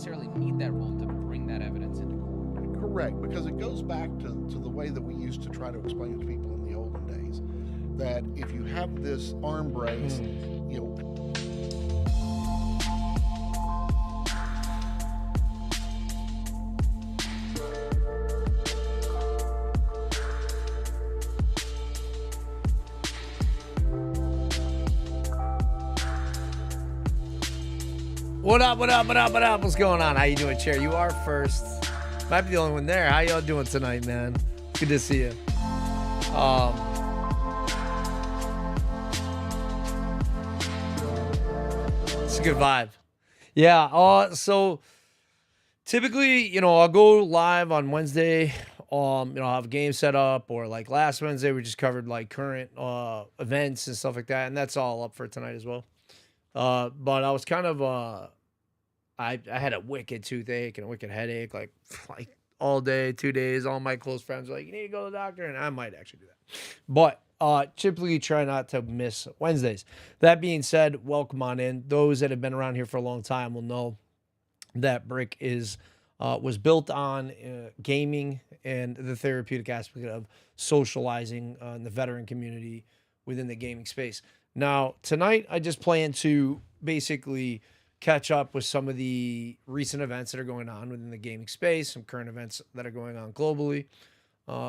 necessarily need that rule to bring that evidence into court. Correct, because it goes back to the way that we used to try to explain it to people in the olden days, that if you have this arm brace, you know. What up, what up, what up, what up? What's going on? How you doing, Chair? You are first. Might be the only one there. How y'all doing tonight, man? Good to see you. It's a good vibe. Yeah, so typically, I'll go live on Wednesday. I'll have a game set up, or like last Wednesday, we just covered like current events and stuff like that, and that's all up for tonight as well. But I was kind of I had a wicked toothache and a wicked headache, like all day, 2 days. All my close friends were like, you need to go to the doctor, and I might actually do that. But typically try not to miss Wednesdays. That being said, welcome on in. Those that have been around here for a long time will know that Brick was built on gaming and the therapeutic aspect of socializing in the veteran community within the gaming space. Now, tonight, I just plan to basically catch up with some of the recent events that are going on within the gaming space, some current events that are going on globally,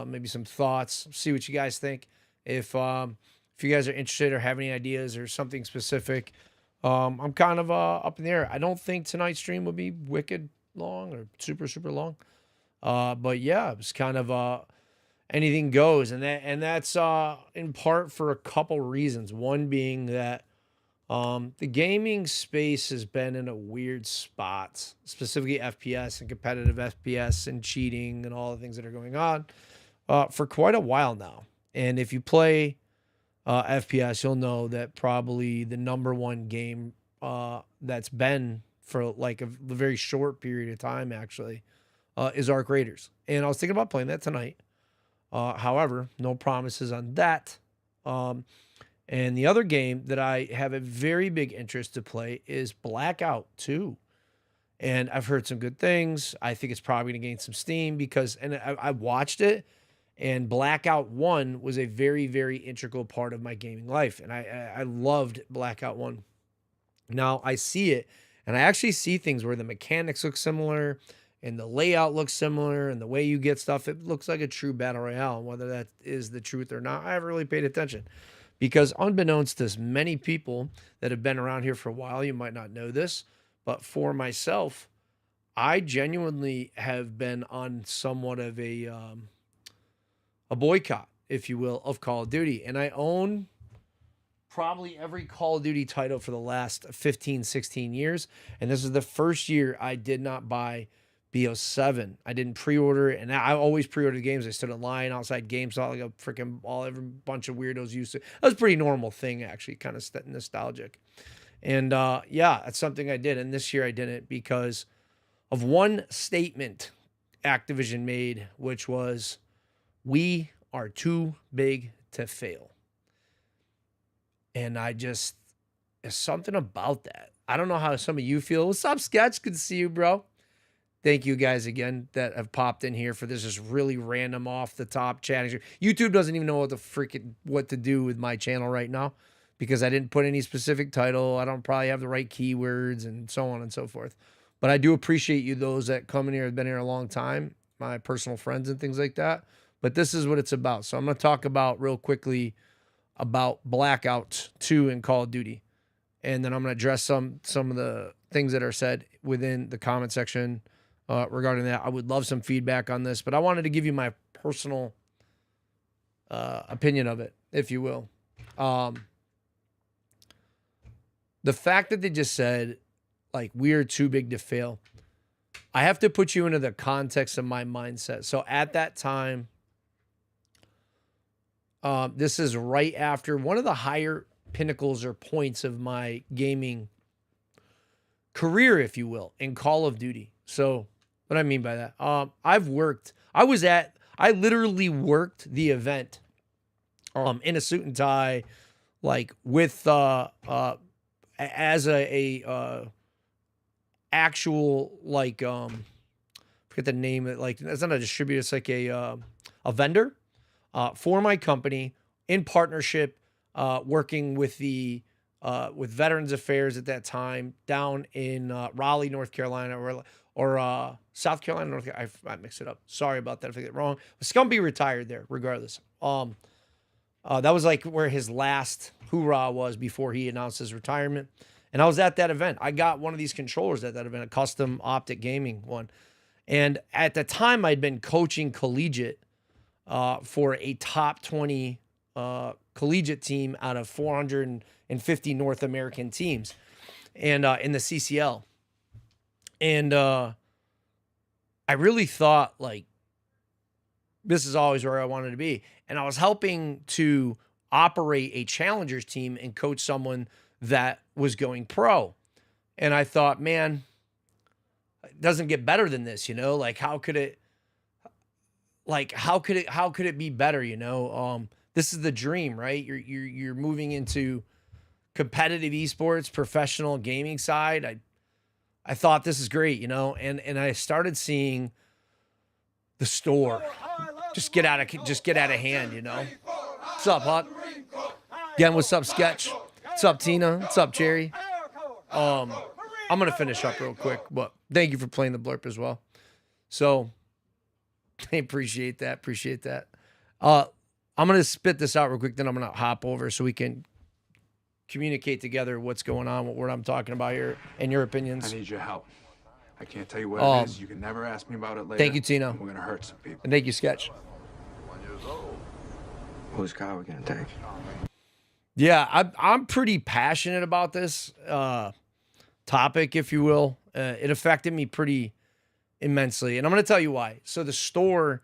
maybe some thoughts, see what you guys think. If you guys are interested or have any ideas or something specific, I'm kind of up in the air. I don't think tonight's stream will be wicked long or super, super long. But yeah, it's kind of anything goes, and that's in part for a couple reasons. One being that the gaming space has been in a weird spot, specifically FPS and competitive FPS and cheating and all the things that are going on for quite a while now. And if you play FPS, you'll know that probably the number one game that's been for like a very short period of time actually is Arc Raiders. And I was thinking about playing that tonight. However, no promises on that. And the other game that I have a very big interest to play is Blackout 2. And I've heard some good things. I think it's probably going to gain some steam because, and I watched it, and Blackout 1 was a very, very integral part of my gaming life. And I loved Blackout 1. Now I see it, and I actually see things where the mechanics look similar, and the layout looks similar, and the way you get stuff, it looks like a true battle royale. And whether that is the truth or not, I haven't really paid attention. Because unbeknownst to many people that have been around here for a while, you might not know this, but for myself, I genuinely have been on somewhat of a boycott, if you will, of Call of Duty. And I own probably every Call of Duty title for the last 15, 16 years. And this is the first year I did not buy BO7. I didn't pre-order it, and I always pre-ordered games. I stood in line outside GameStop like a freaking every bunch of weirdos used to. That was a pretty normal thing, actually, kind of nostalgic. And yeah, that's something I did. And this year I didn't because of one statement Activision made, which was, "We are too big to fail." And there's something about that. I don't know how some of you feel. What's up, Sketch? Good to see you, bro. Thank you guys again that have popped in here for this just really random off the top chatting. YouTube doesn't even know what to do with my channel right now because I didn't put any specific title. I don't probably have the right keywords and so on and so forth. But I do appreciate you, those that come in here, have been here a long time, my personal friends and things like that. But this is what it's about. So I'm going to talk about real quickly about Blackout 2 in Call of Duty. And then I'm going to address some of the things that are said within the comment section regarding that. I would love some feedback on this, but I wanted to give you my personal opinion of it, if you will. The fact that they just said, like, we are too big to fail, I have to put you into the context of my mindset. So at that time, this is right after one of the higher pinnacles or points of my gaming career, if you will, in Call of Duty. So what I mean by that, I literally worked the event in a suit and tie, like with as actual like forget the name of it, like it's not a distributor, it's like a vendor for my company in partnership, working with the with Veterans Affairs at that time down in Raleigh, North Carolina, or South Carolina, North Carolina. I mixed it up. Sorry about that if I get it wrong. But Scumpy retired there, regardless. That was like where his last hoorah was before he announced his retirement. And I was at that event. I got one of these controllers at that event, a custom optic gaming one. And at the time, I'd been coaching collegiate for a top 20 collegiate team out of 450 North American teams, and in the CCL. And I really thought, like, this is always where I wanted to be. And I was helping to operate a challengers team and coach someone that was going pro. And I thought, man, it doesn't get better than this, you know? Like, how could it be better, you know? This is the dream, right? You're moving into competitive esports, professional gaming side. I thought this is great, you know? And I started seeing the store just get out of hand, you know? What's up, Huck? Again, what's up, Sketch? What's up, Tina? What's up, Jerry? I'm gonna finish up real quick, but thank you for playing the blurb as well. So I appreciate that. I'm gonna spit this out real quick, then I'm gonna hop over so we can communicate together what's going on, what I'm talking about here, and your opinions. I need your help. I can't tell you what it is. You can never ask me about it later. Thank you, Tina. We're gonna hurt some people. And thank you, Sketch. Whose car are we gonna take? Yeah, I'm pretty passionate about this topic, if you will. It affected me pretty immensely, and I'm going to tell you why. So the store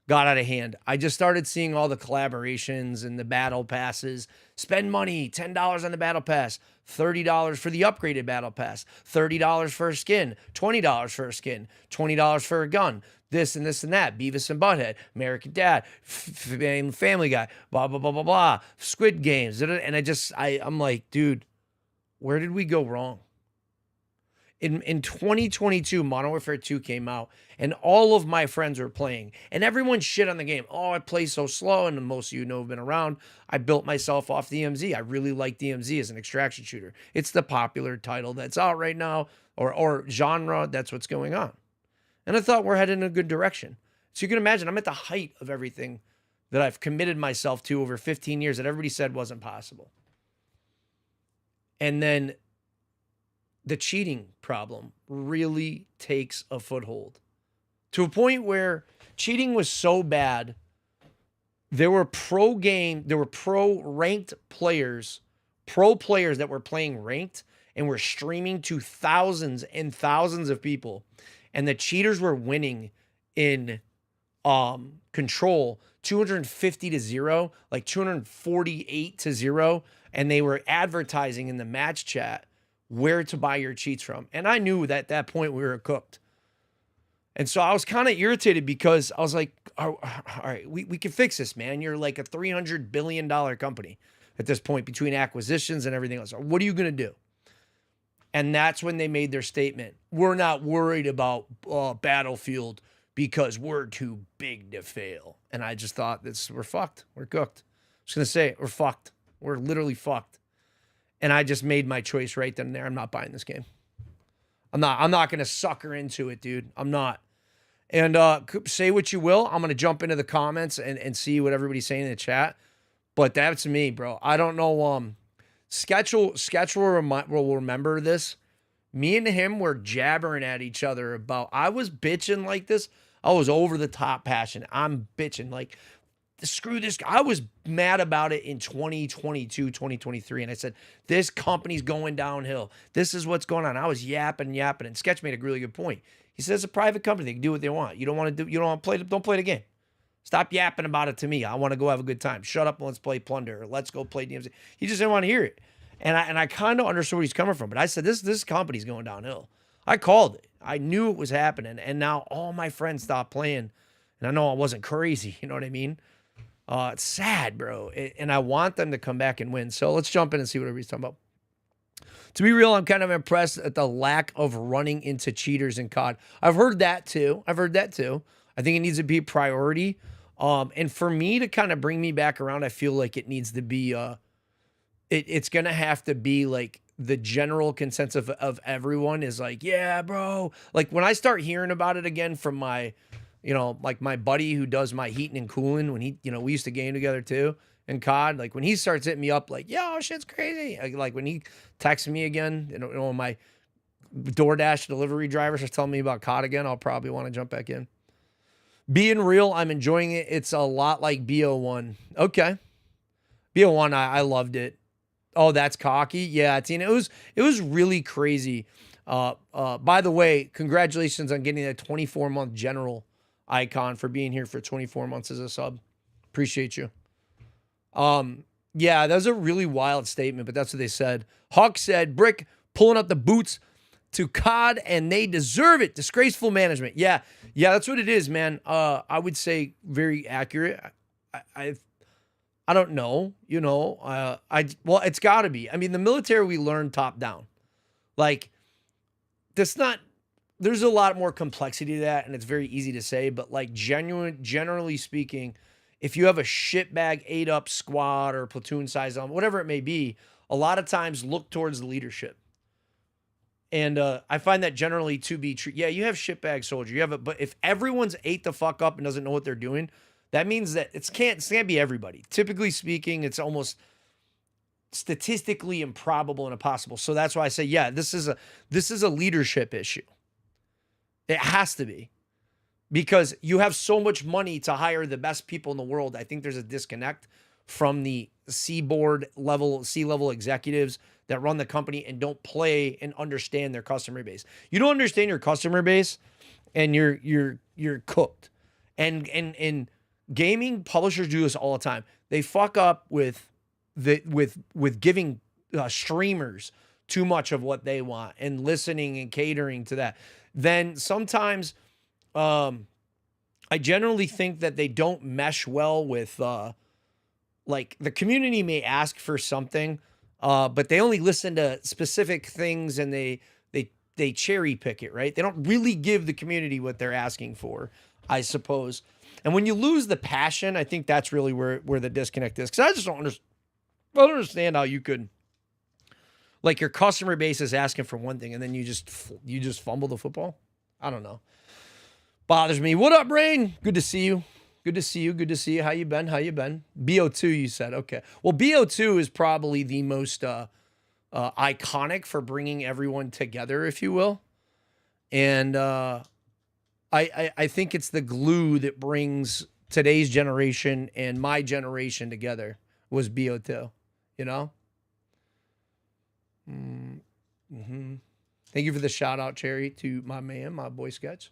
got out of hand. I just started seeing all the collaborations and the battle passes. Spend money, $10 on the battle pass, $30 for the upgraded battle pass, $30 for a skin, $20 for a skin, $20 for a gun, this and this and that, Beavis and Butthead, American Dad, Family Guy, blah, blah, blah, blah, blah, Squid Games. And I'm like, dude, where did we go wrong? In 2022, Modern Warfare 2 came out, and all of my friends were playing, and everyone shit on the game. Oh, I play so slow, and most of you know have been around. I built myself off the DMZ. I really like DMZ as an extraction shooter. It's the popular title that's out right now, or genre. That's what's going on. And I thought we're headed in a good direction. So you can imagine, I'm at the height of everything that I've committed myself to over 15 years that everybody said wasn't possible. And then the cheating problem really takes a foothold to a point where cheating was so bad. There were pro ranked players, pro players that were playing ranked and were streaming to thousands and thousands of people. And the cheaters were winning in control 250-0, like 248-0. And they were advertising in the match chat where to buy your cheats from. And I knew that at that point we were cooked. And so I was kind of irritated because I was like, all right, we can fix this, man. You're like a $300 billion company at this point between acquisitions and everything else. What are you going to do? And that's when they made their statement. We're not worried about Battlefield because we're too big to fail. And I just thought, we're fucked. We're cooked. I was going to say, we're fucked. We're literally fucked. And I just made my choice right then and there. I'm not buying this game. I'm not going to sucker into it, dude. I'm not. And say what you will. I'm going to jump into the comments and see what everybody's saying in the chat. But that's me, bro. I don't know. Sketch will remember this. Me and him were jabbering at each other about, I was bitching like this. I was over the top passionate. I'm bitching like, screw this. I was mad about it in 2022, 2023. And I said, this company's going downhill. This is what's going on. I was yapping. And Sketch made a really good point. He says it's a private company. They can do what they want. You don't want to play, don't play the game. Stop yapping about it to me. I want to go have a good time. Shut up and let's play Plunder. Or let's go play DMZ. He just didn't want to hear it. And I kind of understood where he's coming from. But I said, this company's going downhill. I called it. I knew it was happening. And now all my friends stopped playing. And I know I wasn't crazy. You know what I mean? It's sad, bro. And I want them to come back and win. So let's jump in and see what everybody's talking about. To be real, I'm kind of impressed at the lack of running into cheaters in COD. I've heard that too. I think it needs to be a priority. And for me to kind of bring me back around, I feel like it needs to be it's gonna have to be like the general consensus of everyone is like, yeah, bro. Like when I start hearing about it again from my, like my buddy who does my heating and cooling, when he, we used to game together too in COD. Like when he starts hitting me up like, yo, shit's crazy. Like when he texts me again, my DoorDash delivery drivers are telling me about COD again, I'll probably want to jump back in. Being real, I'm enjoying it. It's a lot like BO1. Okay. BO1, I loved it. Oh, that's cocky. Yeah, Tina, it was really crazy. By the way, congratulations on getting a 24-month general icon for being here for 24 months as a sub. Appreciate you. Yeah, that was a really wild statement, but that's what they said. Hawk said, Brick pulling up the boots to COD, and they deserve it. Disgraceful management. Yeah, that's what it is, man. I would say very accurate. I don't know, well, it's got to be. I mean, the military, we learn top down. Like, there's a lot more complexity to that, and it's very easy to say, but like generally speaking, if you have a shitbag 8-up squad or platoon size on, whatever it may be, a lot of times look towards the leadership. And I find that generally to be true. Yeah, you have shitbag soldier. But if everyone's ate the fuck up and doesn't know what they're doing, that means that it can't be everybody. Typically speaking, it's almost statistically improbable and impossible. So that's why I say, yeah, this is a leadership issue. It has to be. Because you have so much money to hire the best people in the world. I think there's a disconnect from the C-level executives that run the company and don't play and understand their customer base. You don't understand your customer base, and you're cooked. And gaming publishers do this all the time. They fuck up with giving streamers too much of what they want and listening and catering to that. Then sometimes I generally think that they don't mesh well with like the community may ask for something, but they only listen to specific things and they cherry pick it, right? They don't really give the community what they're asking for, I suppose. And when you lose the passion, I think that's really where the disconnect is. Because I just don't understand how you could, like, your customer base is asking for one thing and then you just fumble the football. I don't know. Bothers me. What up, Rain? Good to see you. Good to see you. How you been? BO2, you said. Okay. Well, BO2 is probably the most iconic for bringing everyone together, if you will. And I think it's the glue that brings today's generation and my generation together was BO2, Mm-hmm. Thank you for the shout out, Cherry, to my man, my boy Sketch.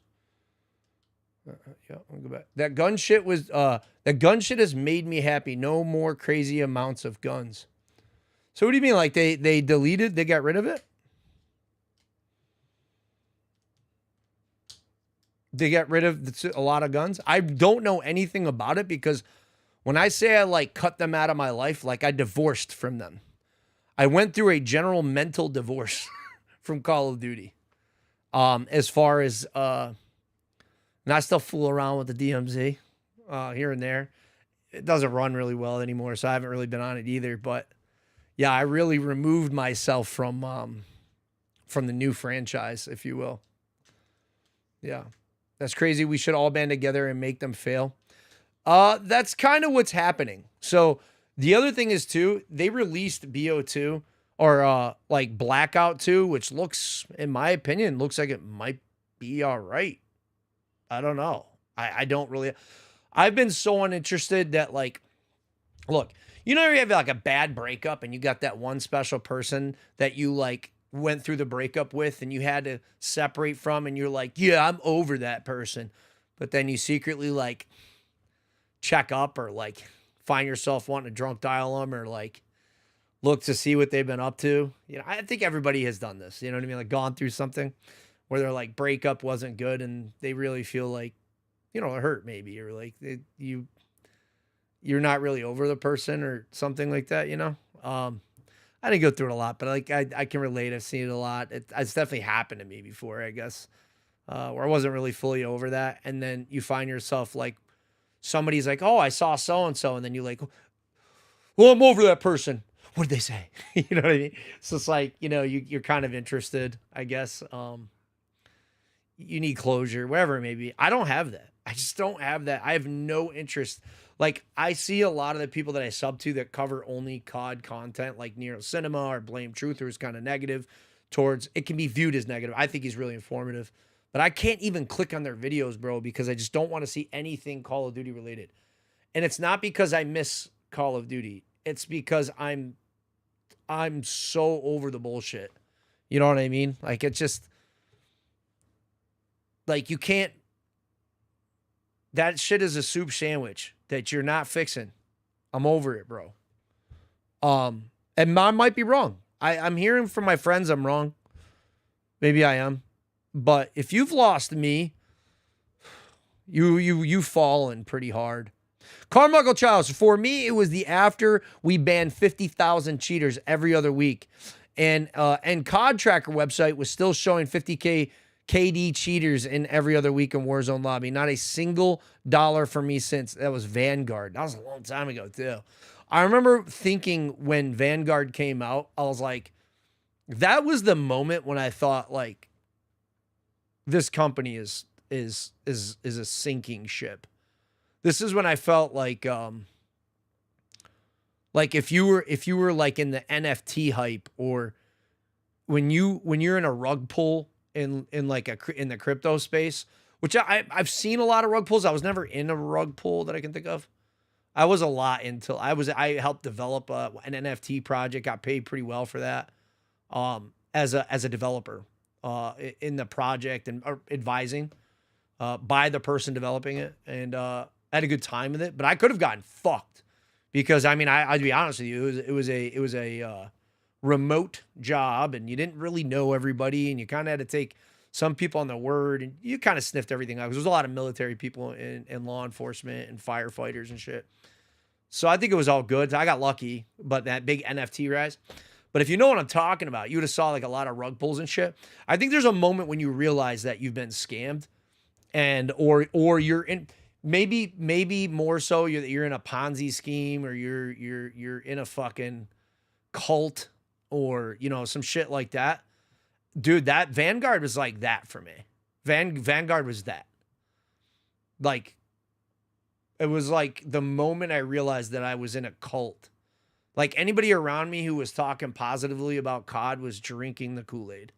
Yeah, I'll go back. That gun shit has made me happy. No more crazy amounts of guns. So what do you mean? Like they deleted, they got rid of it? They got rid of a lot of guns? I don't know anything about it because when I say I like cut them out of my life, like I divorced from them. I went through a general mental divorce from Call of Duty. As far as and I still fool around with the DMZ here and there. It doesn't run really well anymore, so I haven't really been on it either. But yeah, I really removed myself from the new franchise, if you will. Yeah, that's crazy. We should all band together and make them fail. That's kind of what's happening. So the other thing is too, they released BO2 or like Blackout 2, which looks, in my opinion, looks like it might be all right. I don't know. I don't really. I've been so uninterested that, like, look, you have like a bad breakup and you got that one special person that you like went through the breakup with and you had to separate from, and you're like, yeah, I'm over that person. But then you secretly like check up or like find yourself wanting to drunk dial them or like look to see what they've been up to. I think everybody has done this. You know what I mean? Like gone through something where their like breakup wasn't good and they really feel like, it hurt maybe, or like you're not really over the person or something like that, I didn't go through it a lot, but like I can relate. I've seen it a lot. It's definitely happened to me before, I guess, where I wasn't really fully over that. And then you find yourself like somebody's like, oh, I saw so-and-so. And then you like, well, I'm over that person. What did they say? You know what I mean? So it's like, you're kind of interested, I guess. You need closure, whatever it may be. I don't have that. I just don't have that. I have no interest. Like, I see a lot of the people that I sub to that cover only COD content, like Nero Cinema or Blame Truth, who's kind of negative towards, it can be viewed as negative. I think he's really informative. But I can't even click on their videos, bro, because I just don't want to see anything Call of Duty related. And it's not because I miss Call of Duty. It's because I'm so over the bullshit. You know what I mean? Like, it's just, like, you can't, that shit is a soup sandwich that you're not fixing. I'm over it, bro. And I might be wrong. I'm hearing from my friends I'm wrong. Maybe I am. But if you've lost me, you've fallen pretty hard. Carmichael Childs, for me, it was the after we banned 50,000 cheaters every other week. And COD Tracker website was still showing 50K KD cheaters in every other week in Warzone lobby. Not a single dollar for me since. That was Vanguard. That was a long time ago, too. I remember thinking when Vanguard came out, I was like, that was the moment when I thought, like, this company is a sinking ship. This is when I felt like if you were like in the NFT hype, or when you're in a rug pull in the crypto space, which I've seen a lot of rug pulls. I was never in a rug pull that I can think of. I was a lot until I helped develop an NFT project, got paid pretty well for that, as a developer, in the project and advising, by the person developing it, and I had a good time with it. But I could have gotten fucked because I'd be honest with you, it was a remote job, and you didn't really know everybody, and you kind of had to take some people on their word, and you kind of sniffed everything out because there's a lot of military people in law enforcement and firefighters and shit. So I think it was all good. I got lucky, but that big NFT rise. But if you know what I'm talking about, you would have saw like a lot of rug pulls and shit. I think there's a moment when you realize that you've been scammed, and or you're in, maybe more so you're in a Ponzi scheme, or you're in a fucking cult, or some shit like that. Dude, that Vanguard was like that for me. Vanguard was that. Like, it was like the moment I realized that I was in a cult. Like, anybody around me who was talking positively about COD was drinking the Kool-Aid.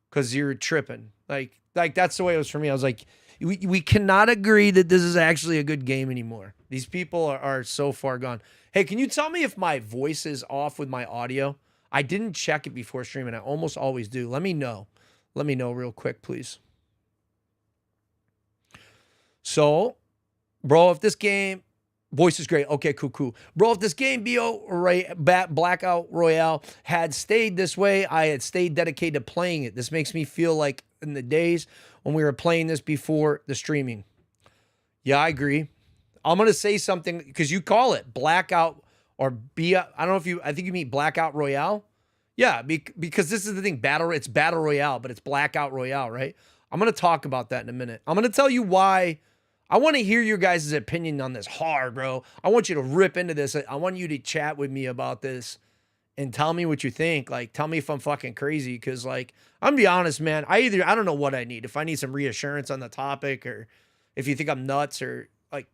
Because you're tripping. Like that's the way it was for me. I was like, we cannot agree that this is actually a good game anymore. These people are so far gone. Hey, can you tell me if my voice is off with my audio? I didn't check it before streaming. I almost always do. Let me know. Let me know real quick, please. So, bro, if this game, voice is great. Okay, cool. Bro, if this game, Blackout Royale, had stayed this way, I had stayed dedicated to playing it. This makes me feel like in the days when we were playing this before the streaming. Yeah, I agree. I'm going to say something because you call it Blackout or I don't know if I think you mean Blackout Royale. Yeah, because this is the thing. It's Battle Royale, but it's Blackout Royale, right? I'm going to talk about that in a minute. I'm going to tell you why. I want to hear your guys' opinion on this hard, bro. I want you to rip into this. I want you to chat with me about this and tell me what you think. Like, tell me if I'm fucking crazy. Because, like, I'm going to be honest, man. I don't know what I need. If I need some reassurance on the topic, or if you think I'm nuts, or like,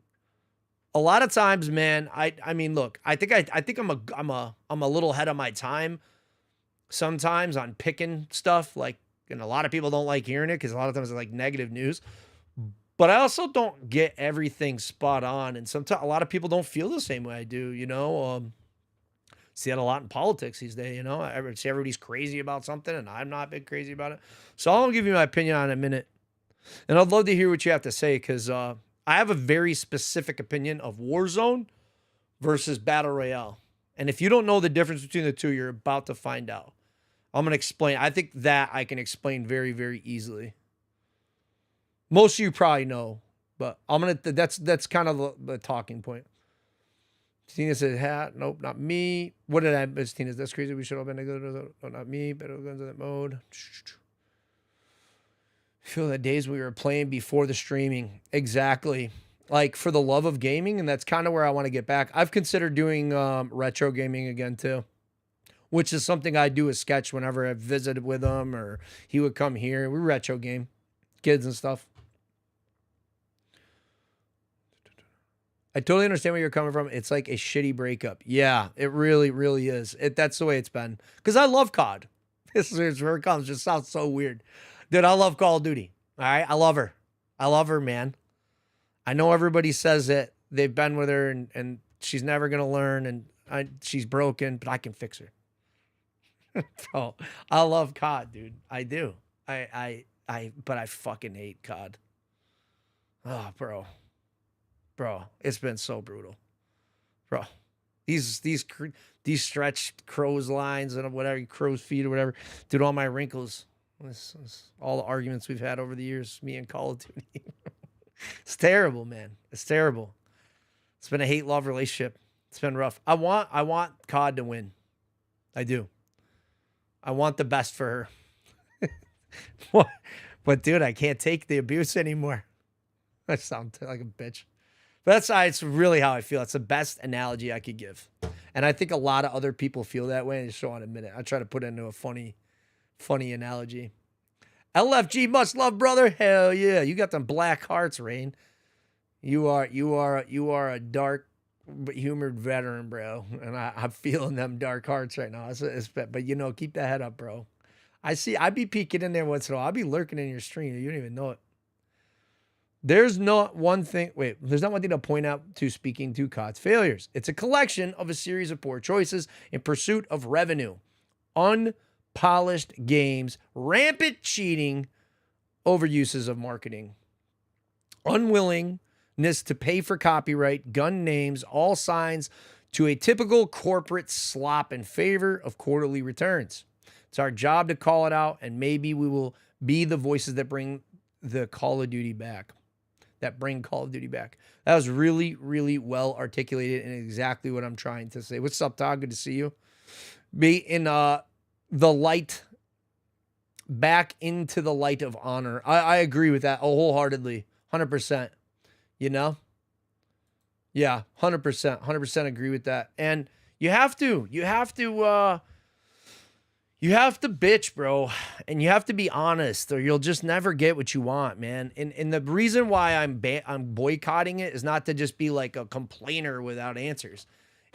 a lot of times, man, I mean, look, I think I'm a little ahead of my time sometimes on picking stuff. Like, and a lot of people don't like hearing it because a lot of times it's like negative news. But I also don't get everything spot on, and sometimes a lot of people don't feel the same way I do. See that a lot in politics these days. I see everybody's crazy about something, and I'm not big crazy about it. So I'll give you my opinion on it in a minute, and I'd love to hear what you have to say, because I have a very specific opinion of Warzone versus Battle Royale. And if you don't know the difference between the two, you're about to find out. I'm gonna explain. I think that I can explain very, very easily. Most of you probably know, but that's kind of the talking point. Tina said, hat. Nope, not me. What did I miss, Tina? That's crazy. We should all been together. No, not me. Better go into that mode. Feel the days we were playing before the streaming. Exactly. Like, for the love of gaming, and that's kind of where I want to get back. I've considered doing retro gaming again, too, which is something I do a sketch whenever I visited with him or he would come here. We retro game, kids and stuff. I totally understand where you're coming from. It's like a shitty breakup. Yeah, it really, really is. That's the way it's been. Because I love COD. This is where it comes. It just sounds so weird. Dude, I love Call of Duty. All right? I love her. I love her, man. I know everybody says it. They've been with her and she's never going to learn and she's broken, but I can fix her. Bro, I love COD, dude. I do. But I fucking hate COD. Oh, bro. Bro, it's been so brutal. Bro, these stretched crow's lines and whatever, crow's feet or whatever, dude, all my wrinkles. This all the arguments we've had over the years, me and Call of Duty. It's terrible, man. It's terrible. It's been a hate-love relationship. It's been rough. I want COD to win. I do. I want the best for her. But dude, I can't take the abuse anymore. I sound like a bitch. But it's really how I feel. It's the best analogy I could give. And I think a lot of other people feel that way and just don't want to admit it. I try to put it into a funny analogy. LFG, much love, brother. Hell yeah. You got them black hearts, Rain. You are a dark humored veteran, bro. And I'm feeling them dark hearts right now. But you know, keep that head up, bro. I be peeking in there once in a while. I be lurking in your stream. You don't even know it. There's not one thing to point out to speaking to COD's failures. It's a collection of a series of poor choices in pursuit of revenue. Unpolished games, rampant cheating, overuses of marketing, unwillingness to pay for copyright, gun names, all signs to a typical corporate slop in favor of quarterly returns. It's our job to call it out, and maybe we will be the voices that bring the Call of Duty back. That was really, really well articulated and exactly what I'm trying to say. What's up, Todd? Good to see you. Be in the light, back into the light of honor. I agree with that wholeheartedly, 100%. You know? Yeah, 100% agree with that. And you have to bitch, bro, and you have to be honest, or you'll just never get what you want, man. And the reason why I'm boycotting it is not to just be like a complainer without answers.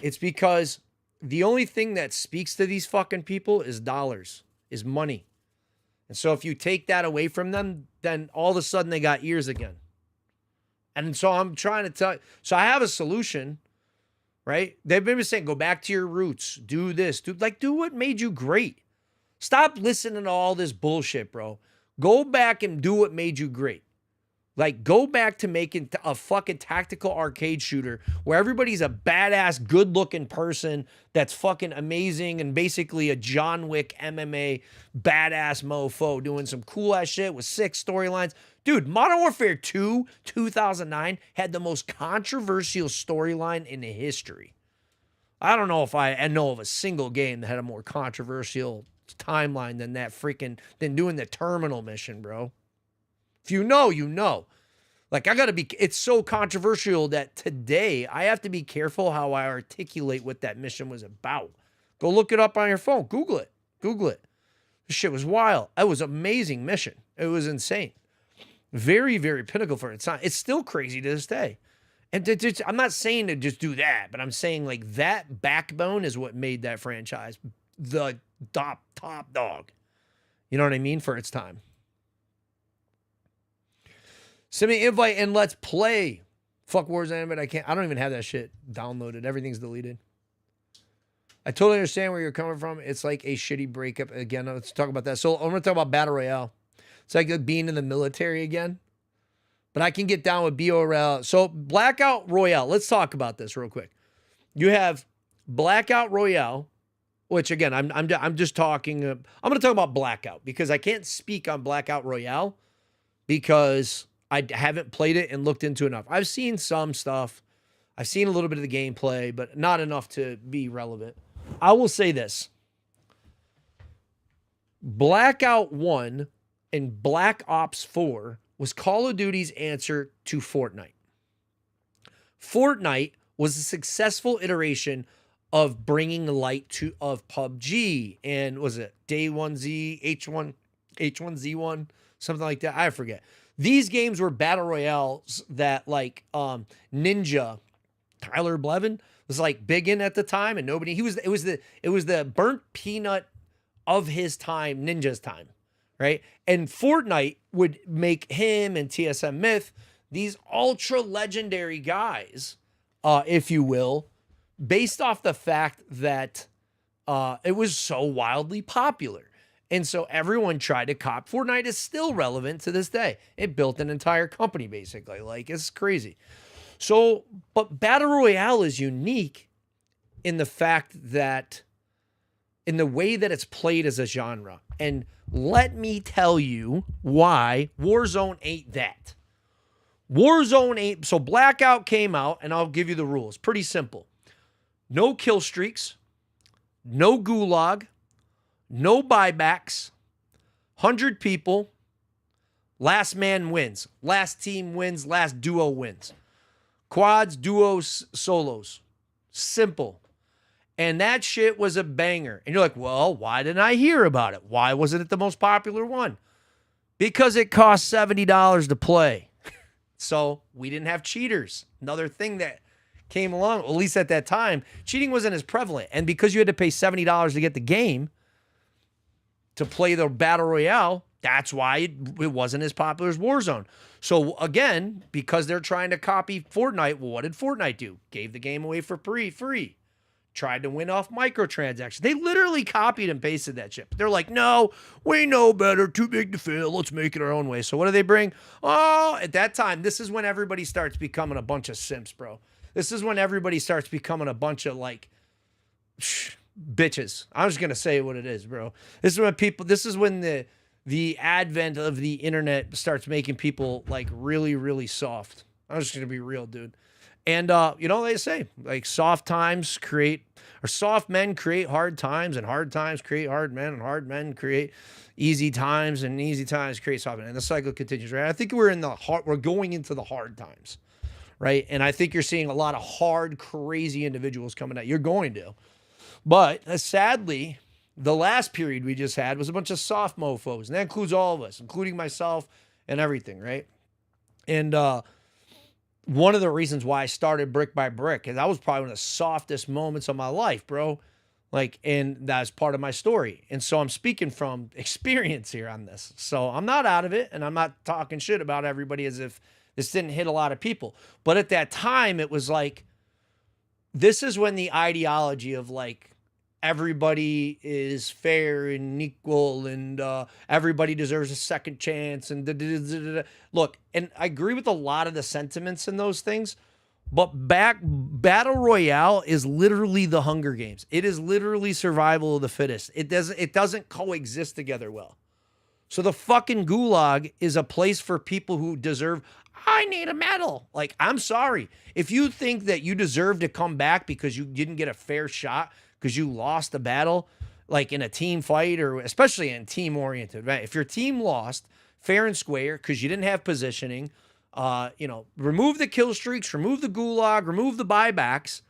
It's because the only thing that speaks to these fucking people is dollars, is money. And so if you take that away from them, then all of a sudden they got ears again. And so I'm trying to tell. So I have a solution, right? They've been saying, go back to your roots, do this, do what made you great. Stop listening to all this bullshit, bro. Go back and do what made you great. Like, go back to making a fucking tactical arcade shooter where everybody's a badass, good-looking person that's fucking amazing and basically a John Wick MMA badass mofo doing some cool-ass shit with 6 storylines. Dude, Modern Warfare 2, 2009, had the most controversial storyline in history. I don't know if I know of a single game that had a more controversial timeline than doing the terminal mission, bro. If you know, you know. Like, it's so controversial that today I have to be careful how I articulate what that mission was about. Go look it up on your phone. Google it. This shit was wild. It was an amazing mission. It was insane. Very, very pinnacle for its time. It's still crazy to this day. And I'm not saying to just do that, but I'm saying like that backbone is what made that franchise the top dog. You know what I mean? For its time. Send me an invite and let's play. Fuck Warzone, but I don't even have that shit downloaded. Everything's deleted. I totally understand where you're coming from. It's like a shitty breakup. Again, let's talk about that. So I'm going to talk about Battle Royale. It's like being in the military again. But I can get down with BORL. So Blackout Royale. Let's talk about this real quick. You have Blackout Royale, which again, I'm just talking. I'm going to talk about Blackout because I can't speak on Blackout Royale because I haven't played it and looked into enough. I've seen some stuff. I've seen a little bit of the gameplay, but not enough to be relevant. I will say this. Blackout 1 and Black Ops 4 was Call of Duty's answer to Fortnite. Fortnite was a successful iteration of bringing light of PUBG, and was it Day 1Z, H1Z1, something like that? I forget. These games were battle royales that like Ninja, Tyler Blevin was like big in at the time, and it was the burnt peanut of his time, Ninja's time, right? And Fortnite would make him and TSM Myth these ultra legendary guys, if you will, based off the fact that it was so wildly popular. And so everyone tried to cop. Fortnite is still relevant to this day. It built an entire company, basically. Like, it's crazy. So, but Battle Royale is unique in the fact that, in the way that it's played as a genre. And let me tell you why Warzone ain't that. Warzone ain't. So Blackout came out, and I'll give you the rules. Pretty simple. No kill streaks, no gulag, no buybacks, 100 people, last man wins, last team wins, last duo wins. Quads, duos, solos. Simple. And that shit was a banger. And you're like, well, why didn't I hear about it? Why wasn't it the most popular one? Because it cost $70 to play. So we didn't have cheaters. Another thing that came along, at least at that time, cheating wasn't as prevalent. And because you had to pay $70 to get the game, to play the Battle Royale, that's why it wasn't as popular as Warzone. So again, because they're trying to copy Fortnite, well, what did Fortnite do? Gave the game away for free. Tried to win off microtransactions. They literally copied and pasted that shit. They're like, no, we know better. Too big to fail. Let's make it our own way. So what do they bring? Oh, at that time, this is when everybody starts becoming a bunch of simps, bro. This is when everybody starts becoming a bunch of like bitches. I'm just gonna say what it is, bro. This is when the advent of the internet starts making people like really, really soft. I'm just gonna be real, dude. And you know, they say like soft men create hard times, and hard times create hard men, and hard men create easy times, and easy times create soft men. And the cycle continues, right? I think we're going into the hard times, right? And I think you're seeing a lot of hard, crazy individuals coming out. You're going to. But sadly, the last period we just had was a bunch of soft mofos. And that includes all of us, including myself and everything, right? And one of the reasons why I started Brick by Brick is that was probably one of the softest moments of my life, bro. Like, and that's part of my story. And so I'm speaking from experience here on this. So I'm not out of it, and I'm not talking shit about everybody as if this didn't hit a lot of people. But at that time, it was like, this is when the ideology of like, everybody is fair and equal, and everybody deserves a second chance. And look, and I agree with a lot of the sentiments in those things, but Battle Royale is literally the Hunger Games. It is literally survival of the fittest. It doesn't coexist together well. So the fucking gulag is a place for people who deserve, I need a medal. Like, I'm sorry. If you think that you deserve to come back because you didn't get a fair shot, because you lost a battle, like in a team fight, or especially in team-oriented, right? If your team lost fair and square because you didn't have positioning, remove the kill streaks, remove the gulag, remove the buybacks.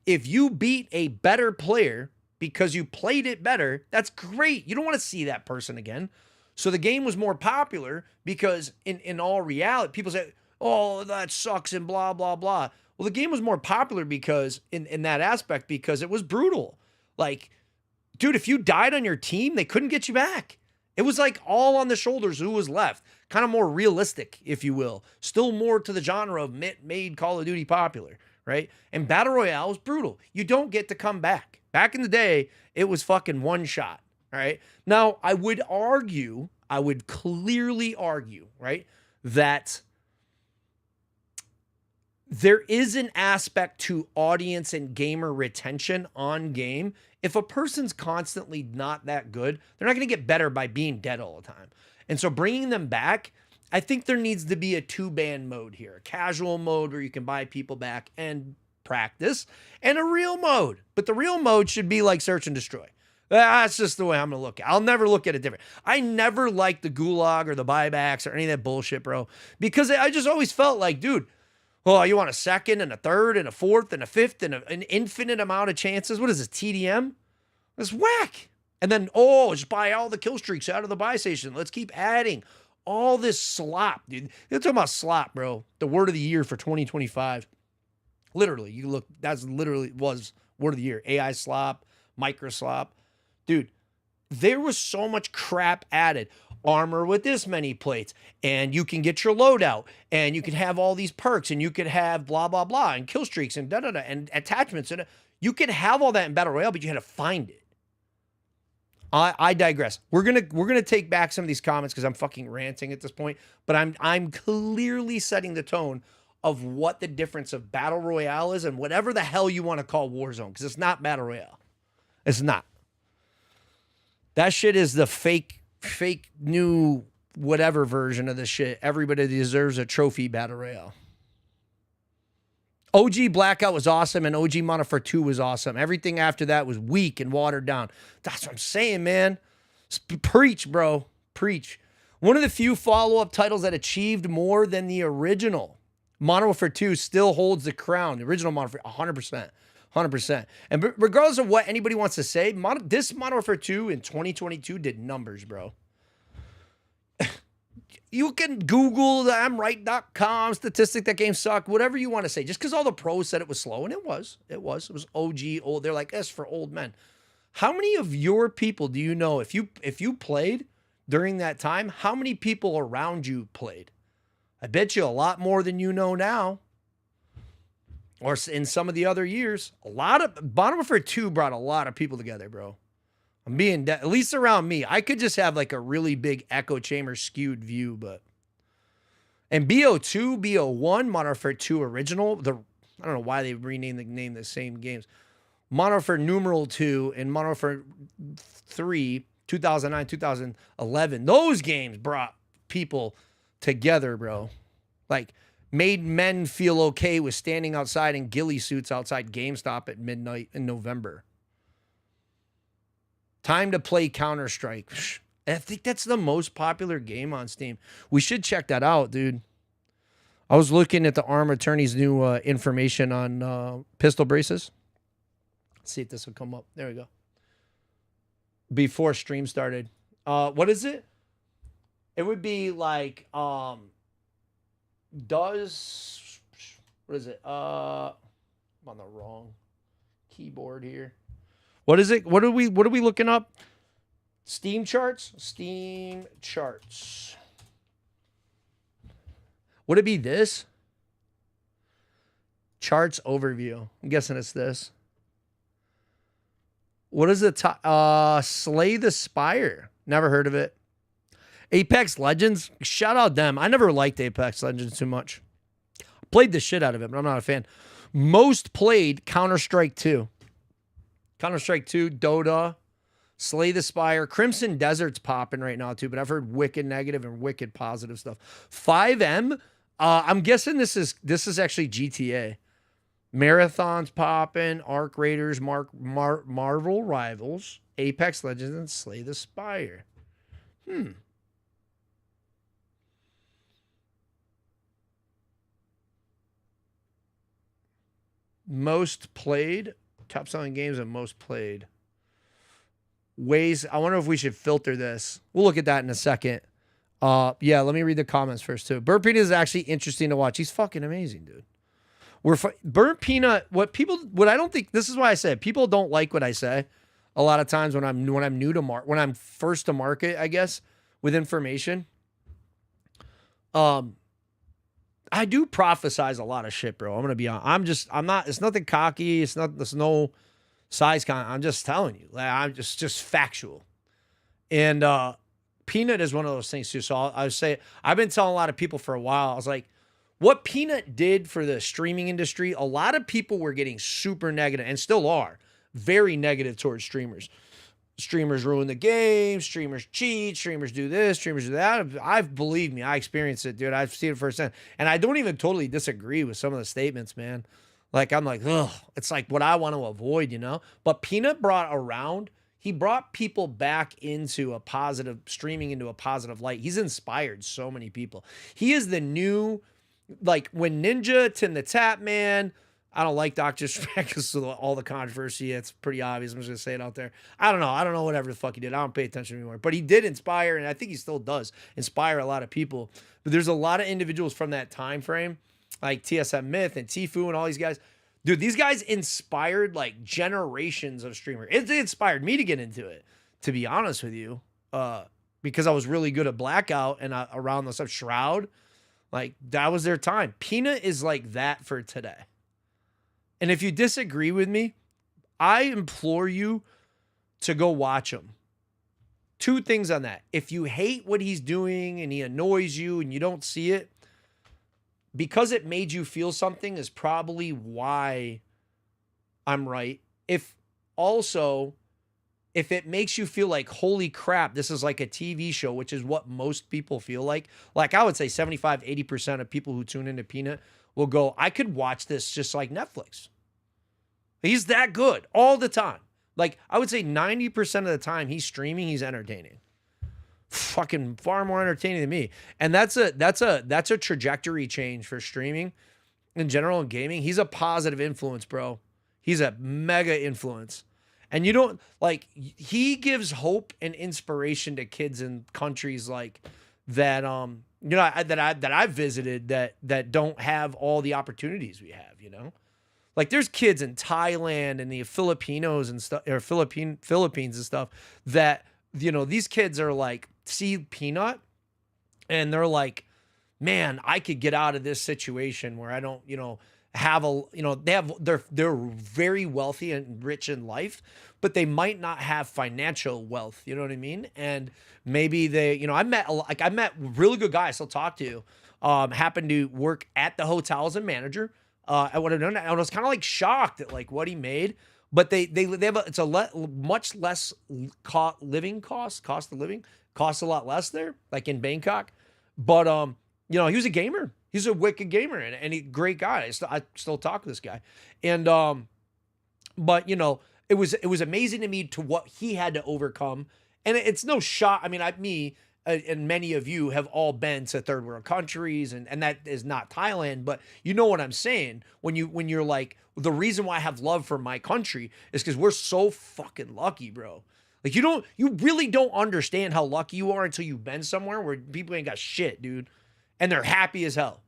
If you beat a better player because you played it better, that's great. You don't want to see that person again. So the game was more popular because in all reality, people say, oh, that sucks and blah, blah, blah. Well, the game was more popular because in that aspect, because it was brutal. Like, dude, if you died on your team, they couldn't get you back. It was like all on the shoulders of who was left. Kind of more realistic, if you will. Still more to the genre of made Call of Duty popular, right? And Battle Royale was brutal. You don't get to come back. Back in the day, it was fucking one shot, right? Now, I would clearly argue, right, that there is an aspect to audience and gamer retention on game. If a person's constantly not that good, they're not going to get better by being dead all the time. And so bringing them back I think there needs to be a 2-band mode here, a casual mode where you can buy people back and practice, and a real mode. But the real mode should be like search and destroy. That's just the way I'm going to look at it. I'll never look at it different. I never liked the gulag or the buybacks or any of that bullshit, bro, because I just always felt like, dude, oh, you want a second and a third and a fourth and a fifth and an infinite amount of chances? What is this, TDM? That's whack. And then, just buy all the kill streaks out of the buy station. Let's keep adding all this slop, dude. You're talking about slop, bro. The word of the year for 2025. Literally, you look, that's literally was word of the year. AI slop, micro slop. Dude, there was so much crap added. Armor with this many plates, and you can get your loadout, and you can have all these perks, and you could have blah, blah, blah, and kill streaks, and da-da-da, and attachments. And you could have all that in Battle Royale, but you had to find it. I digress. We're gonna take back some of these comments because I'm fucking ranting at this point, but I'm clearly setting the tone of what the difference of Battle Royale is and whatever the hell you want to call Warzone, because it's not Battle Royale. It's not. That shit is the fake new whatever version of this shit. Everybody deserves a trophy Battle Royale. OG Blackout was awesome, and OG Modern Warfare 2 was awesome. Everything after that was weak and watered down. That's what I'm saying, man. Preach, bro. Preach. One of the few follow-up titles that achieved more than the original. Modern Warfare 2 still holds the crown. The original Modern Warfare, 100%. 100%. And regardless of what anybody wants to say, this Modern Warfare 2 in 2022 did numbers, bro. You can Google the I'mRight.com statistic that game sucked, whatever you want to say. Just because all the pros said it was slow, and it was OG, old. They're like, for old men. How many of your people do you know, if you played during that time, how many people around you played? I bet you a lot more than you know now. Or in some of the other years. Modern Warfare 2 brought a lot of people together, bro. I'm being, at least around me. I could just have like a really big echo chamber skewed view, but. And BO2, BO1, Modern Warfare 2 original, I don't know why they renamed the same games. Modern Warfare numeral 2 and Modern Warfare 3, 2009, 2011. Those games brought people together, bro. Like, made men feel okay with standing outside in ghillie suits outside GameStop at midnight in November. Time to play Counter-Strike. I think that's the most popular game on Steam. We should check that out, dude. I was looking at the Arm Attorney's new information on pistol braces. Let's see if this will come up. There we go. Before stream started. What is it? It would be like, what is it? I'm on the wrong keyboard here. What is it? What are we looking up? Steam charts? Steam charts. Would it be this? Charts overview. I'm guessing it's this. What is the top? Slay the Spire. Never heard of it. Apex Legends. Shout out them. I never liked Apex Legends too much. Played the shit out of it, but I'm not a fan. Most played Counter-Strike 2. Counter-Strike 2, Dota, Slay the Spire. Crimson Desert's popping right now too, but I've heard wicked negative and wicked positive stuff. 5M, I'm guessing this is actually GTA. Marathon's popping, Arc Raiders, Marvel Rivals, Apex Legends, and Slay the Spire. Most played, top selling games and most played. Ways, I wonder if we should filter this. We'll look at that in a second. Yeah, let me read the comments first too. Burnt Peanut is actually interesting to watch. He's fucking amazing, dude. Burnt Peanut, what I don't think, this is why I said people don't like what I say a lot of times when I'm when I'm first to market, I guess, with information. I do prophesize a lot of shit, bro. I'm gonna be honest. It's nothing cocky. There's no size con. I'm just telling you. Like, I'm just factual. And Peanut is one of those things too. So I would say I've been telling a lot of people for a while. I was like, what Peanut did for the streaming industry, a lot of people were getting super negative and still are very negative towards streamers. streamers ruin the game, streamers cheat, streamers do this, streamers do that. Believe me, I experienced it, dude. I've seen it firsthand. And I don't even totally disagree with some of the statements, man. Like, I'm like, ugh, it's like what I want to avoid, you know? But Peanut he brought people back into a positive, streaming into a positive light. He's inspired so many people. He is the new, like, when Ninja, Tim the Tap Man, I don't like Dr. Smack because of all the controversy. It's pretty obvious. I'm just going to say it out there. I don't know whatever the fuck he did. I don't pay attention anymore. But he did inspire, and I think he still does inspire a lot of people. But there's a lot of individuals from that time frame, like TSM Myth and Tfue and all these guys. Dude, these guys inspired like generations of streamers. It inspired me to get into it, to be honest with you, because I was really good at Blackout and around the stuff Shroud. Like, that was their time. Peanut is like that for today. And if you disagree with me, I implore you to go watch him. Two things on that. If you hate what he's doing and he annoys you and you don't see it, because it made you feel something is probably why I'm right. If it makes you feel like, holy crap, this is like a TV show, which is what most people feel like I would say 75, 80% of people who tune into Peanut will go, I could watch this just like Netflix. He's that good all the time. Like, I would say 90% of the time he's streaming, he's entertaining. Fucking far more entertaining than me. And that's a trajectory change for streaming in general and gaming. He's a positive influence, bro. He's a mega influence. And you don't, like, he gives hope and inspiration to kids in countries like that, you know, that I've visited that don't have all the opportunities we have, you know? Like, there's kids in Thailand and the Filipinos and stuff, or Philippines and stuff that, you know, these kids are like, see Peanut and they're like, man, I could get out of this situation where I don't, you know, have a, you know, they're very wealthy and rich in life, but they might not have financial wealth. You know what I mean? And maybe they, you know, I met really good guys I still talk to, happened to work at the hotel as a manager. I would have done that. I was kind of like shocked at like what he made, but they have much less cost of living, costs a lot less there, like in Bangkok. But you know, he was a gamer. He's a wicked gamer and he great guy. I still talk to this guy. And but you know, it was amazing to me to what he had to overcome. And it's no shot. I mean, me and many of you have all been to third world countries, and that is not Thailand, but you know what I'm saying when you're like, the reason why I have love for my country is because we're so fucking lucky, bro. Like, you really don't understand how lucky you are until you've been somewhere where people ain't got shit, dude. And they're happy as hell.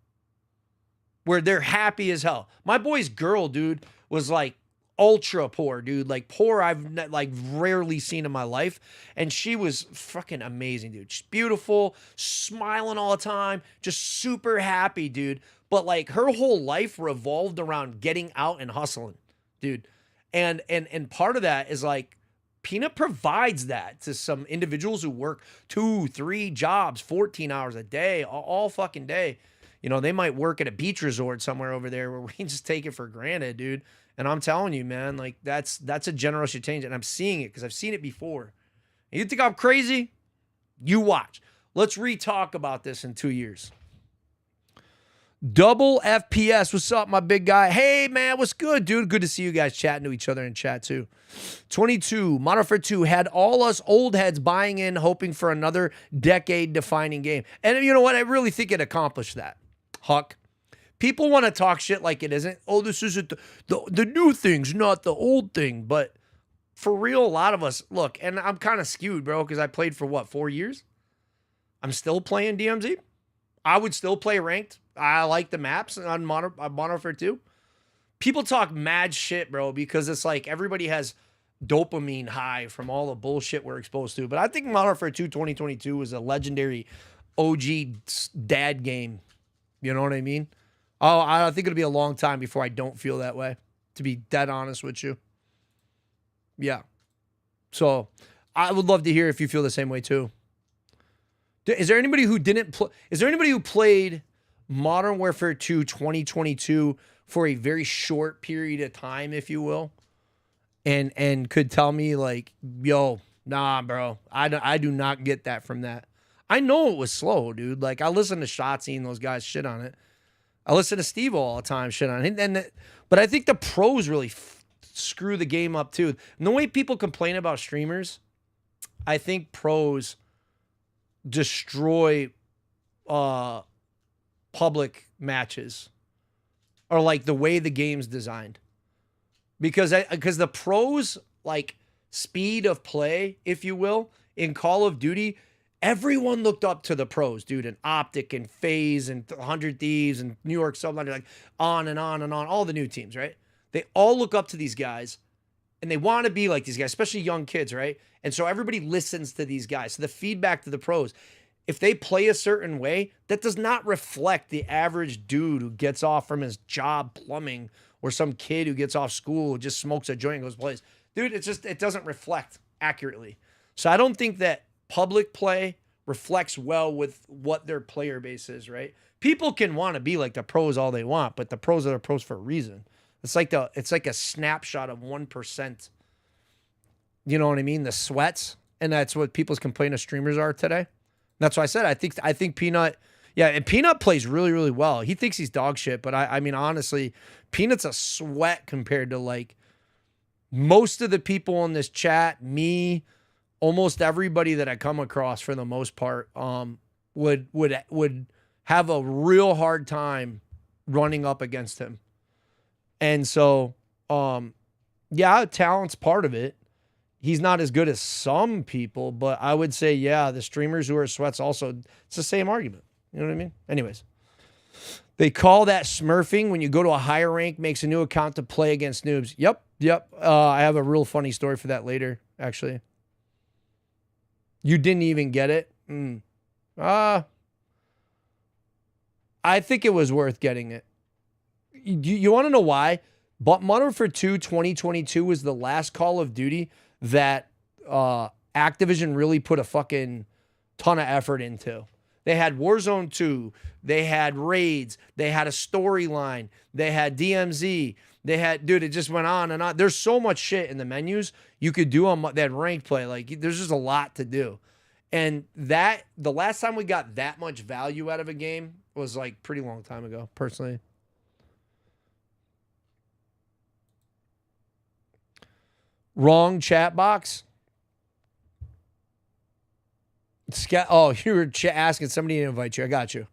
Where they're happy as hell. My boy's girl, dude, was like ultra poor, dude. Like, poor I've like rarely seen in my life. And she was fucking amazing, dude. She's beautiful, smiling all the time, just super happy, dude. But like, her whole life revolved around getting out and hustling, dude. And part of that is like, Peanut provides that to some individuals who work 2, 3 jobs, 14 hours a day, all fucking day. You know, they might work at a beach resort somewhere over there where we just take it for granted, dude. And I'm telling you, man, like that's a generation change. And I'm seeing it because I've seen it before. And you think I'm crazy? You watch. Let's re-talk about this in 2 years. Double FPS. What's up, my big guy? Hey, man, what's good, dude? Good to see you guys chatting to each other in chat, too. 22. Modern Warfare 2 had all us old heads buying in, hoping for another decade-defining game. And you know what? I really think it accomplished that. Huck. People want to talk shit like it isn't. Oh, this isn't the new thing's not the old thing. But for real, a lot of us, look, and I'm kind of skewed, bro, because I played for, 4 years? I'm still playing DMZ. I would still play ranked. I like the maps on Modern Warfare 2. People talk mad shit, bro, because it's like everybody has dopamine high from all the bullshit we're exposed to. But I think Modern Warfare 2 2022 is a legendary OG dad game. You know what I mean? Oh, I think it'll be a long time before I don't feel that way, to be dead honest with you. Yeah. So I would love to hear if you feel the same way too. Is there anybody who didn't play? Is there anybody who played Modern Warfare 2 2022 for a very short period of time, if you will, and could tell me like, yo, Nah, bro. I do not get that from that. I know it was slow, dude. Like, I listen to Shotzi and those guys shit on it. I listen to Steve all the time shit on it. But I think the pros really screw the game up, too. And the way people complain about streamers, I think pros destroy public matches, or like the way the game's designed. Because the pros, like, speed of play, if you will, in Call of Duty, everyone looked up to the pros, dude, and Optic and FaZe and 100 Thieves and New York Submarine, like on and on and on, all the new teams, right? They all look up to these guys and they want to be like these guys, especially young kids, right? And so everybody listens to these guys. So the feedback to the pros, if they play a certain way, that does not reflect the average dude who gets off from his job plumbing, or some kid who gets off school, who just smokes a joint and goes plays. Dude, it doesn't reflect accurately. So I don't think that public play reflects well with what their player base is, right? People can want to be like the pros all they want, but the pros are the pros for a reason. It's like a snapshot of 1%. You know what I mean? The sweats. And that's what people's complaint of streamers are today. That's why I said I think Peanut, yeah, and Peanut plays really, really well. He thinks he's dog shit, but I mean, honestly, Peanut's a sweat compared to like most of the people on this chat, me, almost everybody that I come across for the most part, would have a real hard time running up against him. And so, yeah, talent's part of it. He's not as good as some people, but I would say, yeah, the streamers who are sweats also, it's the same argument. You know what I mean? Anyways, they call that smurfing when you go to a higher rank, makes a new account to play against noobs. Yep. I have a real funny story for that later, actually. You didn't even get it? I think it was worth getting it. You want to know why? But Modern Warfare 2 2022 was the last Call of Duty that Activision really put a fucking ton of effort into. They had Warzone 2. They had raids. They had a storyline. They had DMZ. They had, dude, it just went on and on. There's so much shit in the menus you could do on that ranked play. Like, there's just a lot to do. And that, the last time we got that much value out of a game was like pretty long time ago, personally. Wrong chat box. Oh, you were asking somebody to invite you. I got you.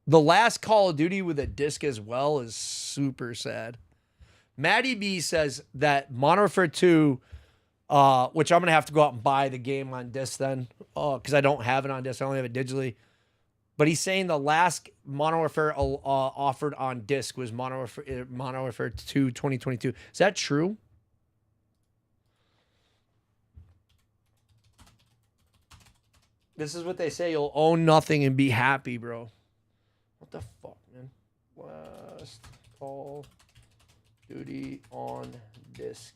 The last Call of Duty with a disc as well is super sad. Maddie B says that Modern Warfare 2, which I'm going to have to go out and buy the game on disc then, because I don't have it on disc. I only have it digitally. But he's saying the last Modern Warfare offered on disc was Modern Warfare 2 2022. Is that true? This is what they say. You'll own nothing and be happy, bro. What the fuck, man? Last Call Duty on disc.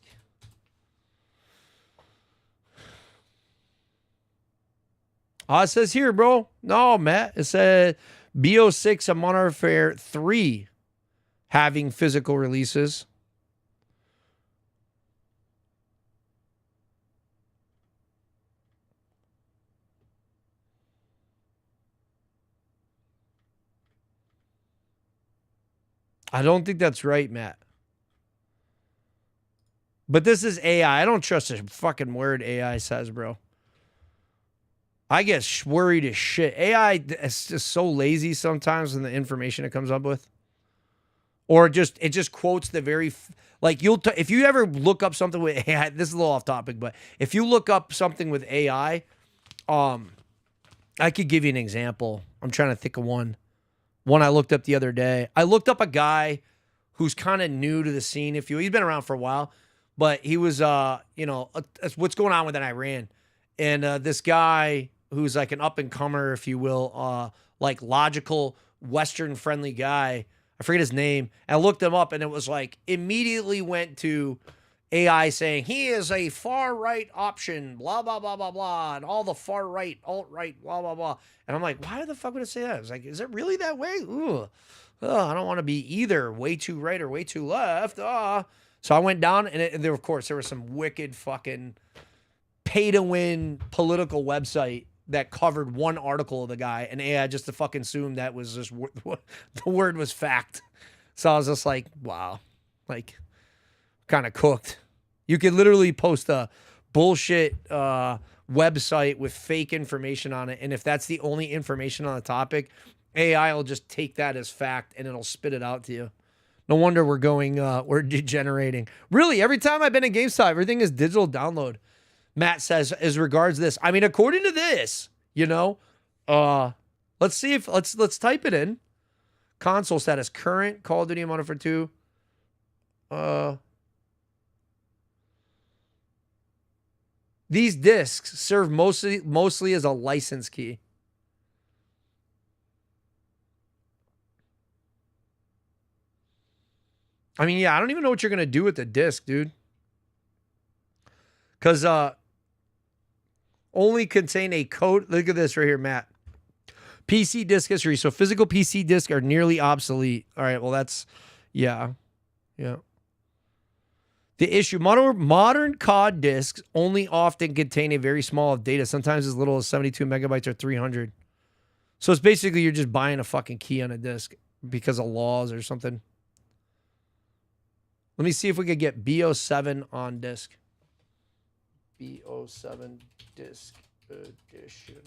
Oh, it says here, bro. No, Matt. It said BO6 and Modern Warfare 3 having physical releases. I don't think that's right, Matt. But this is AI. I don't trust a fucking word AI says, bro. I get worried as shit. AI is just so lazy sometimes in the information it comes up with. Or it just quotes the very, like if you ever look up something with AI, this is a little off topic, but if you look up something with AI, I could give you an example. I'm trying to think of one I looked up the other day. I looked up a guy who's kind of new to the scene. He's been around for a while, but he was, what's going on with Iran. And this guy who's like an up and comer, if you will, like logical, Western friendly guy. I forget his name. And I looked him up and it was like immediately went to AI saying he is a far right option, blah, blah, blah, blah, blah. And all the far right, alt right, blah, blah, blah. And I'm like, why the fuck would it say that? I was like, is it really that way? Ooh, I don't want to be either way too right or way too left. So I went down, and there, of course, there was some wicked fucking pay-to-win political website that covered one article of the guy, and AI just to fucking assume that was just the word was fact. So I was just like, wow, like kind of cooked. You could literally post a bullshit website with fake information on it, and if that's the only information on the topic, AI will just take that as fact and it'll spit it out to you. No wonder we're degenerating. Really, every time I've been in GameStop, everything is digital download. Matt says, as regards this, I mean, according to this, let's see if let's type it in. Console status, current Call of Duty Modern Warfare 2. These discs serve mostly as a license key. I mean, yeah, I don't even know what you're gonna do with the disc, dude. Because only contain a code. Look at this right here, Matt. PC disk history. So physical PC discs are nearly obsolete. All right, well, that's, yeah. The issue, modern COD discs only often contain a very small data, sometimes as little as 72 megabytes or 300. So it's basically you're just buying a fucking key on a disc because of laws or something. Let me see if we could get BO7 on disc. BO7 disc edition.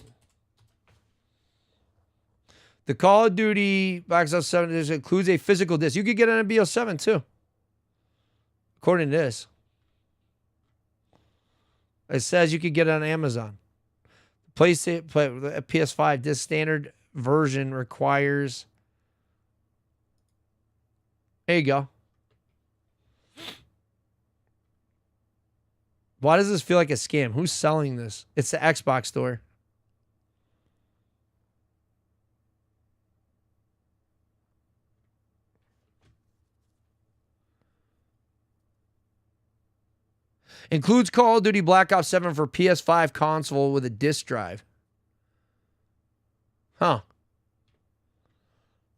The Call of Duty Black Ops 7 disc includes a physical disc. You could get it on a BO7 too, according to this. It says you could get it on Amazon. PlayStation, the PS5 disc standard version requires. There you go. Why does this feel like a scam? Who's selling this? It's the Xbox store. Includes Call of Duty Black Ops 7 for PS5 console with a disc drive. Huh.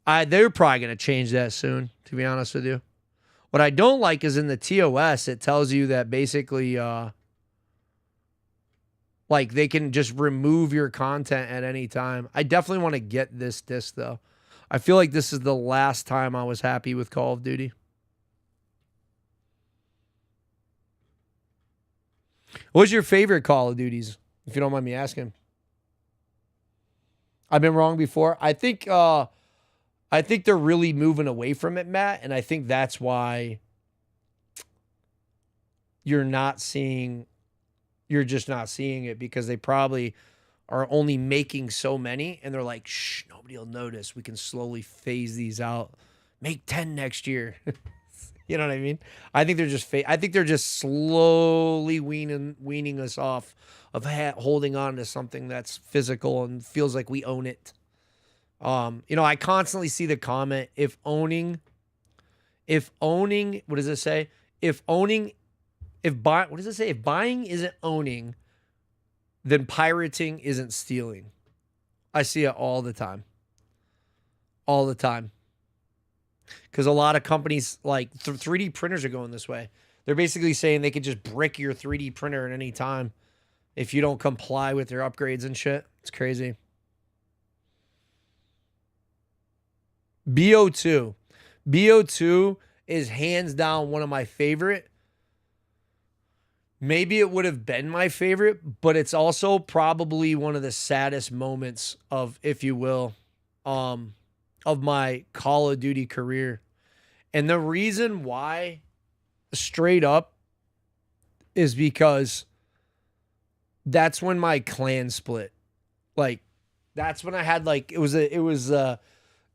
They're probably going to change that soon, to be honest with you. What I don't like is in the TOS, it tells you that basically, like, they can just remove your content at any time. I definitely want to get this disc, though. I feel like this is the last time I was happy with Call of Duty. What's your favorite Call of Duties, if you don't mind me asking? I've been wrong before. I think they're really moving away from it, Matt, and I think that's why you're just not seeing it, because they probably are only making so many, and they're like, shh, nobody will notice. We can slowly phase these out. Make 10 next year. You know what I mean? I think they're just slowly weaning us off of holding on to something that's physical and feels like we own it. I constantly see the comment, if buying isn't owning, then pirating isn't stealing. I see it all the time. All the time. Because a lot of companies, like 3D printers, are going this way. They're basically saying they could just brick your 3D printer at any time if you don't comply with their upgrades and shit. It's crazy. BO2. BO2 is hands down one of my favorite. Maybe it would have been my favorite, but it's also probably one of the saddest moments of, if you will, of my Call of Duty career. And the reason why, straight up, is because that's when my clan split. Like, that's when I had, like, it was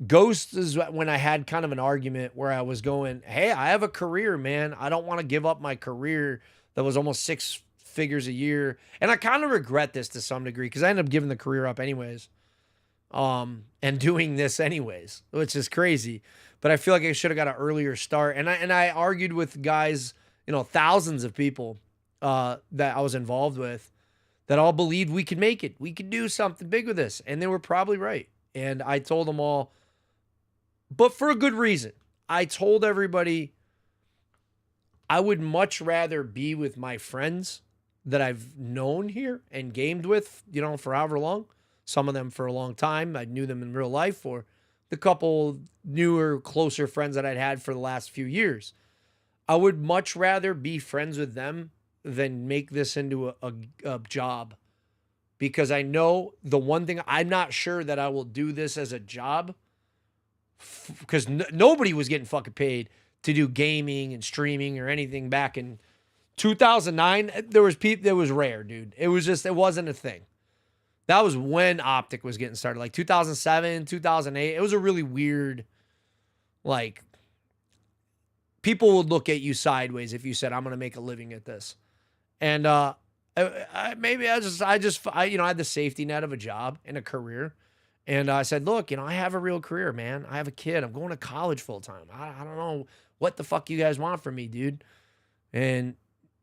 Ghost is when I had kind of an argument where I was going, hey, I have a career, man. I don't want to give up my career that was almost 6 figures a year. And I kind of regret this to some degree, because I ended up giving the career up anyways. And doing this anyways, which is crazy. But I feel like I should have got an earlier start. And I argued with guys, thousands of people that I was involved with that all believed we could make it. We could do something big with this. And they were probably right. And I told them all, but for a good reason. I told everybody, I would much rather be with my friends that I've known here and gamed with, you know, for however long. Some of them for a long time. I knew them in real life, or the couple newer, closer friends that I'd had for the last few years. I would much rather be friends with them than make this into a job, because I know the one thing, I'm not sure that I will do this as a job, because nobody was getting fucking paid to do gaming and streaming or anything back in 2009. There was rare, dude. It wasn't a thing. That was when Optic was getting started, like 2007, 2008. It was a really weird, like, people would look at you sideways if you said, I'm going to make a living at this. And I had the safety net of a job and a career. And I said, look, I have a real career, man. I have a kid. I'm going to college full time. I don't know what the fuck you guys want from me, dude. And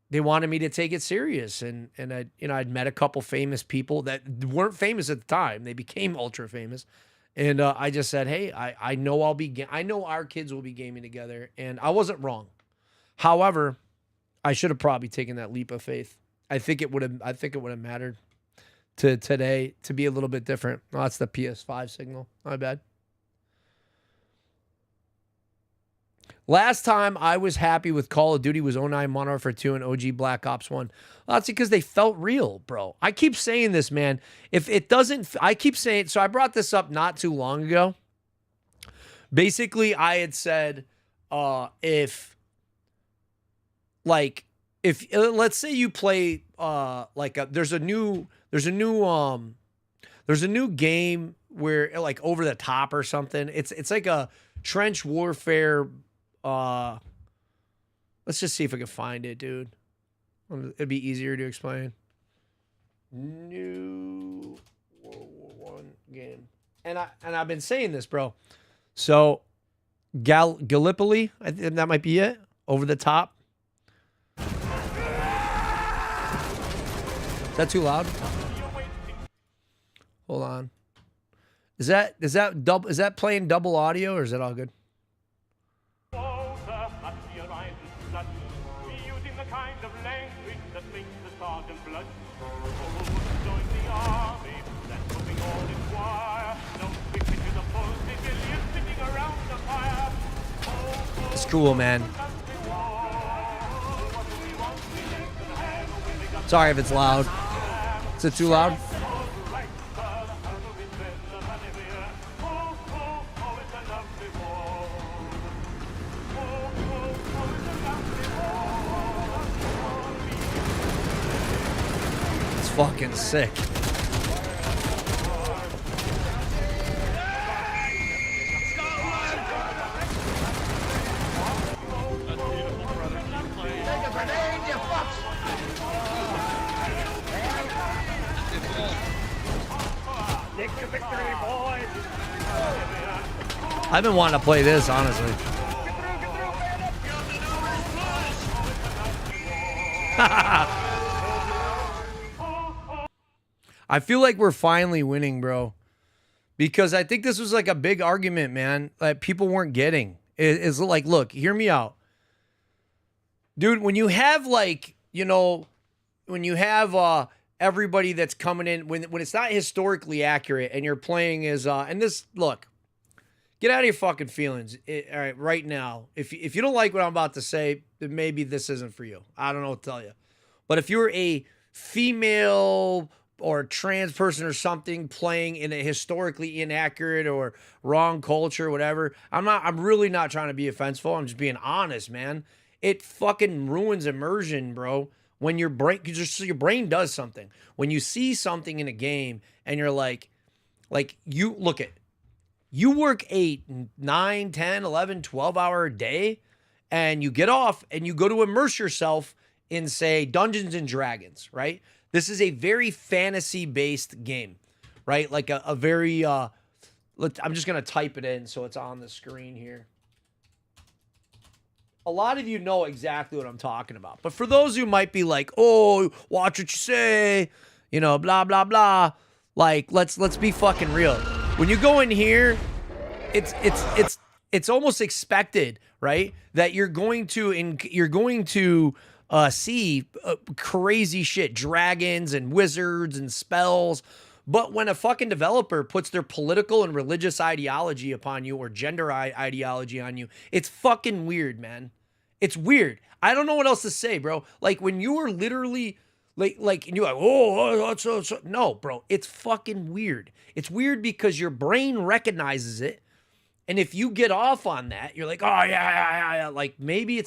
they wanted me to take it serious. And I'd met a couple famous people that weren't famous at the time. They became ultra famous. And I just said, hey, I know I know our kids will be gaming together. And I wasn't wrong. However, I should have probably taken that leap of faith. I think it would have mattered to today to be a little bit different. Oh, that's the PS5 signal. My bad. Last time I was happy with Call of Duty was 09 Modern Warfare 2 and OG Black Ops 1. Well, that's because they felt real, bro. I keep saying this, man. If it doesn't, I keep saying, so I brought this up not too long ago. Basically, I had said, if let's say you play, there's a new game where, like, Over the Top or something. It's like a trench warfare. Let's just see if I can find it, dude. It'd be easier to explain. New World War I game, and I've been saying this, bro. So, Gallipoli, I think that might be it. Over the Top. Is that too loud? Hold on. Is that playing double audio, or is that all good? It's cool, man. Sorry if it's loud. Is it too loud? It's fucking sick. I've been wanting to play this, honestly. I feel like we're finally winning, bro. Because I think this was like a big argument, man, that people weren't getting. It's like, look, hear me out. Dude, when you have, like, when you have everybody that's coming in, when it's not historically accurate and you're playing as, and this, look, get out of your fucking feelings. All right, right now. If you don't like what I'm about to say, then maybe this isn't for you. I don't know what to tell you. But if you're a female or a trans person or something playing in a historically inaccurate or wrong culture, whatever, I'm really not trying to be offensive. I'm just being honest, man. It fucking ruins immersion, bro. When your brain does something. When you see something in a game and you're like you look at, you work 8, 9, 10, 11, 12-hour a day, and you get off and you go to immerse yourself in, say, Dungeons and Dragons, right? This is a very fantasy-based game, right? Like a very, I'm just going to type it in so it's on the screen here. A lot of you know exactly what I'm talking about. But for those who might be like, oh, watch what you say, blah, blah, blah. Like, let's be fucking real. When you go in here, it's almost expected, right? That you're going to see crazy shit, dragons and wizards and spells. But when a fucking developer puts their political and religious ideology upon you or gender ideology on you, it's fucking weird, man. It's weird. I don't know what else to say, bro. Like when you are literally and you're like, that's no, bro. It's fucking weird. It's weird because your brain recognizes it. And if you get off on that, you're like, oh yeah. Like maybe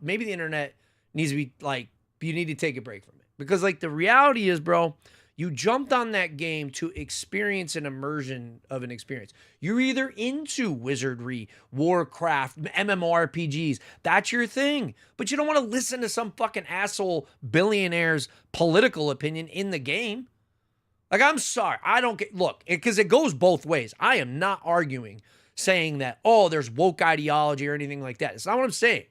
maybe the internet needs to be like, you need to take a break from it. Because like the reality is, bro, you jumped on that game to experience an immersion of an experience. You're either into wizardry, Warcraft, MMORPGs. That's your thing. But you don't want to listen to some fucking asshole billionaire's political opinion in the game. Like, I'm sorry. I don't get, look, because it goes both ways. I am not arguing saying that, oh, there's woke ideology or anything like that. It's not what I'm saying.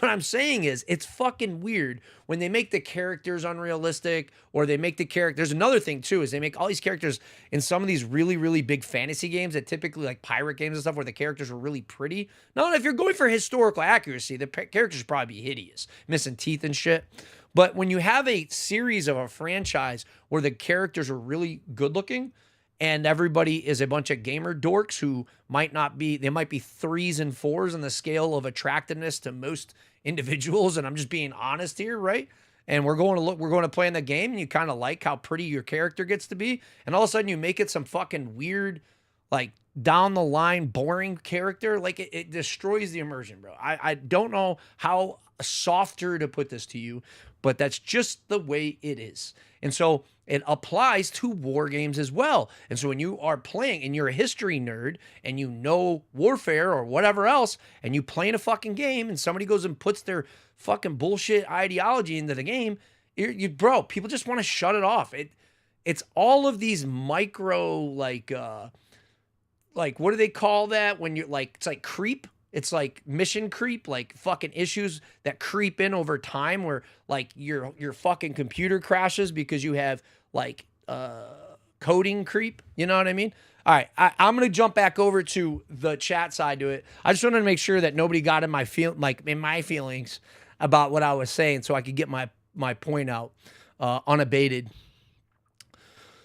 What I'm saying is it's fucking weird when they make the characters unrealistic or they make the character. There's another thing too, is they make all these characters in some of these really, really big fantasy games that typically like pirate games and stuff where the characters are really pretty. No, if you're going for historical accuracy, the characters should probably be hideous, missing teeth and shit. But when you have a series of a franchise where the characters are really good looking, and everybody is a bunch of gamer dorks who might be 3s and 4s on the scale of attractiveness to most individuals. And I'm just being honest here, right? And we're going to play in the game and you kind of like how pretty your character gets to be. And all of a sudden you make it some fucking weird, like down the line, boring character. Like it destroys the immersion, bro. I don't know how softer to put this to you, but that's just the way it is. And so it applies to war games as well. And so when you are playing and you're a history nerd and you know warfare or whatever else, and you play in a fucking game and somebody goes and puts their fucking bullshit ideology into the game, bro, people just want to shut it off. It's all of these micro, like what do they call that when you're like, it's like creep. It's like mission creep, like fucking issues that creep in over time where like your fucking computer crashes because you have like coding creep. You know what I mean? All right, I'm going to jump back over to the chat side to it. I just wanted to make sure that nobody got in my feelings about what I was saying so I could get my point out unabated.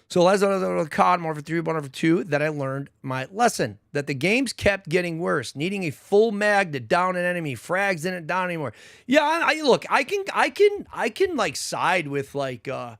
So last COD, Modern Warfare 3, Modern Warfare 2, that I learned my lesson, that the games kept getting worse, needing a full mag to down an enemy. Frags didn't down anymore. Yeah, look, I can like side with like a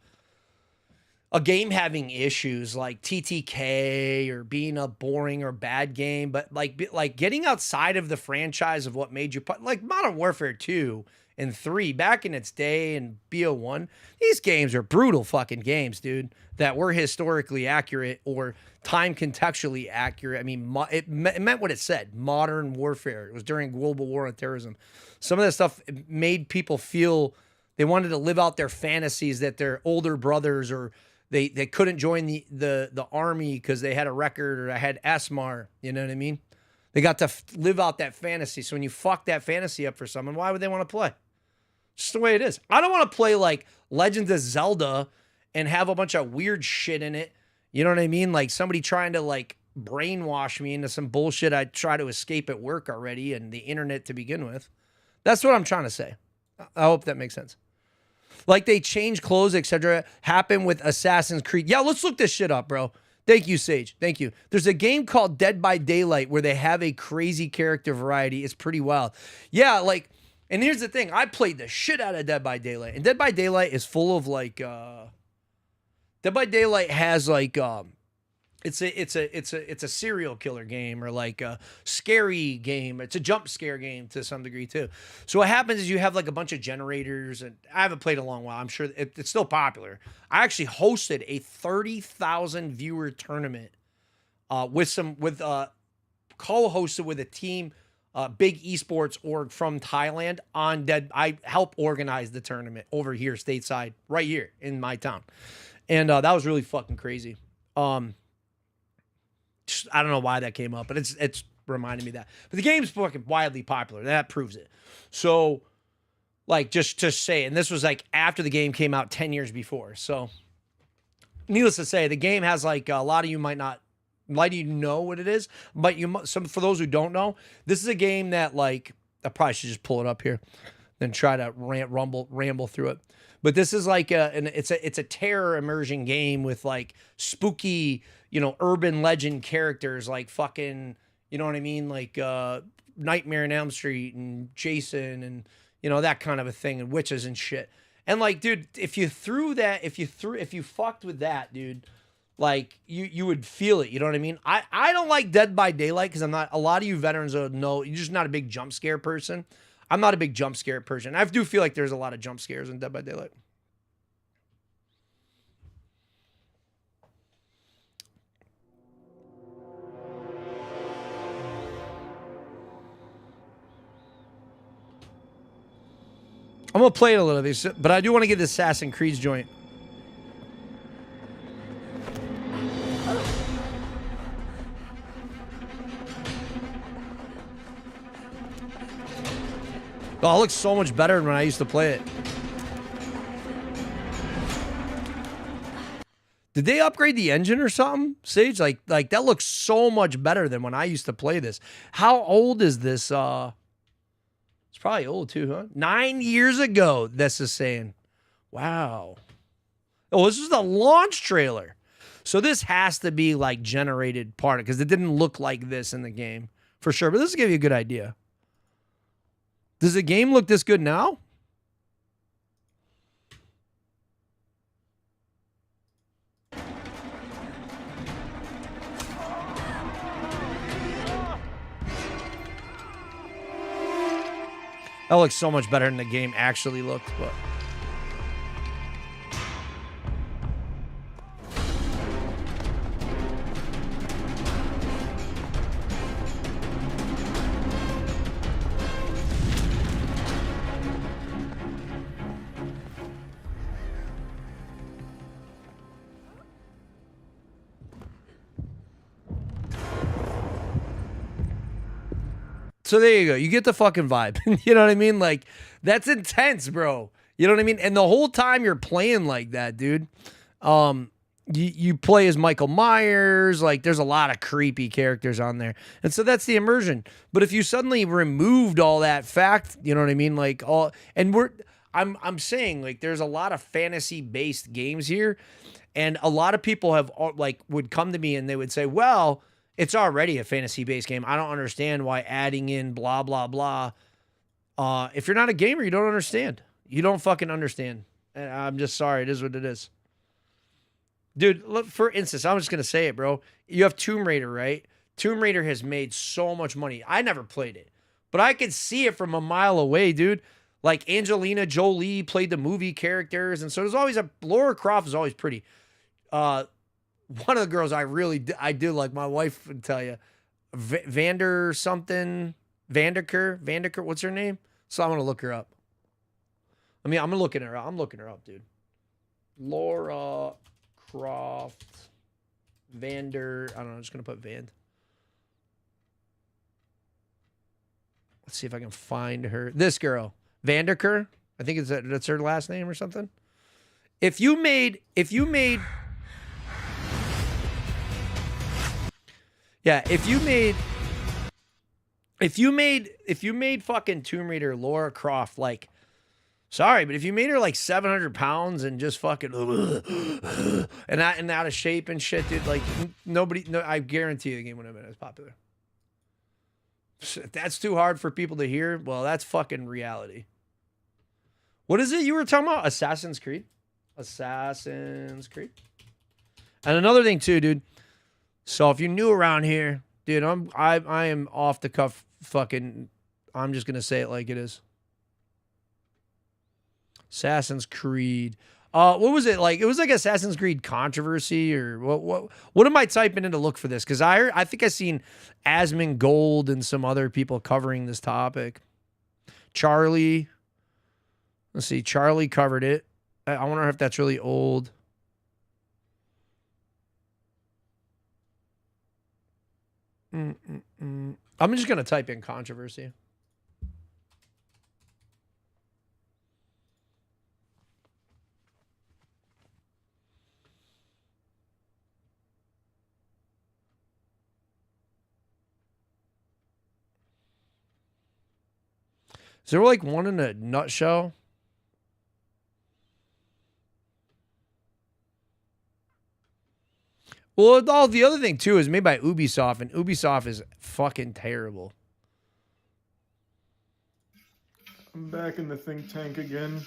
game having issues like TTK or being a boring or bad game, but like getting outside of the franchise of what made you like Modern Warfare 2 and 3 back in its day and BO1, these games are brutal fucking games, dude, that were historically accurate or time contextually accurate. I mean, it meant what it said, modern warfare. It was during global war on terrorism. Some of that stuff made people feel they wanted to live out their fantasies that their older brothers or they couldn't join the army because they had a record or I had ASMAR, you know what I mean? They got to live out that fantasy. So when you fuck that fantasy up for someone, why would they want to play? Just the way it is. I don't want to play like Legends of Zelda and have a bunch of weird shit in it. You know what I mean? Like somebody trying to like brainwash me into some bullshit I try to escape at work already and the internet to begin with. That's what I'm trying to say. I hope that makes sense. Like they change clothes, etc. Happened with Assassin's Creed. Yeah, let's look this shit up, bro. Thank you, Sage. Thank you. There's a game called Dead by Daylight where they have a crazy character variety. It's pretty wild. Yeah, like, and here's the thing. I played the shit out of Dead by Daylight. And Dead by Daylight is full of like Dead by Daylight has like it's a serial killer game or like a scary game. It's a jump scare game to some degree too. So what happens is you have like a bunch of generators, and I haven't played in a long while. I'm sure it's still popular. I actually hosted a 30,000 viewer tournament co-hosted with a team, big esports org from Thailand on Dead. I helped organize the tournament over here stateside, right here in my town, and that was really fucking crazy. I don't know why that came up, but it's reminding me of that. But the game's fucking wildly popular. That proves it. So, like, just to say, and this was like after the game came out 10 years before. So, needless to say, the game has like a lot of you might know what it is, but for those who don't know, this is a game that like I probably should just pull it up here, then try to ramble through it. But this is like it's a terror immersion game with like spooky, urban legend characters like fucking, you know what I mean, like Nightmare on Elm Street and Jason and that kind of a thing, and witches and shit. And like, dude, if you fucked with that, dude, like you would feel it. You know what I mean? I don't like Dead by Daylight because I'm not. A lot of you veterans know you're just not a big jump scare person. I'm not a big jump scare person. I do feel like there's a lot of jump scares in Dead by Daylight. I'm gonna play it a little bit, but I do want to get the Assassin's Creed joint. Oh, it looks so much better than when I used to play it. Did they upgrade the engine or something, Sage? Like that looks so much better than when I used to play this. How old is this? It's probably old too, huh? 9 years ago, this is saying. Wow. Oh, this is the launch trailer. So this has to be like generated part because it didn't look like this in the game for sure. But this will give you a good idea. Does the game look this good now? That looks so much better than the game actually looked, but... So there you go. You get the fucking vibe. You know what I mean? Like, that's intense, bro. You know what I mean? And the whole time you're playing like that, dude, you play as Michael Myers. Like, there's a lot of creepy characters on there. And so that's the immersion. But if you suddenly removed all that fact, you know what I mean? Like, I'm saying, like, there's a lot of fantasy-based games here. And a lot of people have, like, would come to me and they would say, well, it's already a fantasy-based game. I don't understand why adding in blah, blah, blah. If you're not a gamer, you don't understand. You don't fucking understand. And I'm just sorry. It is what it is. Dude, look, for instance, I'm just going to say it, bro. You have Tomb Raider, right? Tomb Raider has made so much money. I never played it, but I could see it from a mile away, dude. Like Angelina Jolie played the movie characters. And so there's always Lara Croft is always pretty. One of the girls I do like, my wife would tell you, Vanderker, what's her name? So I'm going to look her up. I mean, I'm looking her up, dude. Lara Croft, I don't know, I'm just going to put Van. Let's see if I can find her. This girl, Vanderker, I think that's her last name or something. If you made fucking Tomb Raider Lara Croft, like, sorry, but if you made her like 700 pounds and just fucking and out of shape and shit, dude, like I guarantee you the game wouldn't have been as popular. If that's too hard for people to hear, well, that's fucking reality. What is it you were talking about? Assassin's Creed? Assassin's Creed. And another thing too, dude. So if you're new around here, dude, I am off the cuff fucking, I'm just gonna say it like it is. Assassin's Creed. What was it like? It was like Assassin's Creed controversy or what am I typing in to look for this? Because I think I seen Asmongold and some other people covering this topic. Charlie. Let's see. Charlie covered it. I wonder if that's really old. I'm just going to type in controversy. Is there like one in a nutshell? Well, all the other thing too is made by Ubisoft, and Ubisoft is fucking terrible. I'm back in the think tank again,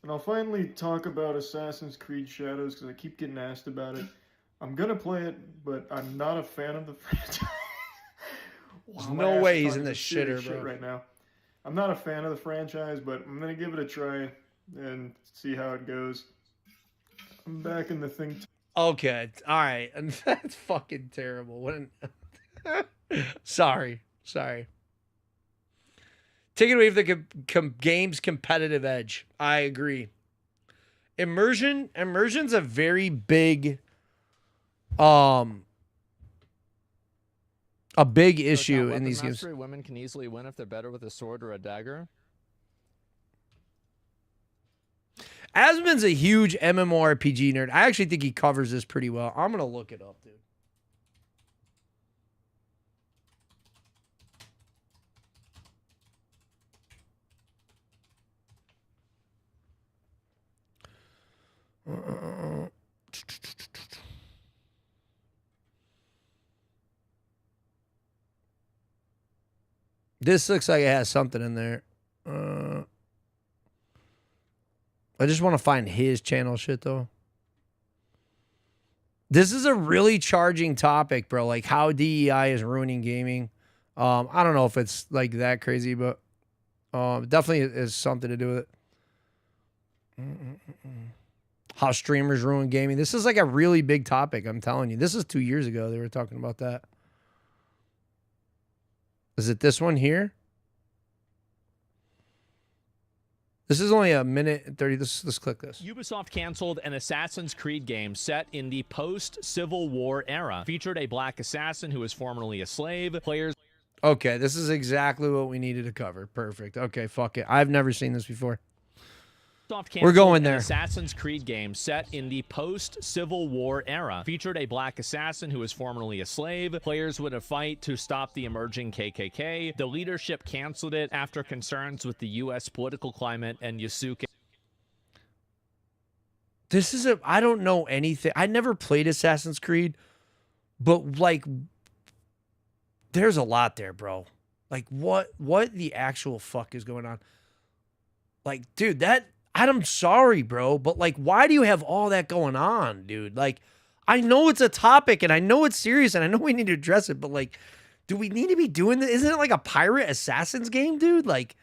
and I'll finally talk about Assassin's Creed Shadows because I keep getting asked about it. I'm gonna play it, but I'm not a fan of the franchise. There's no way he's in the shitter, bro. Right now. I'm not a fan of the franchise, but I'm gonna give it a try and see how it goes. I'm back in the think tank. Okay, all right, and that's fucking terrible. What sorry. Take it away from the game's competitive edge. I agree. Immersion's a very big, a big issue in these games. Women can easily win if they're better with a sword or a dagger. Asmon's a huge MMORPG nerd. I actually think he covers this pretty well. I'm gonna look it up, dude. This looks like it has something in there. I just want to find his channel shit, though. This is a really charging topic, bro. Like how DEI is ruining gaming. I don't know if it's like that crazy, but definitely is something to do with it. How streamers ruin gaming. This is like a really big topic, I'm telling you. This is 2 years ago they were talking about that. Is it this one here? This is only a minute and 30. Let's click this. Ubisoft canceled an Assassin's Creed game set in the post-Civil War era. Featured a black assassin who was formerly a slave. Players... Okay, this is exactly what we needed to cover. Perfect. Okay, fuck it. I've never seen this before. We're going there. An Assassin's Creed game set in the post-Civil War era. Featured a black assassin who was formerly a slave. Players would fight to stop the emerging KKK. The leadership canceled it after concerns with the U.S. political climate and Yusuke. This is I don't know anything. I never played Assassin's Creed, but like, there's a lot there, bro. Like, what the actual fuck is going on? Like, dude, I'm sorry, bro, but like, why do you have all that going on, dude? Like, I know it's a topic and I know it's serious and I know we need to address it, but like, do we need to be doing this? Isn't it like a pirate assassins game, dude? Like,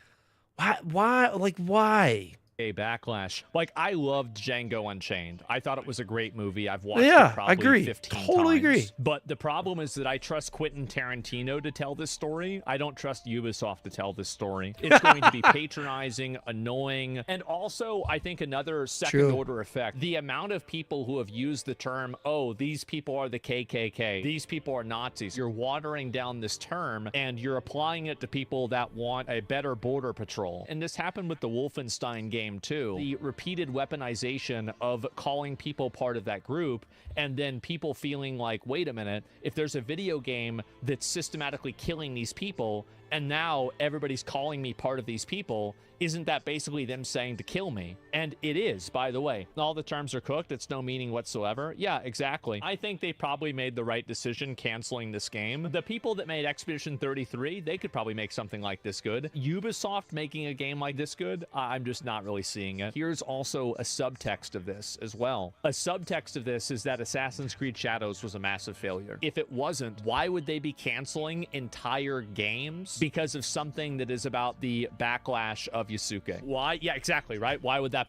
why? Like, why? A backlash. Like, I loved Django Unchained. I thought it was a great movie. I've watched it probably 15 totally times. Agree. But the problem is that I trust Quentin Tarantino to tell this story. I don't trust Ubisoft to tell this story. It's going to be patronizing, annoying, and also, I think another second-order effect. The amount of people who have used the term, oh, these people are the KKK, these people are Nazis. You're watering down this term, and you're applying it to people that want a better border patrol. And this happened with the Wolfenstein game too. The repeated weaponization of calling people part of that group, and then people feeling like, wait a minute, if there's a video game that's systematically killing these people, and now everybody's calling me part of these people, isn't that basically them saying to kill me? And it is, by the way. All the terms are cooked. It's no meaning whatsoever. Yeah, exactly. I think they probably made the right decision canceling this game. The people that made Expedition 33, they could probably make something like this good. Ubisoft making a game like this good, I'm just not really seeing it. Here's also a subtext of this as well. A subtext of this is that Assassin's Creed Shadows was a massive failure. If it wasn't, why would they be canceling entire games because of something that is about the backlash of Yusuke? Why? Yeah, exactly, right? Why would that?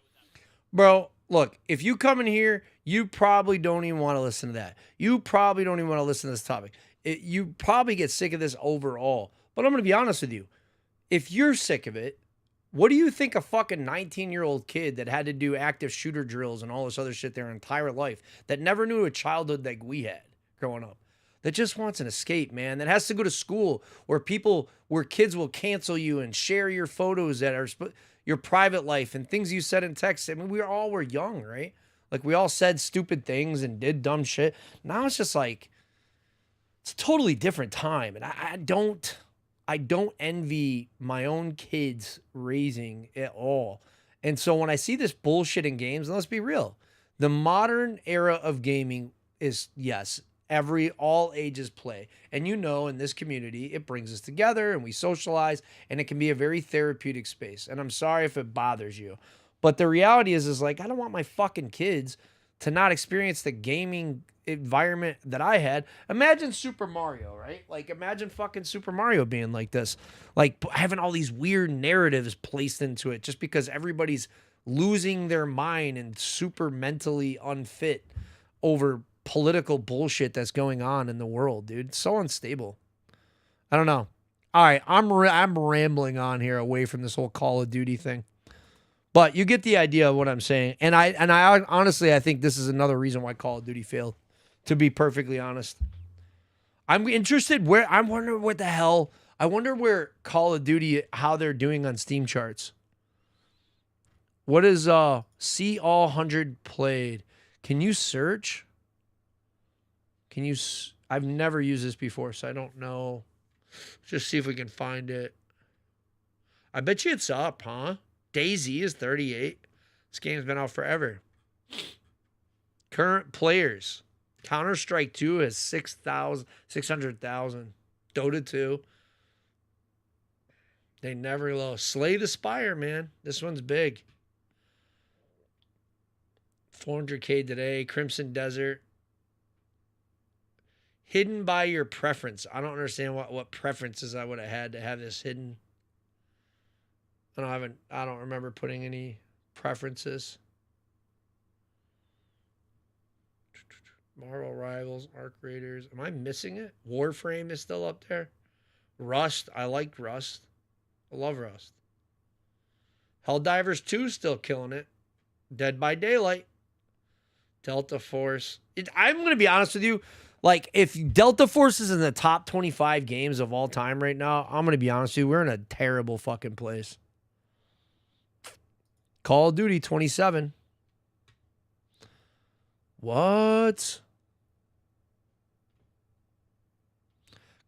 Bro, look, if you come in here, you probably don't even want to listen to that. You probably don't even want to listen to this topic. You probably get sick of this overall. But I'm going to be honest with you. If you're sick of it, what do you think a fucking 19-year-old kid that had to do active shooter drills and all this other shit their entire life, that never knew a childhood like we had growing up, that just wants an escape, man, that has to go to school where kids will cancel you and share your photos that are your private life and things you said in text. I mean, we all were young, right? Like, we all said stupid things and did dumb shit. Now it's just like, it's a totally different time. And I don't envy my own kids raising at all. And so when I see this bullshit in games, and let's be real, the modern era of gaming is, yes, all ages play. And you know, in this community, it brings us together and we socialize, and it can be a very therapeutic space. And I'm sorry if it bothers you. But the reality is like, I don't want my fucking kids to not experience the gaming environment that I had. Imagine Super Mario, right? Like, imagine fucking Super Mario being like this, like having all these weird narratives placed into it just because everybody's losing their mind and super mentally unfit over political bullshit that's going on in the world, dude. It's so unstable. I don't know. All right, I'm rambling on here away from this whole Call of Duty thing. But you get the idea of what I'm saying. And I honestly, I think this is another reason why Call of Duty failed, to be perfectly honest. I'm interested I wonder what the hell, I wonder where Call of Duty, how they're doing on Steam charts. What is see all 100 played? Can you search? I've never used this before, so I don't know. Just see if we can find it. I bet you it's up, huh? DayZ is 38. This game's been out forever. Current players. Counter-Strike 2 has 600,000. Dota 2. They never low. Slay the Spire, man. This one's big. 400K today. Crimson Desert. Hidden by your preference. I don't understand what preferences I would have had to have this hidden. I don't remember putting any preferences. Marvel Rivals, Arc Raiders. Am I missing it? Warframe is still up there. Rust. I liked Rust. I love Rust. Helldivers 2 still killing it. Dead by Daylight. Delta Force. I'm going to be honest with you. Like, if Delta Force is in the top 25 games of all time right now, I'm going to be honest with you, we're in a terrible fucking place. Call of Duty 27. What?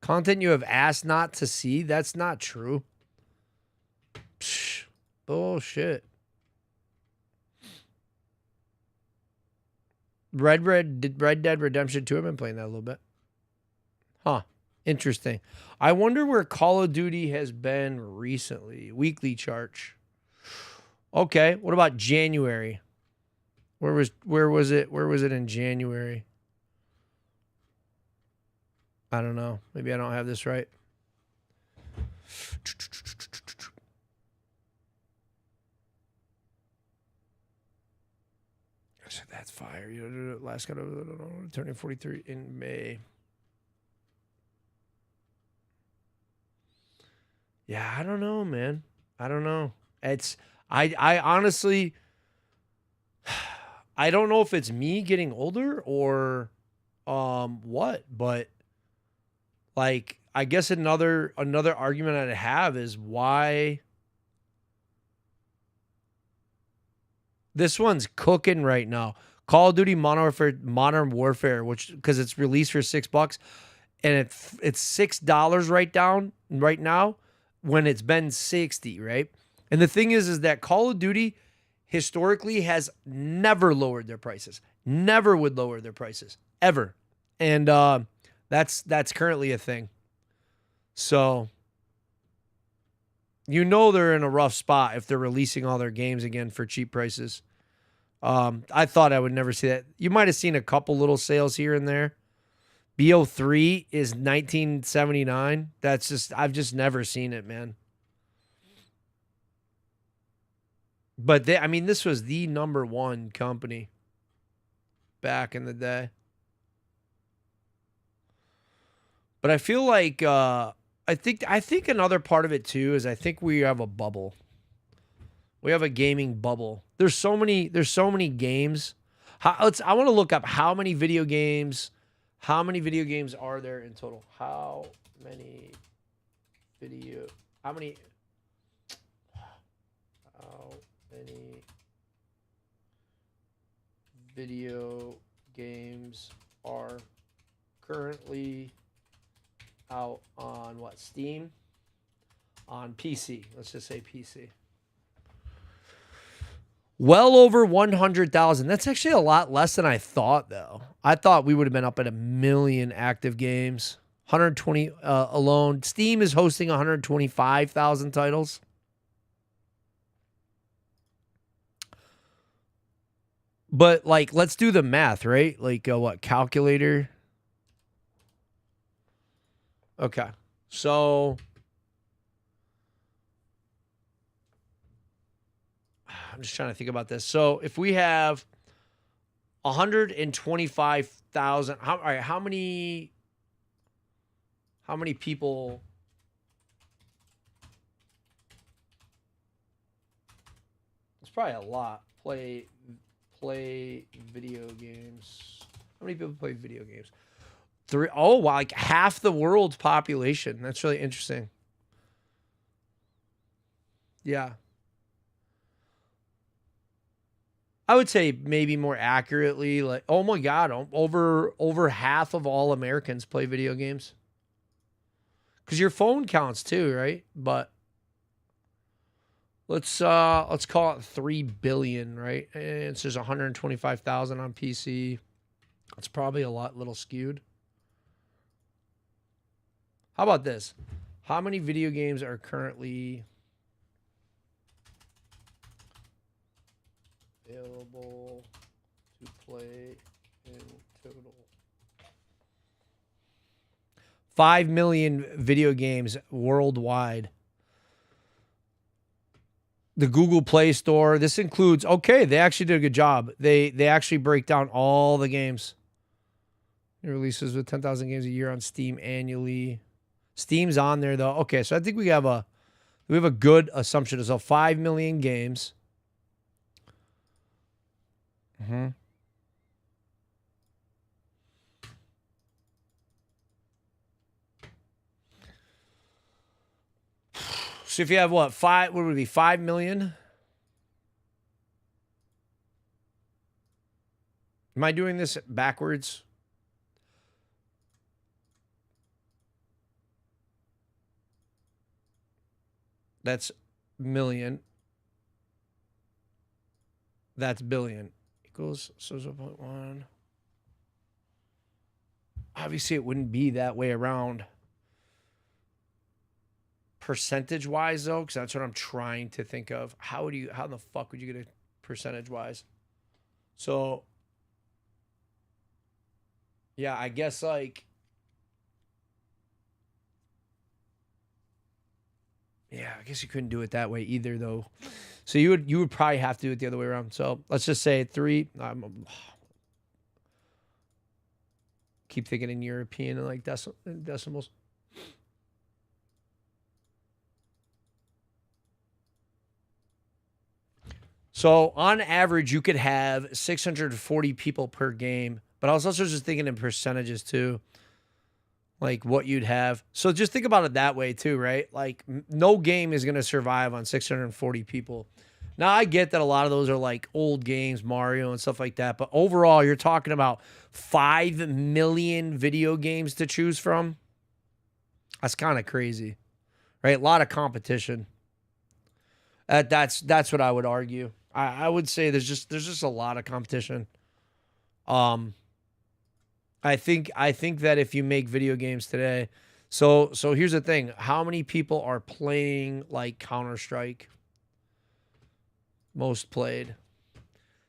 Content you have asked not to see? That's not true. Psh, bullshit. Red Dead Redemption 2. I've been playing that a little bit. Huh. Interesting. I wonder where Call of Duty has been recently. Weekly chart. Okay. What about January? Where was it? Where was it in January? I don't know. Maybe I don't have this right. That's fire. Last got turning 43 in May. Yeah, I don't know, man. I don't know. I honestly, I don't know if it's me getting older or what, but like, I guess another argument I'd have is why this one's cooking right now. Call of Duty Modern Warfare, which because it's released for $6, and it's $6 right now when it's been 60, right? And the thing is that Call of Duty historically has never lowered their prices. Never would lower their prices ever, and that's currently a thing. So you know they're in a rough spot if they're releasing all their games again for cheap prices. I thought I would never see that. You might have seen a couple little sales here and there. BO3 is $19.79. I've just never seen it, man. But this was the #1 company back in the day. But I feel like I think another part of it too is I think we have a bubble. We have a gaming bubble. There's so many games. I want to look up how many video games are there in total? How many video games are currently out on what? Steam? on PC. Let's just say PC. Well over 100,000. That's actually a lot less than I thought, though. I thought we would have been up at 1 million active games. 120 alone. Steam is hosting 125,000 titles. But, like, let's do the math, right? Like, what, calculator? Okay. So, I'm just trying to think about this. So, if we have 125,000, all right, how many people? It's probably a lot. Play video games. How many people play video games? Oh, wow, like half the world's population. That's really interesting. Yeah. I would say maybe more accurately, like, oh my God, over half of all Americans play video games. Because your phone counts too, right? But let's call it 3 billion, right? And it's just 125,000 on PC. It's probably a little skewed. How about this? How many video games are currently available to play in total? 5 million video games worldwide. The Google Play Store. This includes, okay, they actually did a good job. They actually break down all the games. It releases with 10,000 games a year on Steam annually. Steam's on there though. Okay, so I think we have a good assumption. So 5 million games. Mm-hmm. So if you have what would it be 5 million? Am I doing this backwards? That's million. That's billion. Equals so 0.1. Obviously, it wouldn't be that way around. Percentage-wise, though, because that's what I'm trying to think of. How in the fuck would you get a percentage-wise? So, yeah, I guess, like, yeah, I guess you couldn't do it that way either, though. So you would probably have to do it the other way around. So let's just say 3. Keep thinking in European and like decimals. So on average, you could have 640 people per game. But I was also just thinking in percentages too. Like what you'd have. So just think about it that way too, right? Like no game is going to survive on 640 people. Now I get that a lot of those are like old games, Mario and stuff like that. But overall, you're talking about 5 million video games to choose from. That's kind of crazy, right? A lot of competition. That's what I would argue. I would say there's just a lot of competition. I think that if you make video games today, so here's the thing: how many people are playing like Counter-Strike? Most played,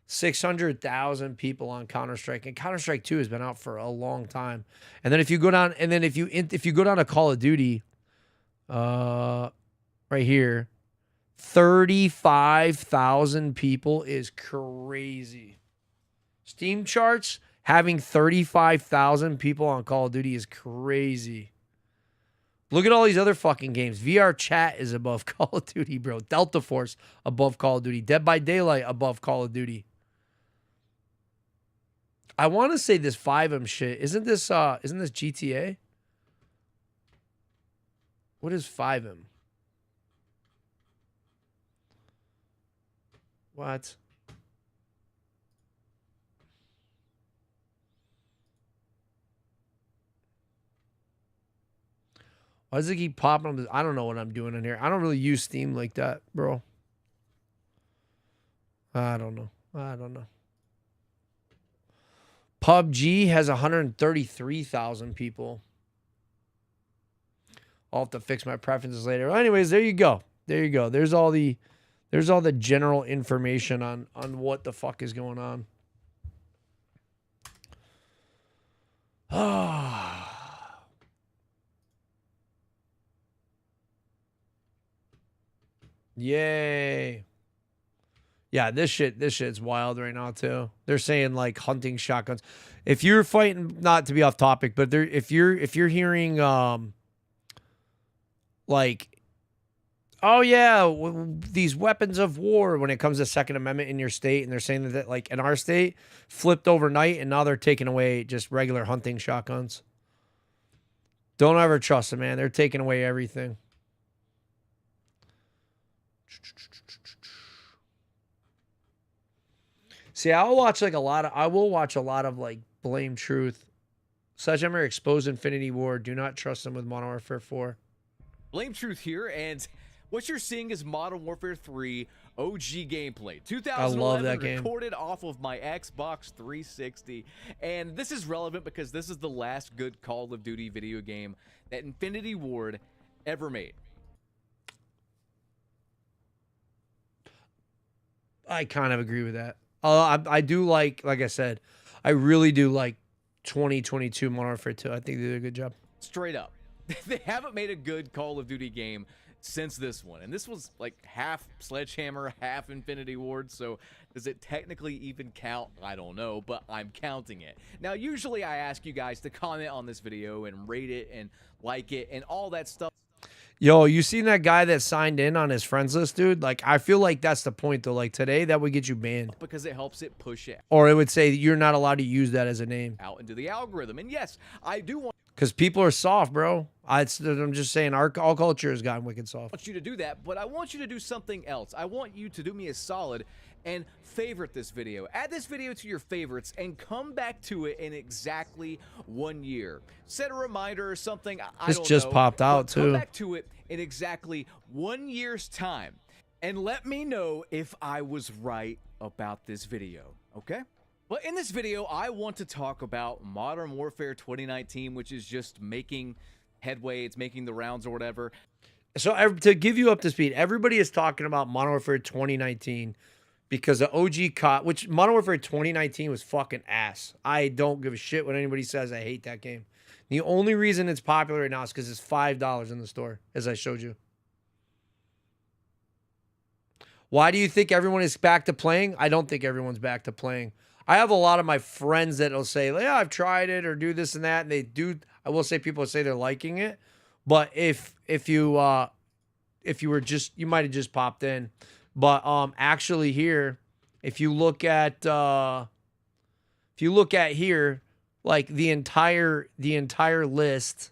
600,000 people on Counter-Strike, and Counter-Strike 2 has been out for a long time. And then if you go down, if you go down to Call of Duty, right here, 35,000 people is crazy. Steam charts. Having 35,000 people on Call of Duty is crazy. Look at all these other fucking games. VR Chat is above Call of Duty, bro. Delta Force above Call of Duty. Dead by Daylight above Call of Duty. I want to say this 5M shit. Isn't this GTA? What is 5M? What? Why does it keep popping up? I don't know what I'm doing in here. I don't really use Steam like that, bro. I don't know. PUBG has 133,000 people. I'll have to fix my preferences later. Well, anyways, there you go. There's all the general information on what the fuck is going on. Yay. Yeah, this shit's wild right now too. They're saying like hunting shotguns. If you're fighting, not to be off topic, but if you're hearing like, oh yeah, these weapons of war when it comes to Second Amendment in your state, and they're saying that like in our state flipped overnight, and now they're taking away just regular hunting shotguns. Don't ever trust them, man. They're taking away everything. See, I will watch a lot of like Blame Truth. Sledgehammer exposed Infinity Ward. Do not trust them with Modern Warfare 4. Blame Truth here, and what you're seeing is Modern Warfare 3 OG gameplay. 2011 recorded off of my Xbox 360, and this is relevant because this is the last good Call of Duty video game that Infinity Ward ever made. I kind of agree with that. I do like I said, I really do like 2022 Modern Warfare 2. I think they did a good job. Straight up. They haven't made a good Call of Duty game since this one. And this was like half Sledgehammer, half Infinity Ward. So does it technically even count? I don't know, but I'm counting it. Now, usually I ask you guys to comment on this video and rate it and like it and all that stuff. Yo, you seen that guy that signed in on his friends list, dude? Like, I feel like that's the point, though. Like, today, that would get you banned. Because it helps it push it Or it would say you're not allowed to use that as a name. out into the algorithm. And yes, I do want Because people are soft, bro. I'm just saying, all culture has gotten wicked soft. you to do that, but I want you to do something else. I want you to do me a solid and favorite this video. Add this video to your favorites and come back to it in exactly 1 year. Set a reminder or something. I This don't just know, popped out, but too. Come back to it in exactly 1 year's time and let me know if I was right about this video, okay? But in this video, I want to talk about Modern Warfare 2019, which is just making headway. It's making the rounds or whatever. So to give you up to speed, everybody is talking about Modern Warfare 2019 because the OG COD, which Modern Warfare 2019 was fucking ass. I don't give a shit what anybody says. I hate that game. The only reason it's popular right now is because it's $5 in the store, as I showed you. Why do you think everyone is back to playing? I don't think everyone's back to playing. I have a lot of my friends that will say, yeah, I've tried it or do this and that. And they do. I will say people say they're liking it. But if you were just, you might have just popped in. But actually here, if you look at here, like the entire list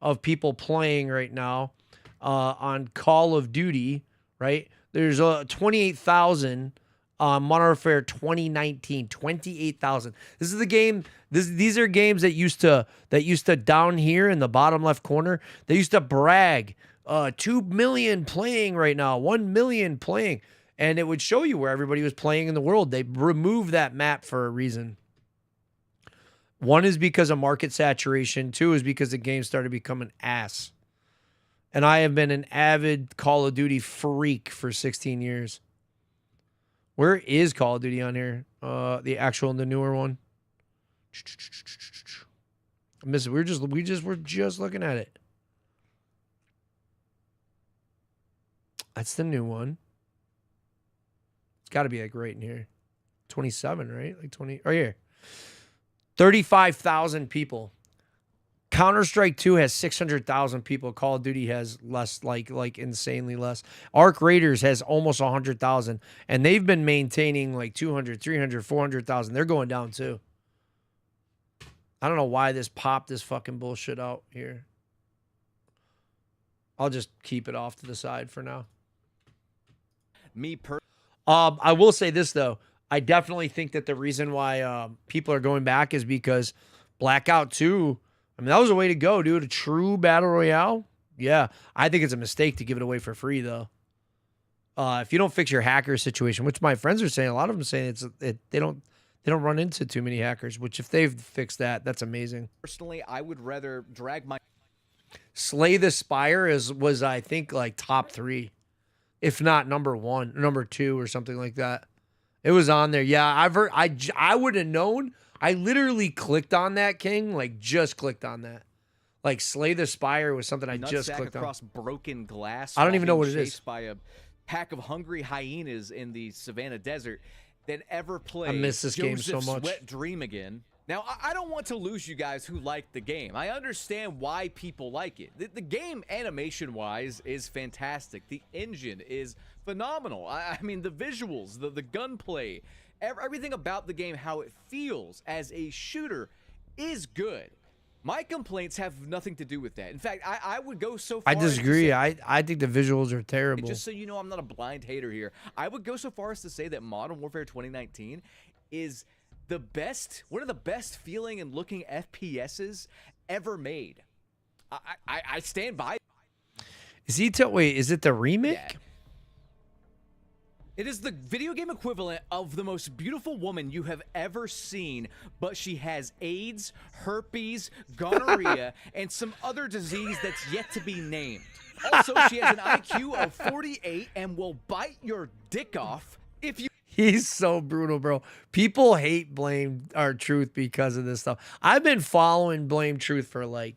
of people playing right now on Call of Duty, right? There's 28,000 Modern Warfare 2019, 28,000. This is the game. These are games that used to down here in the bottom left corner. They used to brag, 2 million playing right now, 1 million playing, and it would show you where everybody was playing in the world. They removed that map for a reason. One is because of market saturation. Two is because the game started becoming ass. And I have been an avid Call of Duty freak for 16 years. Where is Call of Duty on here? The newer one. I miss it. We're just looking at it. That's the new one. It's got to be like right in here. 27, right? Like 20. Right here. 35,000 people. Counter-Strike 2 has 600,000 people. Call of Duty has less, like insanely less. Arc Raiders has almost 100,000. And they've been maintaining like 200, 300, 400,000. They're going down too. I don't know why this popped this fucking bullshit out here. I'll just keep it off to the side for now. I will say this, though. I definitely think that the reason why people are going back is because Blackout 2... I mean, that was a way to go, dude. A true battle royale. Yeah, I think it's a mistake to give it away for free though. If you don't fix your hacker situation, which my friends are saying, a lot of them saying they don't run into too many hackers. Which if they've fixed that, that's amazing. Personally, I would rather drag my Slay the Spire was I think like top 3, if not number 1, number 2, or something like that. It was on there. Yeah, I've heard. I would have known. I literally clicked on that, King. Like just clicked on that. Like Slay the Spire was something I just clicked across on. broken glass. I don't while even know being what it is. chased by a pack of hungry hyenas in the savannah desert than ever play. I miss this game so Joseph's much. Wet Dream again. Now, I don't want to lose you guys who like the game. I understand why people like it. The game, animation-wise, is fantastic. The engine is phenomenal. I mean, the visuals, the gunplay, everything about the game, how it feels as a shooter is good. My complaints have nothing to do with that. In fact, I would go so far I disagree. as to say, I think the visuals are terrible. just so you know, I'm not a blind hater here. I would go so far as to say that Modern Warfare 2019 is one of the best feeling and looking FPSs ever made. I stand by. Wait, is it the remake? Yeah. It is the video game equivalent of the most beautiful woman you have ever seen, but she has AIDS, herpes, gonorrhea, and some other disease that's yet to be named. Also, she has an IQ of 48 and will bite your dick off if you... He's so brutal, bro. People hate Blame or Truth because of this stuff. I've been following Blame Truth for like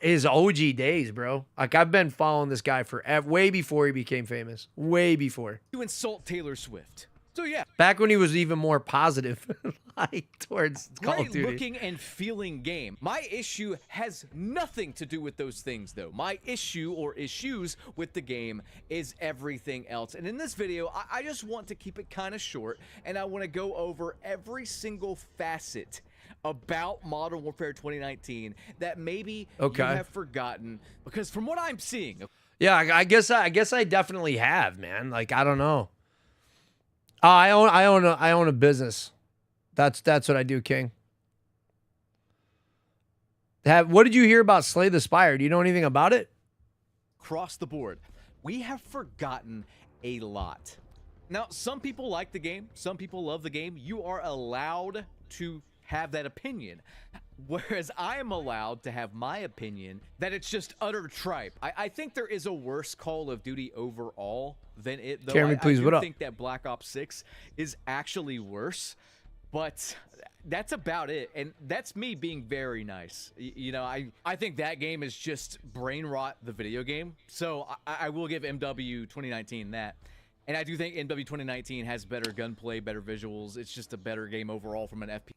his OG days, bro. Like I've been following this guy for way before he became famous. Way before. You insult Taylor Swift. So yeah. Back when he was even more positive, like towards Call of Great Duty. looking and feeling game. My issue has nothing to do with those things, though. My issue or issues with the game is everything else. And in this video, I just want to keep it kind of short, and I want to go over every single facet about Modern Warfare 2019 that maybe you have forgotten, because from what I'm seeing... Yeah, I guess I definitely have, man. Like I don't know. I own a business. That's what I do, King. What did you hear about Slay the Spire? Do you know anything about it? Across the board, we have forgotten a lot. Now, some people like the game. Some people love the game. You are allowed to have that opinion. Whereas I am allowed to have my opinion that it's just utter tripe. I think there is a worse Call of Duty overall than it, though. Jeremy, please, what up? I think that Black Ops 6 is actually worse, but that's about it. And that's me being very nice. You know, I think that game is just brain rot, the video game. So I will give MW 2019 that. And I do think MW 2019 has better gunplay, better visuals. It's just a better game overall from an FPS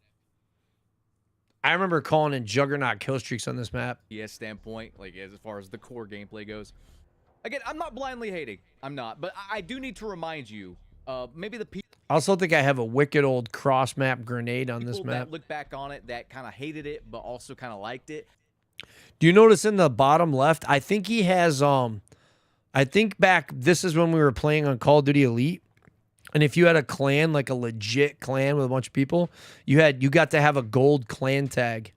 I remember calling in Juggernaut kill streaks on this map. standpoint, like as far as the core gameplay goes. Again, I'm not blindly hating. I'm not. But I do need to remind you, maybe the people... I also think I have a wicked old cross-map grenade on this map. that look back on it that kind of hated it, but also kind of liked it. Do you notice in the bottom left, I think he has, I think back, this is when we were playing on Call of Duty Elite. And if you had a clan, like a legit clan with a bunch of people, you got to have a gold clan tag.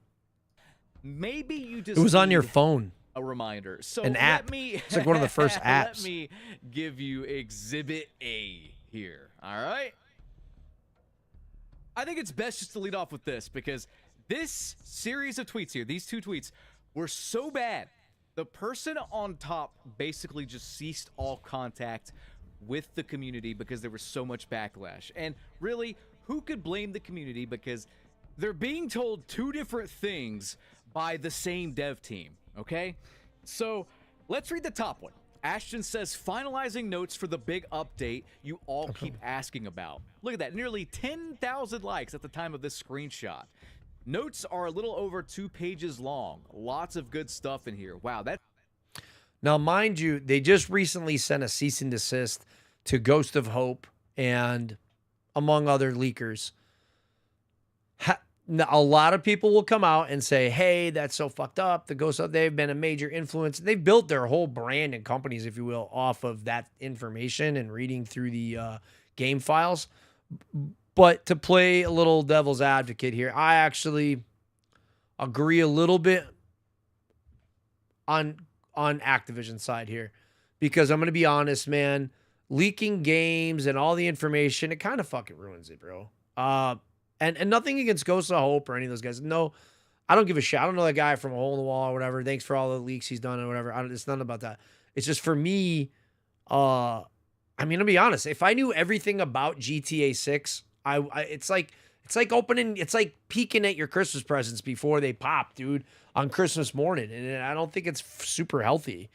Maybe you just It was on your need phone. a reminder. So An app. It's like one of the first apps. Let me give you Exhibit A here. All right. I think it's best just to lead off with this, because this series of tweets here, these two tweets, were so bad. The person on top basically just ceased all contact with the community because there was so much backlash. And really, who could blame the community, because they're being told two different things by the same dev team, okay? So let's read the top one. Ashton says, finalizing notes for the big update you all keep asking about. Look at that, nearly 10,000 likes at the time of this screenshot. Notes are a little over 2 pages long. Lots of good stuff in here. Wow, that... Now, mind you, they just recently sent a cease and desist to Ghost of Hope and among other leakers. A lot of people will come out and say, hey, that's so fucked up. The Ghost of, they've been a major influence. They've built their whole brand and companies, if you will, off of that information and reading through the game files. But to play a little devil's advocate here, I actually agree a little bit on Activision side here, because I'm gonna be honest, man. Leaking games and all the information, it kind of fucking ruins it, bro. And nothing against Ghost of Hope or any of those guys. No, I don't give a shit. I don't know that guy from a hole in the wall or whatever. Thanks for all the leaks he's done or whatever. It's nothing about that. It's just for me. I mean, to be honest, if I knew everything about GTA 6, it's like peeking at your Christmas presents before they pop, dude, on Christmas morning, and I don't think it's super healthy.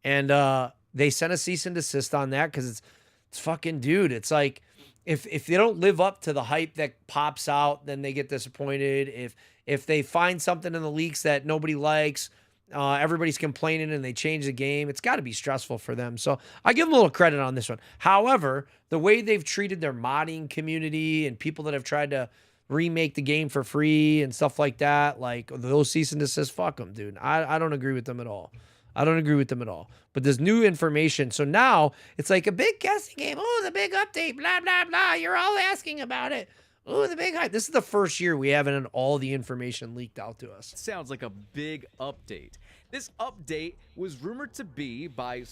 And they sent a cease and desist on that because it's fucking, dude. It's like if they don't live up to the hype that pops out, then they get disappointed. If they find something in the leaks that nobody likes, everybody's complaining and they change the game, it's got to be stressful for them. So I give them a little credit on this one. However, the way they've treated their modding community and people that have tried to remake the game for free and stuff like that, like those cease and desist, fuck them, dude. I don't agree with them at all. I don't agree with them at all. But there's new information. So now it's like a big guessing game. Oh, the big update, blah, blah, blah. You're all asking about it. Oh, the big hype. This is the first year we haven't had all the information leaked out to us. Sounds like a big update. This update was rumored to be by...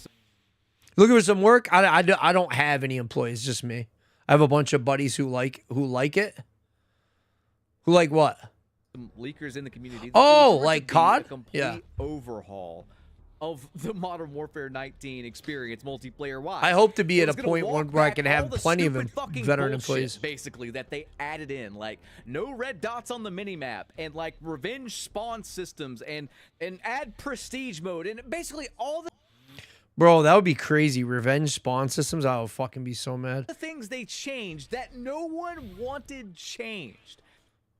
Looking for some work? I don't have any employees, just me. I have a bunch of buddies who like it. Who like what? Some leakers in the community. Oh, like COD? A complete overhaul of the Modern Warfare 19 experience multiplayer-wise. I hope to be at a point where I can have plenty of veteran employees. Basically, that they added in, like no red dots on the minimap, and like revenge spawn systems, and add prestige mode, and basically all the... Bro, that would be crazy. Revenge spawn systems, I would fucking be so mad. The things they changed that no one wanted changed.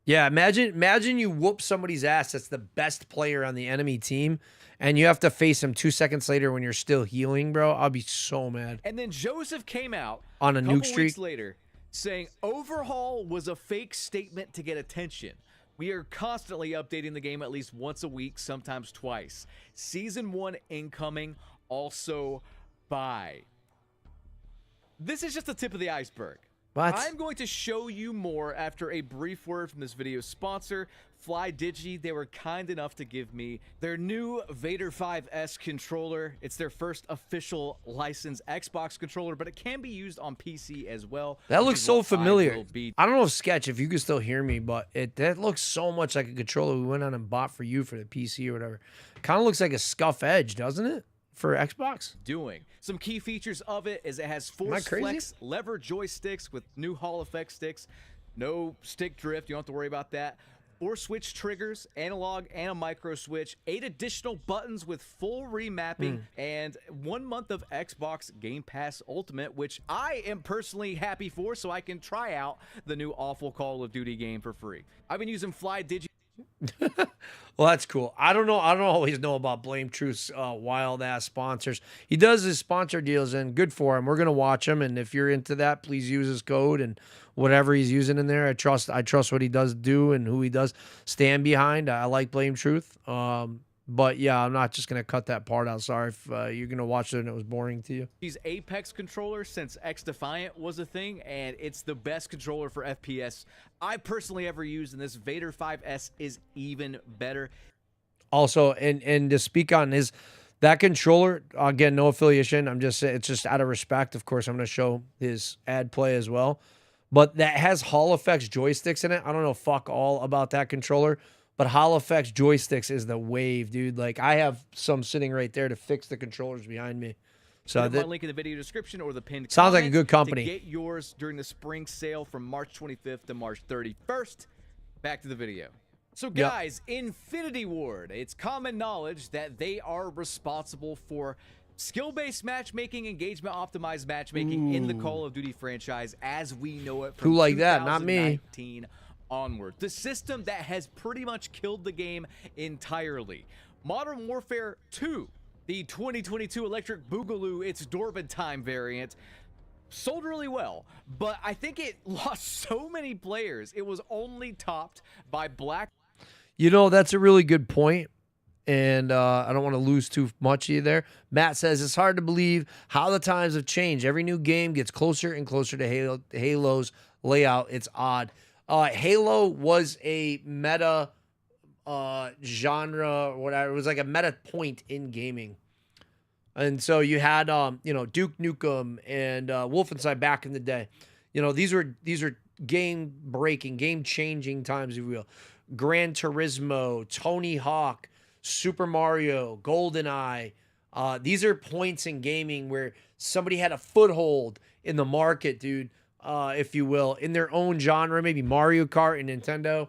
Yeah, imagine you whoop somebody's ass that's the best player on the enemy team, and you have to face him 2 seconds later when you're still healing, bro. I'll be so mad. And then Joseph came out on a nuke streak weeks later saying overhaul was a fake statement to get attention. We are constantly updating the game at least once a week, sometimes twice. Season 1 incoming, also bye. This is just the tip of the iceberg. What? I'm going to show you more after a brief word from this video's sponsor, FlyDigi. They were kind enough to give me their new Vader 5S controller. It's their first official licensed Xbox controller, but it can be used on PC as well. That looks so familiar. I don't know if Sketch, if you can still hear me, but that looks so much like a controller we went on and bought for you for the PC or whatever. Kind of looks like a Scuff Edge, doesn't it? For Xbox. Doing some key features of it is it has force flex lever joysticks with new Hall effect sticks, no stick drift, you don't have to worry about that. 4 switch triggers, analog and a micro switch, 8 additional buttons with full remapping, and 1 month of Xbox Game Pass Ultimate, which I am personally happy for, so I can try out the new awful Call of Duty game for free. I've been using FlyDigi. Well, that's cool. I don't always know about Blame Truth's wild ass sponsors. He does his sponsor deals, and good for him. We're gonna watch him, and if you're into that, please use his code and whatever he's using in there. I trust what he does do and who he does stand behind. I like Blame Truth. But yeah, I'm not just gonna cut that part out. Sorry if you're gonna watch it and it was boring to you. He's Apex controller since X Defiant was a thing, and it's the best controller for FPS I personally ever used, and this Vader 5S is even better. Also, and to speak on that controller, again, no affiliation. I'm just saying, it's just out of respect. Of course, I'm gonna show his ad play as well. But that has Hall effects joysticks in it. I don't know fuck all about that controller. But Hall effects joysticks is the wave, dude. Like, I have some sitting right there to fix the controllers behind me. So my link in the video description or the pinned sounds like a good company. To get yours during the spring sale from March 25th to March 31st. Back to the video. So guys, Infinity Ward, it's common knowledge that they are responsible for skill-based matchmaking, engagement-optimized matchmaking in the Call of Duty franchise as we know it from who like that? Not me. Onward. The system that has pretty much killed the game entirely. Modern Warfare 2, the 2022 Electric Boogaloo, its Dorban Time variant, sold really well, but I think it lost so many players. It was only topped by Black. You know, that's a really good point, and I don't want to lose too much either. Matt says, it's hard to believe how the times have changed. Every new game gets closer and closer to Halo's layout. It's odd. Halo was a meta genre or whatever. It was like a meta point in gaming. And so you had Duke Nukem and Wolfenstein back in the day. These are game breaking, game changing times, if you will. Gran Turismo, Tony Hawk, Super Mario, GoldenEye. These are points in gaming where somebody had a foothold in the market, dude, if you will, in their own genre, maybe Mario Kart and Nintendo,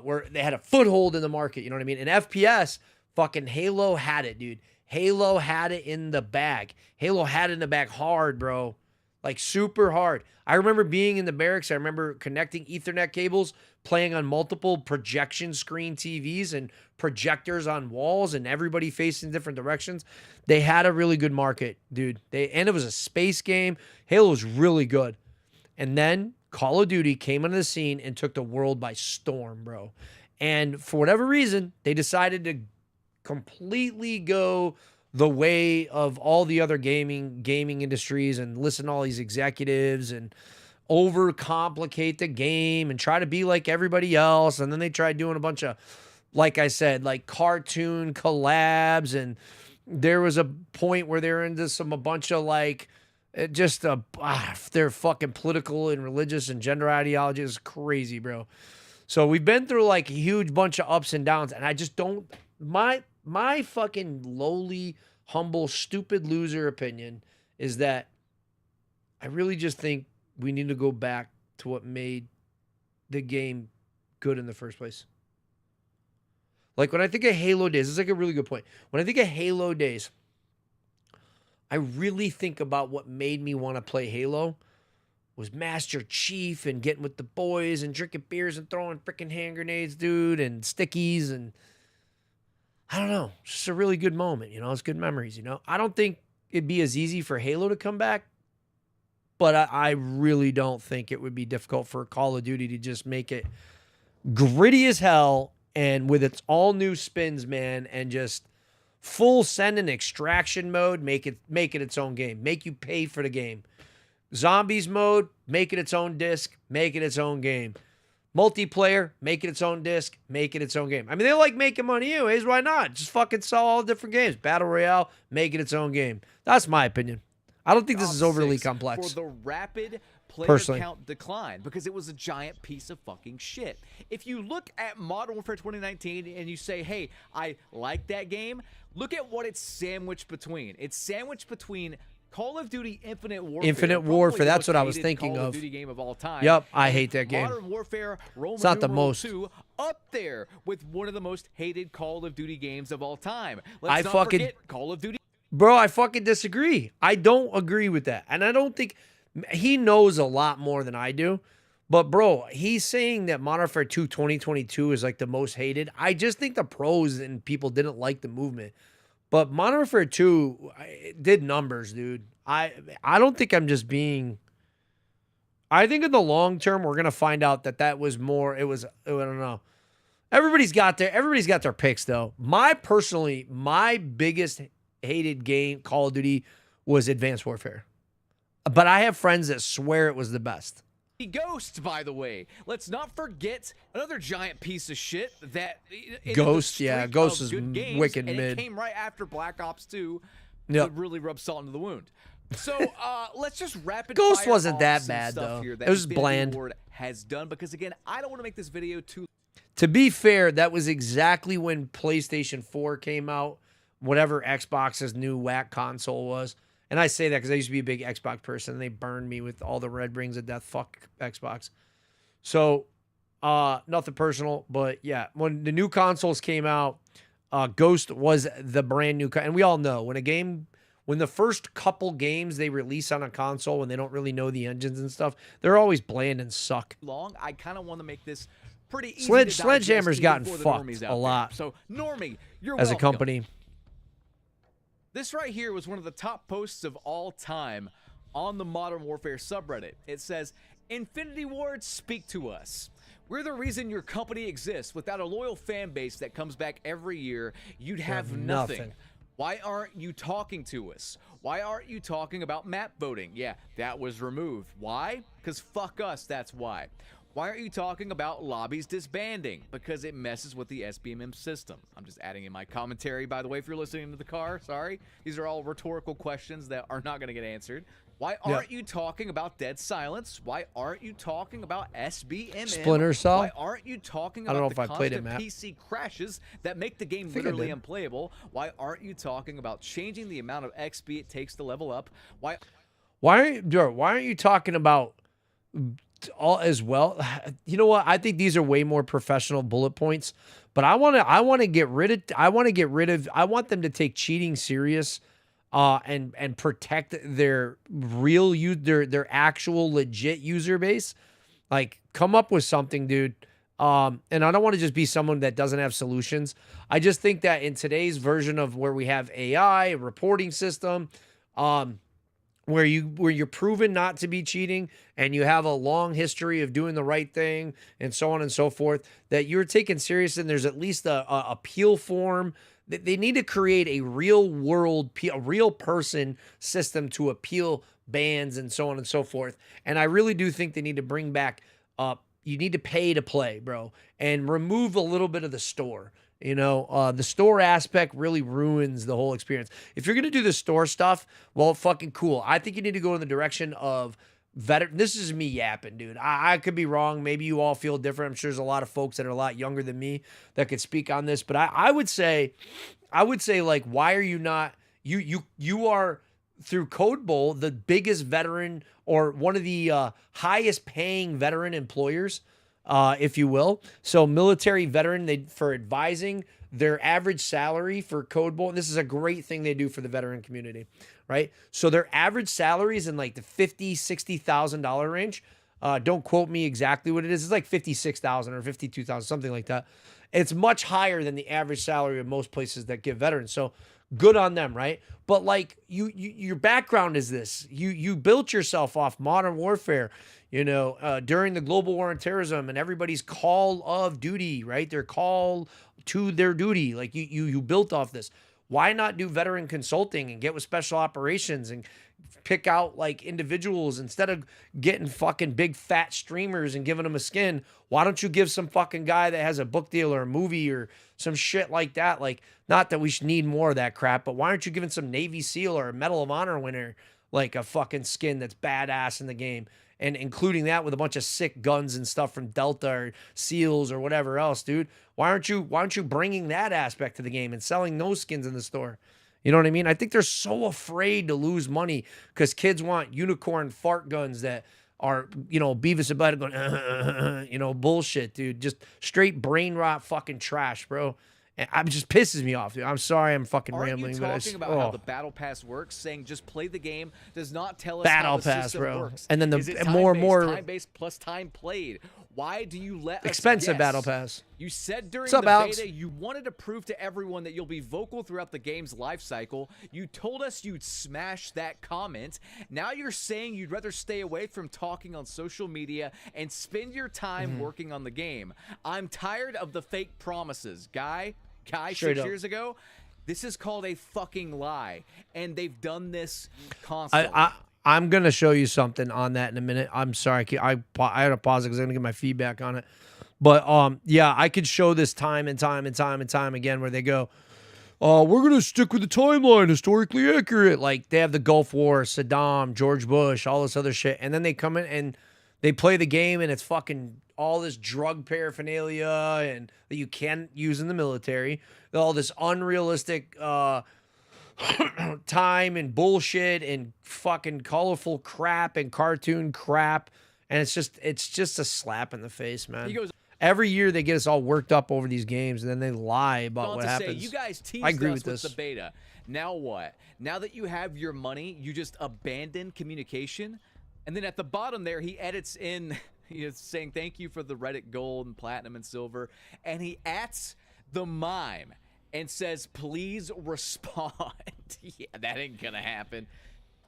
where they had a foothold in the market, you know what I mean? And FPS, fucking Halo had it, dude. Halo had it in the bag. Halo had it in the bag hard, bro. Like super hard. I remember being in the barracks. I remember connecting Ethernet cables, playing on multiple projection screen TVs and projectors on walls and everybody facing different directions. They had a really good market, dude. And it was a space game. Halo was really good. And then Call of Duty came onto the scene and took the world by storm, bro. And for whatever reason, they decided to completely go the way of all the other gaming industries and listen to all these executives and overcomplicate the game and try to be like everybody else. And then they tried doing a bunch of, like I said, like cartoon collabs. And there was a point where they're into a bunch of like, their fucking political and religious and gender ideology is crazy, bro. So we've been through like a huge bunch of ups and downs, and I just don't, my fucking lowly, humble, stupid loser opinion is that I really just think we need to go back to what made the game good in the first place. Like when I think of Halo days, it's like a really good point. When I think of Halo days, I really think about what made me want to play Halo was Master Chief and getting with the boys and drinking beers and throwing freaking hand grenades, dude, and stickies. And I don't know, it's just a really good moment, it's good memories, I don't think it'd be as easy for Halo to come back, but I really don't think it would be difficult for Call of Duty to just make it gritty as hell and with its all new spins, man, and just full send and extraction mode, make it its own game, make you pay for the game. Zombies mode, make it its own disc, make it its own game. Multiplayer, make it its own disc, make it its own game. I mean, they like making money anyways. Why not? Just fucking sell all different games. Battle Royale, make it its own game. That's my opinion. I don't think this is overly complex. For the rapid player Personally. count decline, because it was a giant piece of fucking shit. If you look at Modern Warfare 2019 and you say, hey, I like that game, look at what it's sandwiched between. It's sandwiched between Call of Duty Infinite Warfare. Infinite Warfare, that's what I was thinking Call of. Duty game of all time. Yep, I hate that game. Modern Warfare Roman It's not the numeral most. 2 up there with one of the most hated Call of Duty games of all time. I Let's not fucking- forget Call of Duty. Bro, I fucking disagree. I don't agree with that. And I don't think he knows a lot more than I do. But bro, he's saying that Modern Warfare 2 2022 is like the most hated. I just think the pros and people didn't like the movement. But Modern Warfare 2 did numbers, dude. I don't think I'm just being. I think in the long term we're gonna find out that was more. It was, I don't know. Everybody's got their picks though. My biggest hated game, Call of Duty, was Advanced Warfare. But I have friends that swear it was the best. Ghost, by the way. Let's not forget another giant piece of shit that Ghost, yeah, Ghost is wicked and mid. It came right after Black Ops 2 Yep. to really rub salt into the wound. So let's just rapid Ghost fire wasn't off that some bad, stuff though. here It that was Infinity bland. Ward has done, because again, I don't want to make this video too. To be fair, that was exactly when PlayStation 4 came out, whatever Xbox's new whack console was. And I say that because I used to be a big Xbox person, and they burned me with all the red rings of death. Fuck Xbox. So, nothing personal, but yeah, when the new consoles came out, Ghost was the brand new, and we all know when the first couple games they release on a console, when they don't really know the engines and stuff, they're always bland and suck. Long, I kind of want to make this pretty easy. Sledgehammer's gotten fucked a lot. So, Normie, you're As a welcome. company. This right here was one of the top posts of all time on the Modern Warfare subreddit. It says, Infinity Ward, speak to us. We're the reason your company exists. Without a loyal fan base that comes back every year, you'd have nothing. Why aren't you talking to us? Why aren't you talking about map voting? Yeah, that was removed. Why? Because fuck us, that's why. Why aren't you talking about lobbies disbanding? Because it messes with the SBMM system. I'm just adding in my commentary, by the way, if you're listening to the car. Sorry. These are all rhetorical questions that are not going to get answered. Why aren't you talking about Dead Silence? Why aren't you talking about SBMM? Splinter Cell? Why aren't you talking I don't know about if the I played it, constant Matt. PC crashes that make the game think I literally did. unplayable? Why aren't you talking about changing the amount of XP it takes to level up? Why aren't you talking about all as well? You know what? I think these are way more professional bullet points, but I want to get rid of I want them to take cheating serious and protect their their actual legit user base. Like, come up with something, dude. And I don't want to just be someone that doesn't have solutions. I just think that in today's version of where we have AI, a reporting system, where you're proven not to be cheating and you have a long history of doing the right thing and so on and so forth, that you're taken serious, and there's at least a appeal form. They need to create a real world, a real person system to appeal bans and so on and so forth. And I really do think they need to bring back you need to pay to play, bro, and remove a little bit of the store. You know, the store aspect really ruins the whole experience. If you're going to do the store stuff, well, fucking cool. I think you need to go in the direction of veteran. This is me yapping, dude. I could be wrong. Maybe you all feel different. I'm sure there's a lot of folks that are a lot younger than me that could speak on this. But I would say, like, why are you not, you are, through Code Bowl, the biggest veteran, or one of the highest paying veteran employers, if you will. So military veteran, for advising, their average salary for Code Bowl, and this is a great thing they do for the veteran community, right? So their average salary is in like the $50,000-$60,000 range. Don't quote me exactly what it is. It's like $56,000 or $52,000, something like that. It's much higher than the average salary of most places that give veterans. So good on them, right? But like your background is this. You built yourself off modern warfare, you know, during the global war on terrorism, and everybody's call of duty, right? Their call to their duty. Like you built off this. Why not do veteran consulting and get with special operations and pick out like individuals instead of getting fucking big fat streamers and giving them a skin? Why don't you give some fucking guy that has a book deal or a movie or some shit like that? Like, not that we should need more of that crap, but why aren't you giving some Navy SEAL or a Medal of Honor winner like a fucking skin that's badass in the game? And including that with a bunch of sick guns and stuff from Delta or SEALs or whatever else, dude. Why aren't you bringing that aspect to the game and selling those skins in the store? You know what I mean? I think they're so afraid to lose money because kids want unicorn fart guns that are, you know, Beavis and Butthead going, you know, bullshit, dude. Just straight brain rot fucking trash, bro. And it just pisses me off, dude. I'm sorry I'm fucking rambling. Aren't you talking about how the Battle Pass works? Saying just play the game does not tell us how the system works. And then Is it more time-based plus time played. Why do you let us expensive guess? Battle Pass. You said during What's up, the Alex? beta you wanted to prove to everyone that you'll be vocal throughout the game's life cycle. You told us you'd smash that comment. Now you're saying you'd rather stay away from talking on social media and spend your time working on the game. I'm tired of the fake promises. Guy, Straight 6 up. years ago, this is called a fucking lie. And they've done this constantly. I'm going to show you something on that in a minute. I'm sorry. I had to pause it because I'm going to get my feedback on it. But, yeah, I could show this time and time again where they go, we're going to stick with the timeline, historically accurate. Like, they have the Gulf War, Saddam, George Bush, all this other shit. And then they come in and they play the game, and it's fucking all this drug paraphernalia and that you can't use in the military. All this unrealistic time and bullshit and fucking colorful crap and cartoon crap, and it's just a slap in the face, man. He goes, every year they get us all worked up over these games, and then they lie about on what to happens. say, you guys teased I agree us with this. the beta. Now what? Now that you have your money, you just abandon communication? And then at the bottom there, he edits in, he is saying thank you for the Reddit gold and platinum and silver, and he ats the mime and says, please respond. Yeah, that ain't gonna happen.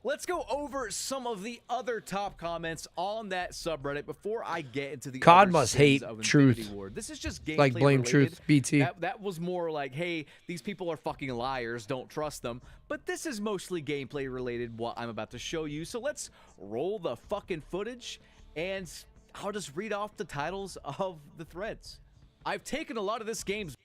Let's go over some of the other top comments on that subreddit before I get into the COD other must sins hate of truth. Infinity Ward. This is just gameplay Like blame related. truth, BT. That was more like, hey, these people are fucking liars, don't trust them. But this is mostly gameplay related, what I'm about to show you. So let's roll the fucking footage, and I'll just read off the titles of the threads. I've taken a lot of this game's.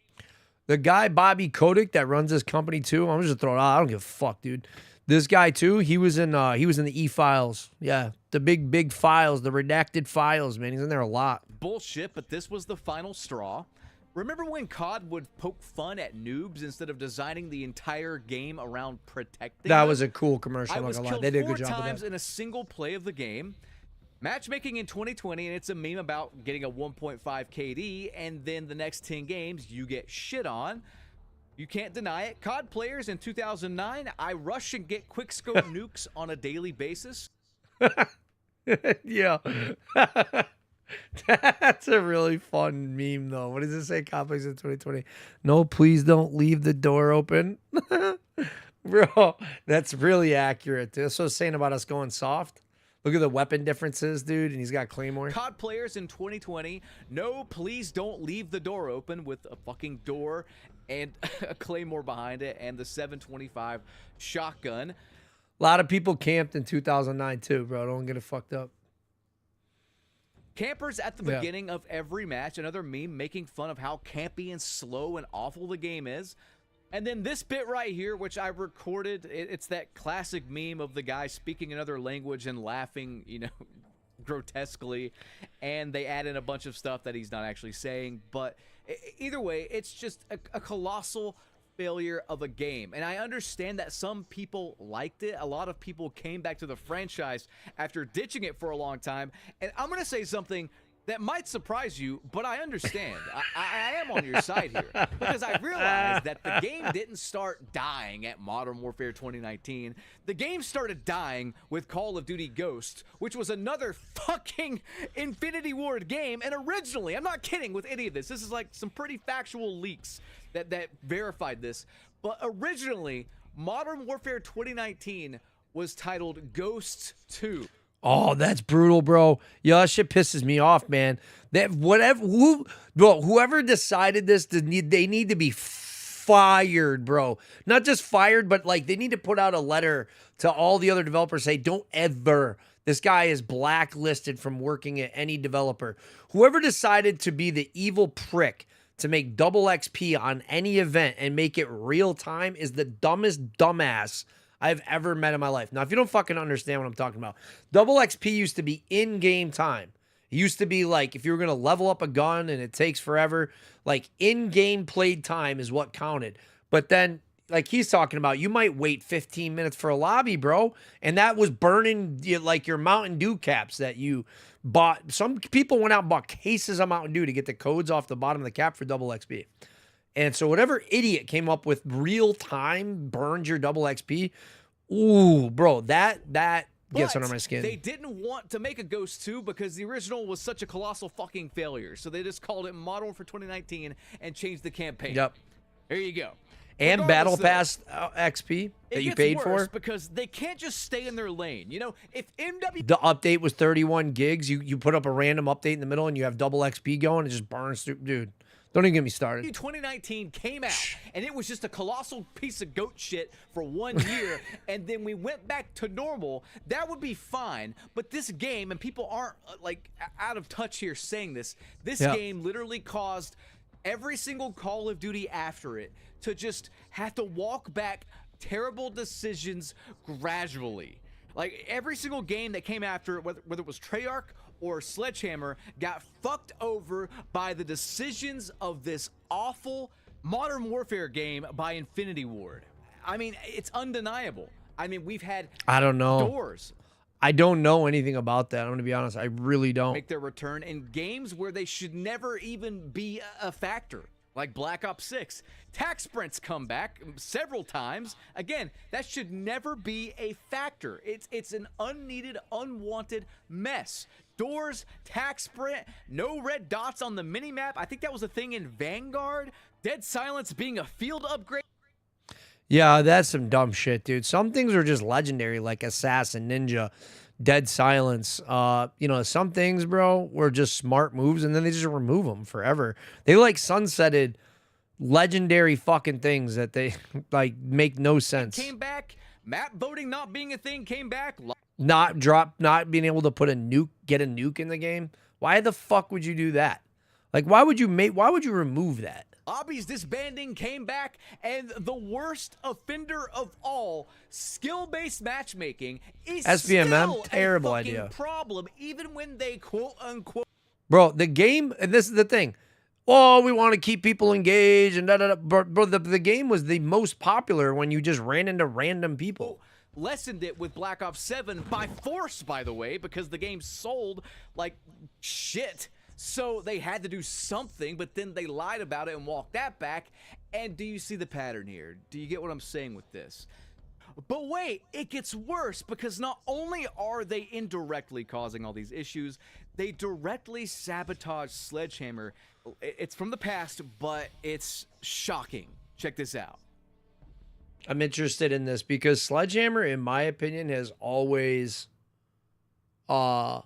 The guy, Bobby Kotick, that runs this company too. I'm just throwing it out. I don't give a fuck, dude. This guy too, he was in the e-files. Yeah, the big files, the redacted files, man. He's in there a lot. Bullshit, but this was the final straw. Remember when COD would poke fun at noobs instead of designing the entire game around protecting That them? was a cool commercial. I I'm not was gonna lie. killed They did a 4 good job of times that. in a single play of the game. Matchmaking in 2020, and it's a meme about getting a 1.5 KD, and then the next 10 games, you get shit on. You can't deny it. COD players in 2009, I rush and get quickscope nukes on a daily basis. Yeah. That's a really fun meme, though. What does it say? Copies in 2020. No, please don't leave the door open. Bro, that's really accurate. That's what I was saying about us going soft. Look at the weapon differences, dude, and he's got Claymore. COD players in 2020, no, please don't leave the door open, with a fucking door and a Claymore behind it and the 725 shotgun. A lot of people camped in 2009 too, bro. Don't get it fucked up. Campers at the beginning of every match, another meme making fun of how campy and slow and awful the game is. And then this bit right here, which I recorded, it's that classic meme of the guy speaking another language and laughing, you know, grotesquely. And they add in a bunch of stuff that he's not actually saying. But either way, it's just a colossal failure of a game. And I understand that some people liked it. A lot of people came back to the franchise after ditching it for a long time. And I'm going to say something that might surprise you, but I understand. I am on your side here, because I realized that the game didn't start dying at Modern Warfare 2019. The game started dying with Call of Duty Ghosts, which was another fucking Infinity Ward game. And originally, I'm not kidding with any of this. This is like some pretty factual leaks that verified this. But originally, Modern Warfare 2019 was titled Ghosts 2. Oh, that's brutal, bro. Yeah, that shit pisses me off, man. That whoever decided this, they need to be fired, bro. Not just fired, but like they need to put out a letter to all the other developers, say, don't ever. This guy is blacklisted from working at any developer. Whoever decided to be the evil prick to make double XP on any event and make it real time is the dumbest dumbass I've ever met in my life. Now, if you don't fucking understand what I'm talking about, double XP used to be in-game time. It used to be like if you were going to level up a gun and it takes forever, like in-game played time is what counted. But then, like he's talking about, you might wait 15 minutes for a lobby, bro. And that was burning like your Mountain Dew caps that you bought. Some people went out and bought cases of Mountain Dew to get the codes off the bottom of the cap for double XP. And so whatever idiot came up with real time burns your double XP. Ooh, bro, that gets under my skin. They didn't want to make a Ghost 2 because the original was such a colossal fucking failure. So they just called it Modern Warfare 2019 and changed the campaign. Yep. There you go. And Regardless, Battle Pass XP that you paid for. Because they can't just stay in their lane. You know, if MW... The update was 31 gigs. You put up a random update in the middle and you have double XP going. It just burns through. Dude, don't even get me started. 2019 came out, and it was just a colossal piece of goat shit for 1 year, and then we went back to normal. That would be fine, but this game, and people aren't like out of touch here saying this game literally caused every single Call of Duty after it to just have to walk back terrible decisions gradually. Like every single game that came after it, whether it was Treyarch or Sledgehammer, got fucked over by the decisions of this awful Modern Warfare game by Infinity Ward. I mean, it's undeniable. I mean, we've had I don't know. doors I don't know anything about that. I'm going to be honest. I really don't. make their return in games where they should never even be a factor. Like Black Ops 6. Tac Sprints come back several times. Again, that should never be a factor. It's an unneeded, unwanted mess. Doors, Tac Sprint, no red dots on the minimap. I think that was a thing in Vanguard. Dead Silence being a field upgrade. Yeah, that's some dumb shit, dude. Some things are just legendary, like Assassin, Ninja, Dead Silence. You know, some things, bro, were just smart moves, and then they just remove them forever. They like sunsetted legendary fucking things that they like make no sense. Came back. Map voting not being a thing came back. Not being able to put get a nuke in the game Why the fuck would you do that? Like, why would you remove that? Obby's disbanding came back, and the worst offender of all, skill-based matchmaking, is SVMM, still terrible a fucking idea. problem, even when they quote-unquote... Bro, the game, and this is the thing. Oh, we want to keep people engaged and da-da-da. Bro, the game was the most popular when you just ran into random people. lessened it with Black Ops 7 by force, by the way, because the game sold like shit. So they had to do something, but then they lied about it and walked that back. And do you see the pattern here? Do you get what I'm saying with this? But wait, it gets worse, because not only are they indirectly causing all these issues, they directly sabotage Sledgehammer. It's from the past, but it's shocking. Check this out. I'm interested in this because Sledgehammer, in my opinion, has always been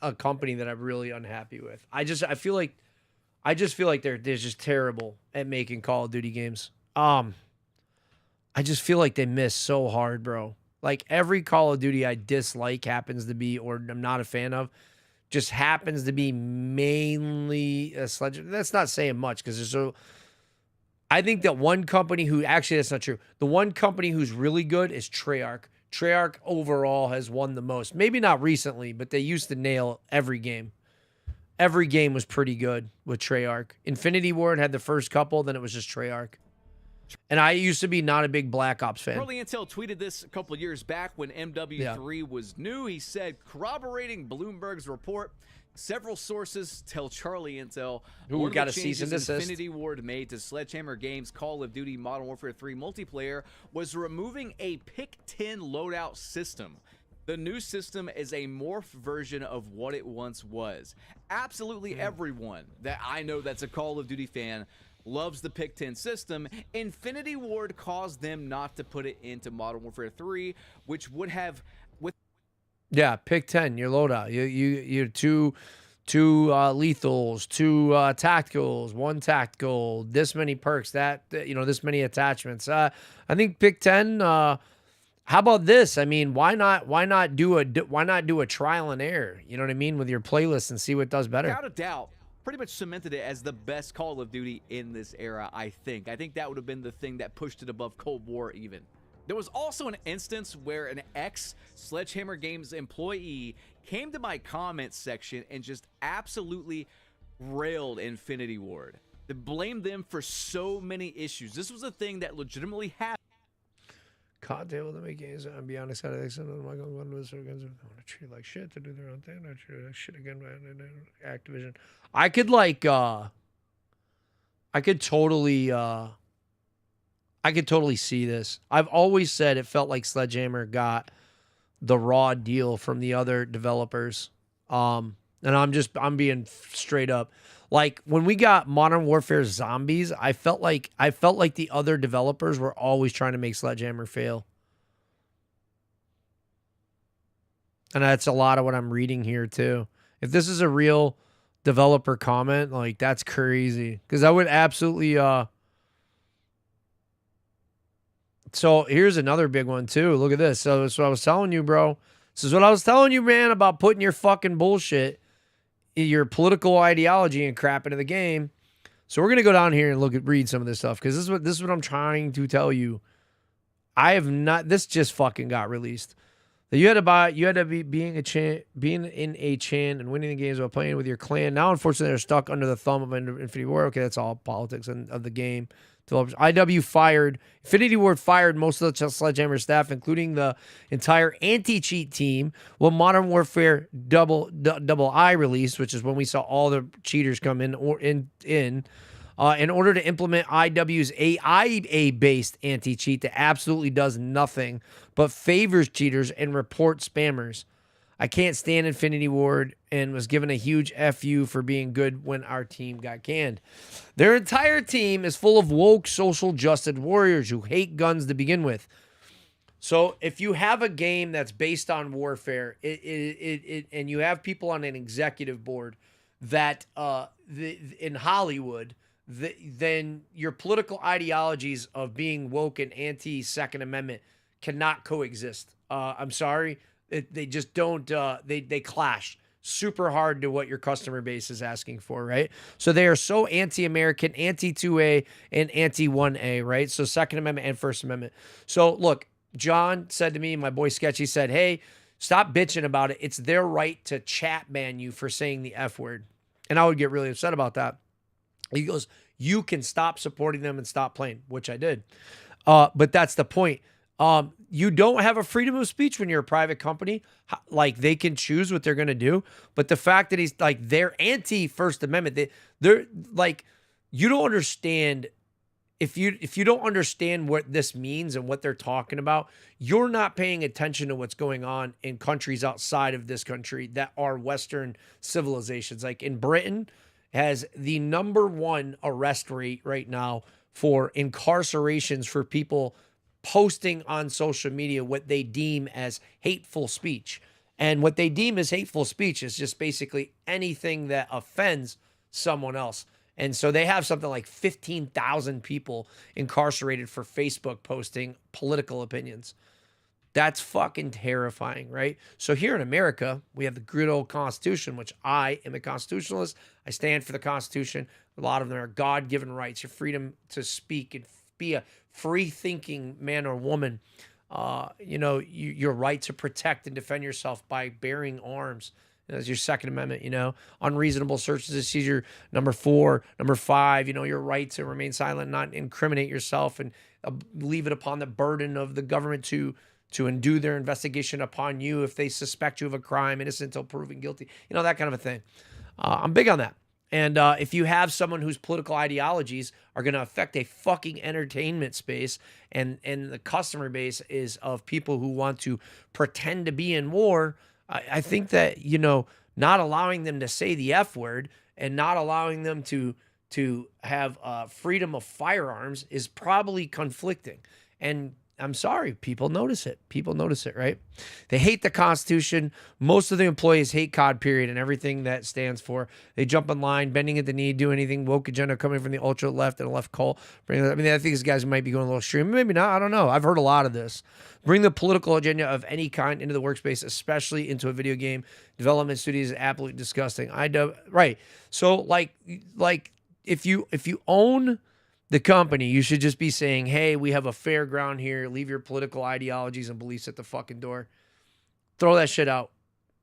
a company that I'm really unhappy with. I just feel like they're just terrible at making Call of Duty games. I just feel like they miss so hard, bro. Like every Call of Duty I dislike happens to be, or I'm not a fan of, just happens to be mainly a Sledgehammer. That's not saying much because there's so. I think that one company who actually that's not true. The one company who's really good is Treyarch. Treyarch overall has won the most. Maybe not recently, but they used to nail every game. Every game was pretty good with Treyarch. Infinity Ward had the first couple, then it was just Treyarch. And I used to be not a big Black Ops fan. Early Intel tweeted this a couple of years back when MW3 was new. He said, corroborating Bloomberg's report, several sources tell Charlie Intel one got of a the cease and changes desist. Infinity Ward made to Sledgehammer Games' Call of Duty Modern Warfare 3 multiplayer was removing a Pick-10 loadout system. The new system is a morphed version of what it once was. Absolutely everyone that I know that's a Call of Duty fan loves the Pick-10 system. Infinity Ward caused them not to put it into Modern Warfare 3, which would have... Yeah, Pick-10, your loadout. You're two lethals, two tacticals, one tactical, this many perks, this many attachments. I think Pick-10. How about this? I mean, why not do a trial and error? You know what I mean, with your playlist and see what does better. Without a doubt, pretty much cemented it as the best Call of Duty in this era, I think. I think that would have been the thing that pushed it above Cold War even. There was also an instance where an ex-Sledgehammer Games employee came to my comments section and just absolutely railed Infinity Ward. They blamed them for so many issues. This was a thing that legitimately happened. COD table to make games and be honest, I'm not going to go to this against them. I want to treat like shit to do their own thing. I treat like shit again by Activision. I could totally see this. I've always said it felt like Sledgehammer got the raw deal from the other developers. And I'm being straight up. Like when we got Modern Warfare Zombies, I felt like the other developers were always trying to make Sledgehammer fail. And that's a lot of what I'm reading here too. If this is a real developer comment, like that's crazy. Because I would absolutely So here's another big one too. Look at this. So that's what I was telling you, bro. This is what I was telling you, man, about putting your fucking bullshit, your political ideology and crap into the game. So we're gonna go down here and read some of this stuff because this is what I'm trying to tell you. I have not. This just fucking got released. That you had to be being in a chan and winning the games while playing with your clan. Now, unfortunately, they're stuck under the thumb of Infinity Ward. Okay, that's all politics of the game. Infinity Ward fired most of the Sledgehammer staff, including the entire anti-cheat team, when Modern Warfare Double I released, which is when we saw all the cheaters come in in order to implement IW's AI-based anti-cheat that absolutely does nothing but favors cheaters and report spammers. I can't stand Infinity Ward and was given a huge FU for being good when our team got canned. Their entire team is full of woke social justice warriors who hate guns to begin with. So if you have a game that's based on warfare, and you have people on an executive board that in Hollywood, then your political ideologies of being woke and anti-Second Amendment cannot coexist. I'm sorry. They just don't. They clash super hard to what your customer base is asking for, right? So they are so anti-American, anti-2A, and anti-1A, right? So Second Amendment and First Amendment. So look, John said to me, my boy Sketchy said, hey, stop bitching about it. It's their right to chat ban you for saying the F word. And I would get really upset about that. He goes, you can stop supporting them and stop playing, which I did. But that's the point. You don't have a freedom of speech when you're a private company. Like, they can choose what they're going to do. But the fact that he's like, they're anti-First Amendment, they're like, you don't understand. If you don't understand what this means and what they're talking about, you're not paying attention to what's going on in countries outside of this country that are Western civilizations. Like in Britain, has the #1 arrest rate right now for incarcerations for people posting on social media what they deem as hateful speech. And what they deem as hateful speech is just basically anything that offends someone else. And so they have something like 15,000 people incarcerated for Facebook posting political opinions. That's fucking terrifying, right? So here in America, we have the good old Constitution, which I am a constitutionalist. I stand for the Constitution. A lot of them are God-given rights, your freedom to speak and be a free-thinking man or woman. Your right to protect and defend yourself by bearing arms. That's your Second Amendment, unreasonable searches and seizure, #4, #5, your right to remain silent, not incriminate yourself, and leave it upon the burden of the government to undo their investigation upon you if they suspect you of a crime, innocent until proven guilty, that kind of a thing. I'm big on that. And if you have someone whose political ideologies are going to affect a fucking entertainment space and the customer base is of people who want to pretend to be in war, I think that, not allowing them to say the F word and not allowing them to have freedom of firearms is probably conflicting. And I'm sorry, people notice it. People notice it, right? They hate the Constitution. Most of the employees hate COD, period, and everything that stands for. They jump in line, bending at the knee, do anything. Woke agenda coming from the ultra left and left cult. I think these guys might be going a little extreme. Maybe not. I don't know. I've heard a lot of this. Bring the political agenda of any kind into the workspace, especially into a video game. Development studios is absolutely disgusting. Right. So like if you own the company, you should just be saying, hey, we have a fair ground here. Leave your political ideologies and beliefs at the fucking door. Throw that shit out.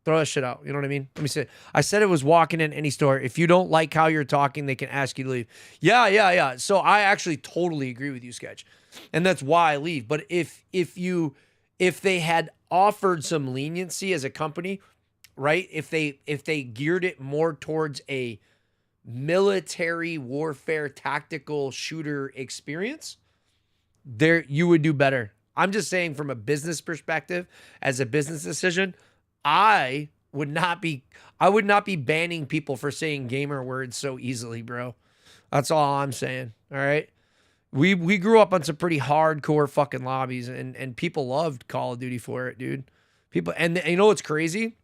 Throw that shit out. You know what I mean? Let me say, I said it was walking in any store. If you don't like how you're talking, they can ask you to leave. Yeah. So I actually totally agree with you, Sketch. And that's why I leave. But if they had offered some leniency as a company, right? If they geared it more towards a military warfare tactical shooter experience, there you would do better. I'm just saying from a business perspective, as a business decision, I would not be banning people for saying gamer words so easily, bro. That's all I'm saying. All right. We grew up on some pretty hardcore fucking lobbies and people loved Call of Duty for it, dude. People, and you know what's crazy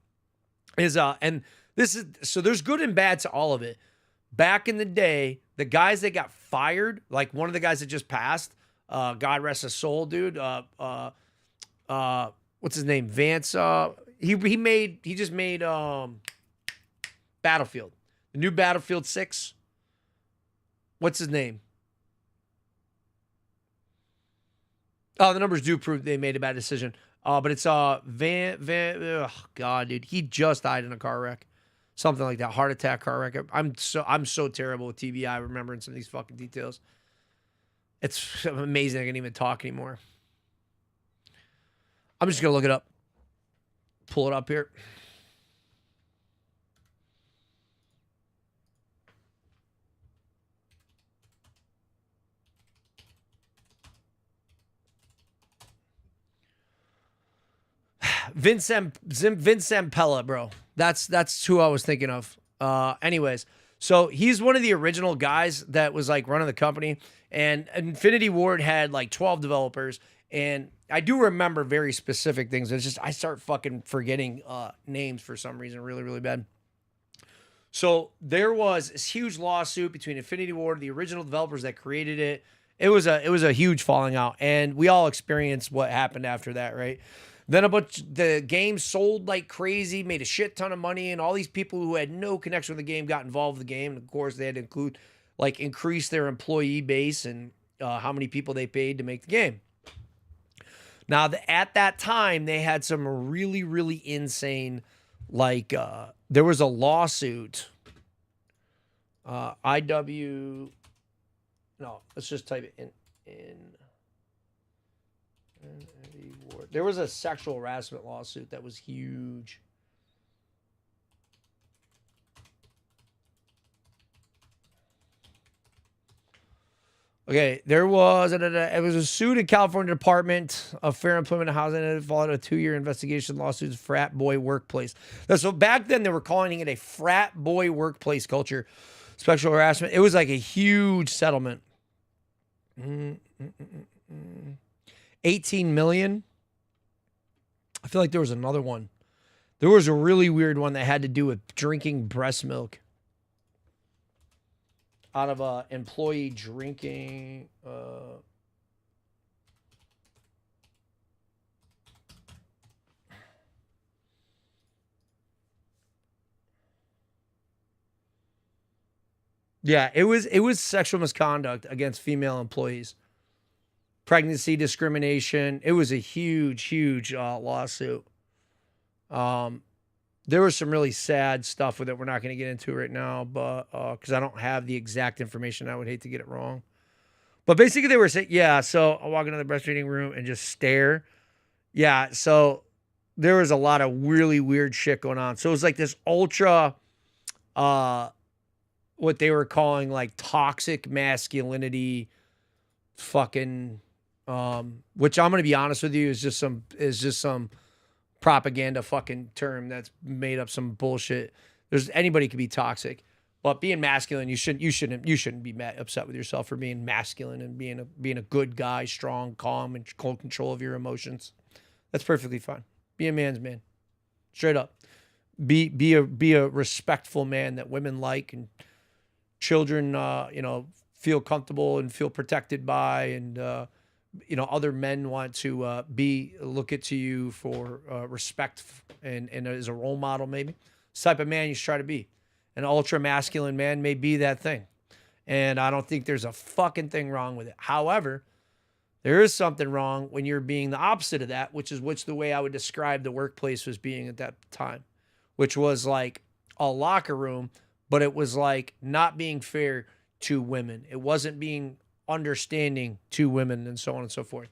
is and this is, so there's good and bad to all of it. Back in the day, the guys that got fired, like one of the guys that just passed, God rest his soul, dude. What's his name? Vance. He just made Battlefield, the new Battlefield 6. What's his name? Oh, the numbers do prove they made a bad decision. But it's Van. Oh God, dude, he just died in a car wreck. Something like that, heart attack, car wreck. I'm so terrible with TBI, remembering some of these fucking details. It's amazing I can't even talk anymore. I'm just gonna look it up. Pull it up here. Vince Zampella, bro. That's who I was thinking of. Anyways, so he's one of the original guys that was like running the company, and Infinity Ward had like 12 developers, and I do remember very specific things. It's just I start fucking forgetting names for some reason, really, really bad. So there was this huge lawsuit between Infinity Ward, the original developers that created it. It was a huge falling out, and we all experienced what happened after that, right? Then the game sold like crazy, made a shit ton of money, and all these people who had no connection with the game got involved with the game. And of course, they had to increase their employee base and how many people they paid to make the game. Now, at that time, they had some really, really insane, there was a lawsuit. Let's just type it in. There was a sexual harassment lawsuit that was huge. Okay, it was a suit in California Department of Fair Employment and Housing, and it followed a 2-year investigation lawsuit, frat boy workplace. So back then they were calling it a frat boy workplace culture, sexual harassment. It was like a huge settlement. 18 million. I feel like there was another one. There was a really weird one that had to do with drinking breast milk. Out of a employee drinking yeah, it was sexual misconduct against female employees. Pregnancy discrimination. It was a huge lawsuit. There was some really sad stuff with it. We're not going to get into right now, but because I don't have the exact information, I would hate to get it wrong. But basically, they were saying, so I'll walk into the breastfeeding room and just stare. Yeah, so there was a lot of really weird shit going on. So it was like this ultra, what they were calling like toxic masculinity, fucking, which I'm going to be honest with you is just some propaganda fucking term that's made up some bullshit. Anybody could be toxic, but being masculine, you shouldn't be upset with yourself for being masculine and being a good guy, strong, calm, and control of your emotions. That's perfectly fine. Be a man's man, straight up. Be a respectful man that women like and children, feel comfortable and feel protected by, and other men want to look at to you for respect and as a role model, maybe. This type of man you should try to be. An ultra masculine man may be that thing. And I don't think there's a fucking thing wrong with it. However, there is something wrong when you're being the opposite of that, which the way I would describe the workplace was being at that time, which was like a locker room, but it was like not being fair to women. It wasn't being understanding to women and so on and so forth.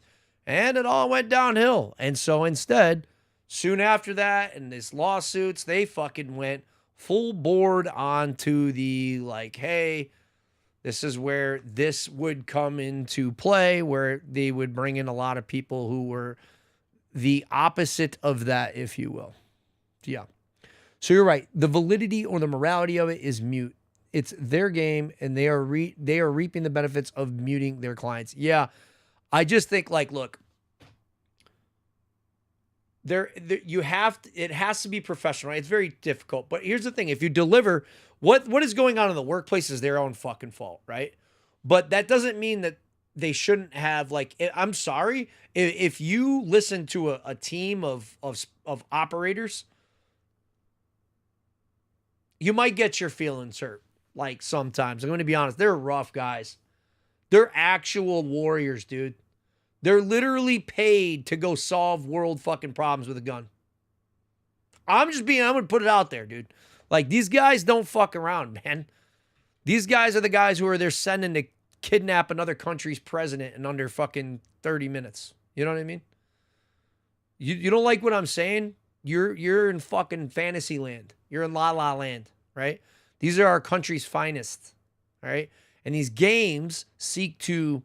And it all went downhill. And so instead, soon after that, and these lawsuits, they fucking went full board onto the hey, this is where this would come into play, where they would bring in a lot of people who were the opposite of that, if you will. Yeah. So you're right. The validity or the morality of it is mute. It's their game, and they are reaping the benefits of muting their clients. Yeah, I just think look, it has to be professional. Right? It's very difficult, but here's the thing: if you deliver, what is going on in the workplace is their own fucking fault, right? But that doesn't mean that they shouldn't have I'm sorry if you listen to a team of operators, you might get your feelings hurt. Sometimes. I'm going to be honest. They're rough guys. They're actual warriors, dude. They're literally paid to go solve world fucking problems with a gun. I'm going to put it out there, dude. These guys don't fuck around, man. These guys are the guys who they're sending to kidnap another country's president in under fucking 30 minutes. You know what I mean? You don't like what I'm saying? You're in fucking fantasy land. You're in La La Land, right? These are our country's finest, all right? And these games seek to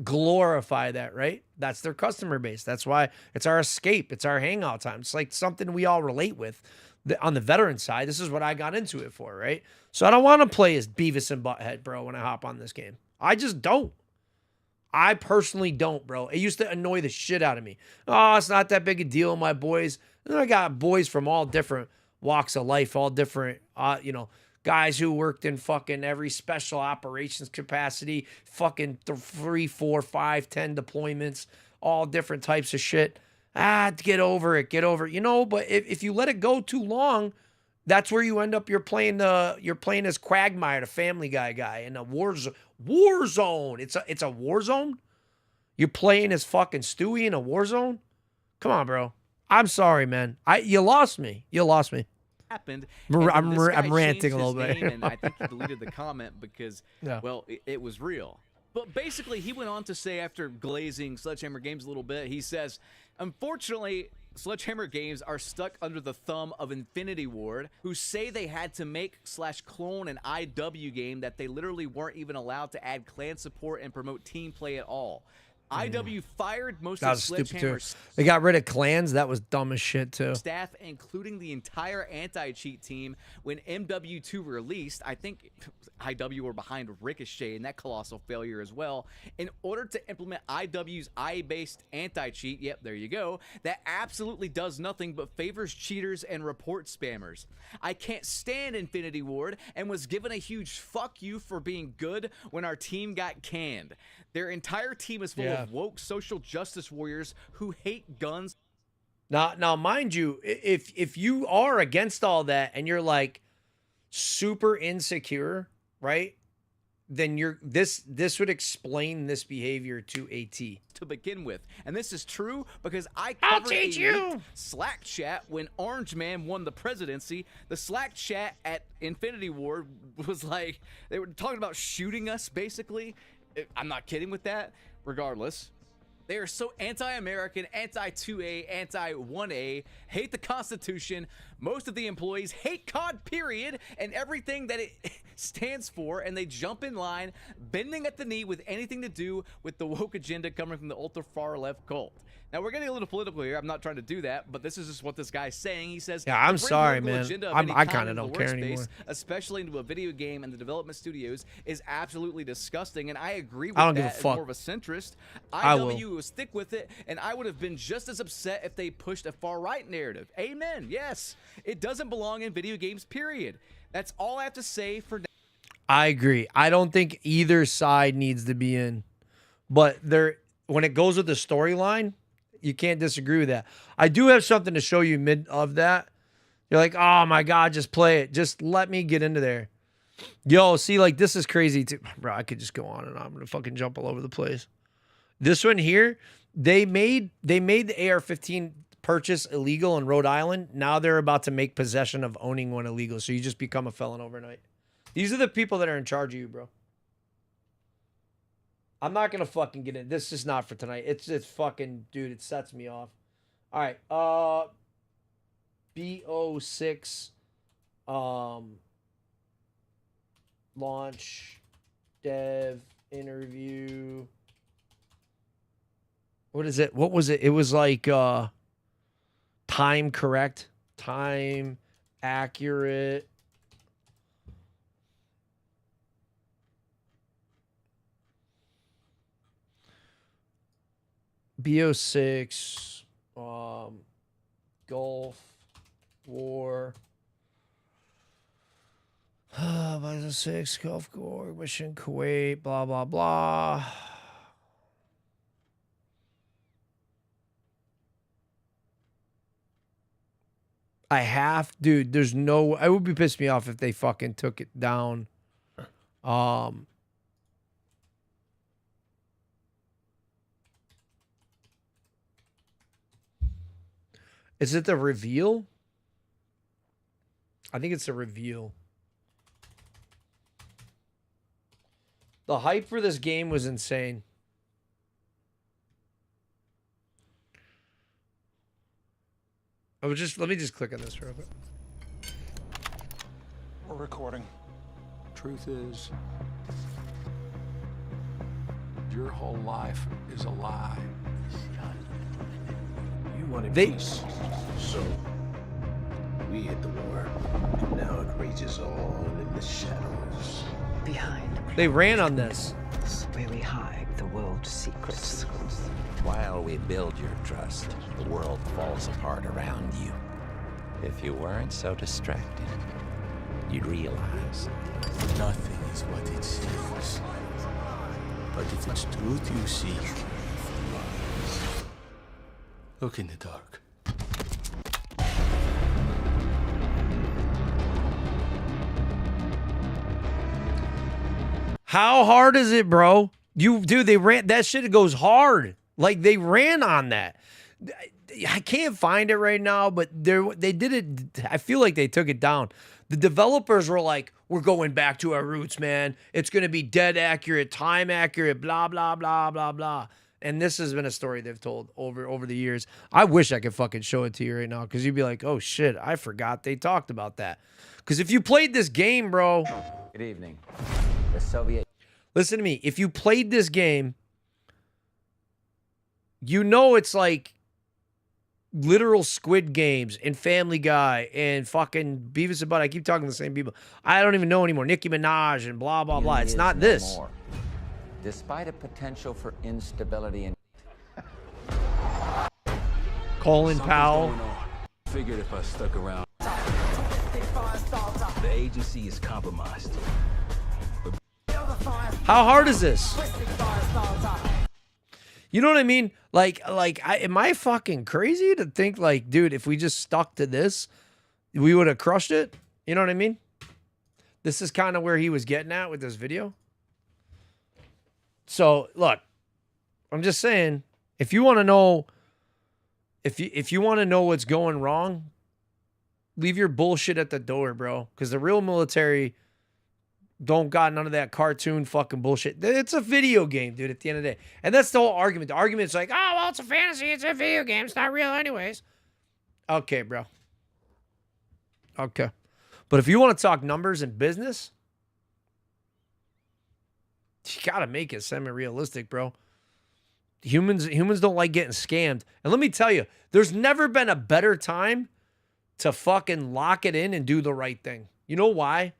glorify that, right? That's their customer base. That's why it's our escape. It's our hangout time. It's like something we all relate with. On the veteran side, this is what I got into it for, right? So I don't want to play as Beavis and Butthead, bro, when I hop on this game. I just don't. I personally don't, bro. It used to annoy the shit out of me. Oh, it's not that big a deal, my boys. And then I got boys from all different walks of life, all different, guys who worked in fucking every special operations capacity, fucking 3, 4, 5, 10 deployments, all different types of shit. Get over it, get over it. You know, but if you let it go too long, that's where you end up. You're playing as Quagmire, the Family Guy in a war zone. It's a war zone. You're playing as fucking Stewie in a war zone. Come on, bro. I'm sorry, man. You lost me. You lost me. Happened. I'm This guy ranting changed a little his bit. name, and I think he deleted the comment because, Yeah. well, it was real. But basically, he went on to say, after glazing Sledgehammer Games a little bit, he says, unfortunately, Sledgehammer Games are stuck under the thumb of Infinity Ward, who say they had to make/clone an IW game that they literally weren't even allowed to add clan support and promote team play at all. IW fired most That of was stupid too. Sledgehammer's They got rid of clans. That was dumb as shit too. staff, including the entire anti-cheat team, when MW2 released. I think IW were behind Ricochet in that colossal failure as well. In order to implement IW's I-based anti-cheat, yep, there you go, that absolutely does nothing but favors cheaters and report spammers. I can't stand Infinity Ward and was given a huge fuck you for being good when our team got canned. Their entire team is full of woke social justice warriors who hate guns. Now, mind you, if you are against all that and you're like super insecure, right? Then this would explain this behavior to a T. To begin with, and this is true because I I'll covered teach a you. leaked Slack chat when Orange Man won the presidency. The Slack chat at Infinity Ward was like, they were talking about shooting us, basically. I'm not kidding with that. Regardless, they are so anti-American, anti-2A, anti-1A, hate the Constitution. Most of the employees hate COD, period, and everything that it stands for, and they jump in line, bending at the knee with anything to do with the woke agenda coming from the ultra-far left cult. Now, we're getting a little political here. I'm not trying to do that, but this is just what this guy's saying. He says, Yeah, I'm "To bring sorry, political man. agenda of I any kinda kind into don't the care workspace, anymore. especially into a video game and the development studios, is absolutely disgusting." And I agree with I don't that give a as fuck. more of a centrist. I will. IW will stick with it, and I would have been just as upset if they pushed a far-right narrative. Amen. Yes. It doesn't belong in video games, period. That's all I have to say for now. I agree. I don't think either side needs to be in. But when it goes with the storyline, you can't disagree with that. I do have something to show you mid of that. You're like, oh my God, just play it. Just let me get into there. Yo, see, like this is crazy too. Bro, I could just go on and on. I'm gonna fucking jump all over the place. This one here, they made the AR-15 purchase illegal in Rhode Island. Now they're about to make possession of owning one illegal. So you just become a felon overnight. These are the people that are in charge of you, bro. I'm not gonna fucking get in. This is not for tonight. It's fucking, dude, it sets me off. All right. BO6 launch dev interview. What is it? What was it? It was like time correct, time accurate. BO6 Gulf War BO6 Gulf War mission Kuwait blah blah blah. Dude, there's no, I would be pissed me off if they fucking took it down. Is it the reveal? I think it's the reveal. The hype for this game was insane. Let me just click on this real quick. We're recording. Truth is, your whole life is a lie. You wanted peace. So, we hit the war, and now it rages on in the shadows. Behind. They ran on this. Where we hide the world's secrets. While we build your trust, the world falls apart around you. If you weren't so distracted, you'd realize Nothing is what it seems. But if it's truth you seek, Hook in the dark. How hard is it, bro? Dude, they ran that shit. It goes hard. Like they ran on that. I can't find it right now, but they did it. I feel like they took it down. The developers were like, "We're going back to our roots, man. It's going to be dead accurate, time accurate, blah blah blah blah blah." And this has been a story they've told over the years. I wish I could fucking show it to you right now, because you'd be like, "Oh shit, I forgot they talked about that." Because if you played this game, bro. Good evening. The Soviet. Listen to me. If you played this game, you know it's like literal Squid Games and Family Guy and fucking Beavis and Butt. I keep talking to the same people. I don't even know anymore. Nicki Minaj and blah, blah, blah. It's not this. More. Despite a potential for instability and Colin Powell. Figured if I stuck around. The agency is compromised. How hard is this? You know what I mean? Am I fucking crazy to think like, dude, if we just stuck to this, we would have crushed it? You know what I mean? This is kind of where he was getting at with this video. So look, I'm just saying, if you want to know, if you want to know what's going wrong, leave your bullshit at the door, bro. Because the real military don't got none of that cartoon fucking bullshit. It's a video game, dude, at the end of the day. And that's the whole argument. The argument's like, oh, well, it's a fantasy. It's a video game. It's not real anyways. Okay, bro. Okay. But if you want to talk numbers and business, you got to make it semi-realistic, bro. Humans don't like getting scammed. And let me tell you, there's never been a better time to fucking lock it in and do the right thing. You know why?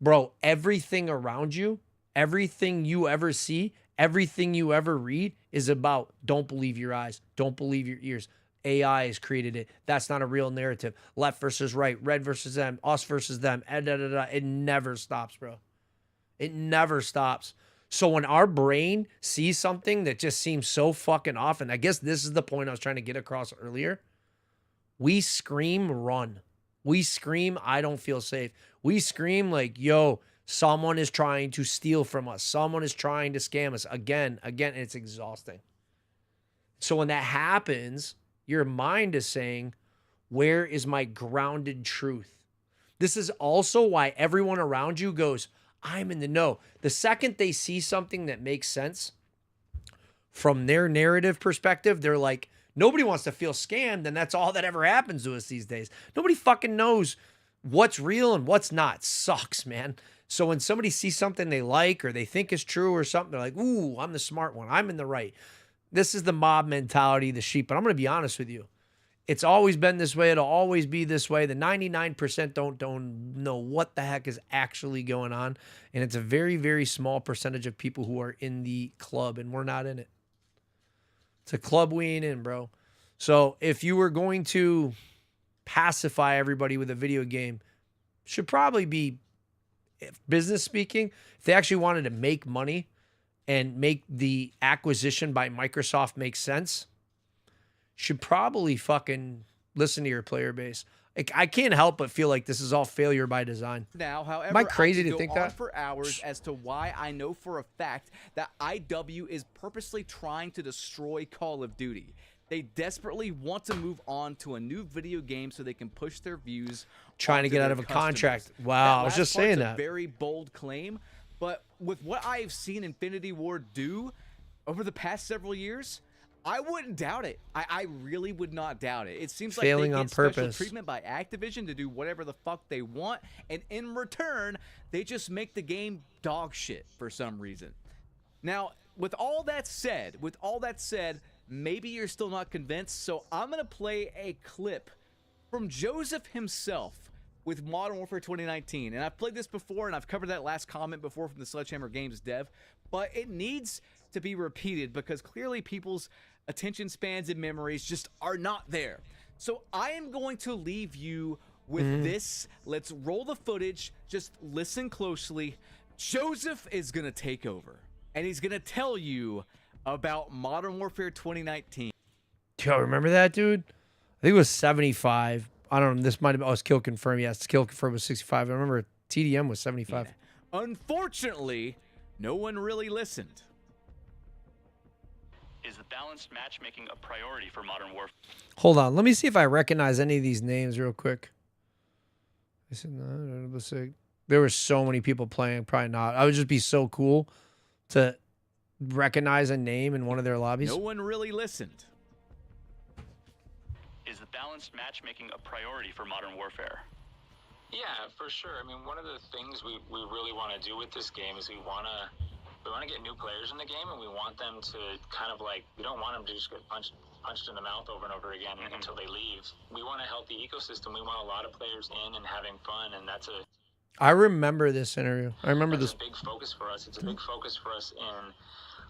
Bro, everything around you, everything you ever see, everything you ever read is about don't believe your eyes, don't believe your ears. AI has created it. That's not a real narrative. Left versus right, red versus them, us versus them. It never stops, bro. It never stops. So when our brain sees something that just seems so fucking off, and I guess this is the point I was trying to get across earlier, we scream, run. We scream, I don't feel safe. We scream like, yo, someone is trying to steal from us. Someone is trying to scam us. Again, and it's exhausting. So when that happens, your mind is saying, where is my grounded truth? This is also why everyone around you goes, I'm in the know. The second they see something that makes sense from their narrative perspective, they're like, nobody wants to feel scammed, and that's all that ever happens to us these days. Nobody fucking knows what's real and what's not. It sucks, man. So when somebody sees something they like or they think is true or something, they're like, ooh, I'm the smart one. I'm in the right. This is the mob mentality, the sheep. But I'm going to be honest with you. It's always been this way. It'll always be this way. The 99% don't know what the heck is actually going on. And it's a very, very small percentage of people who are in the club, and we're not in it. It's a club we ain't in, bro. So if you were going to pacify everybody with a video game, should probably be, if business speaking, if they actually wanted to make money and make the acquisition by Microsoft make sense, should probably fucking listen to your player base. I can't help but feel like this is all failure by design. Now, however, am I crazy to go think on that? For hours as to why I know for a fact that IW is purposely trying to destroy Call of Duty. They desperately want to move on to a new video game so they can push their views. Trying to get out of a contract. Wow, I was just saying that. A very bold claim, but with what I have seen Infinity Ward do over the past several years, I wouldn't doubt it. I really would not doubt it. It seems like they get special treatment by Activision to do whatever the fuck they want, and in return, they just make the game dog shit for some reason. Now, with all that said, maybe you're still not convinced, so I'm going to play a clip from Joseph himself with Modern Warfare 2019. And I've played this before, and I've covered that last comment before from the Sledgehammer Games dev, but it needs to be repeated because clearly people's attention spans and memories just are not there. So I am going to leave you with this. Let's roll the footage. Just listen closely. Joseph is going to take over, and he's going to tell you about Modern Warfare 2019. Yo, remember that, dude? I think it was 75. I don't know. This might have been, Kill Confirm. Yes, Kill Confirm was 65. I remember TDM was 75. Yeah. Unfortunately, no one really listened. Is the balanced matchmaking a priority for Modern Warfare? Hold on. Let me see if I recognize any of these names real quick. There were so many people playing. Probably not. I would just be so cool to recognize a name in one of their lobbies. No one really listened. Is the balanced matchmaking a priority for Modern Warfare? Yeah, for sure. I mean, one of the things we really want to do with this game is we want to get new players in the game, and we want them to kind of like, we don't want them to just get punched in the mouth over and over again until they leave. We want a healthy ecosystem. We want a lot of players in and having fun, and that's a I remember this interview. I remember that's this. a big focus for us. It's a big focus for us in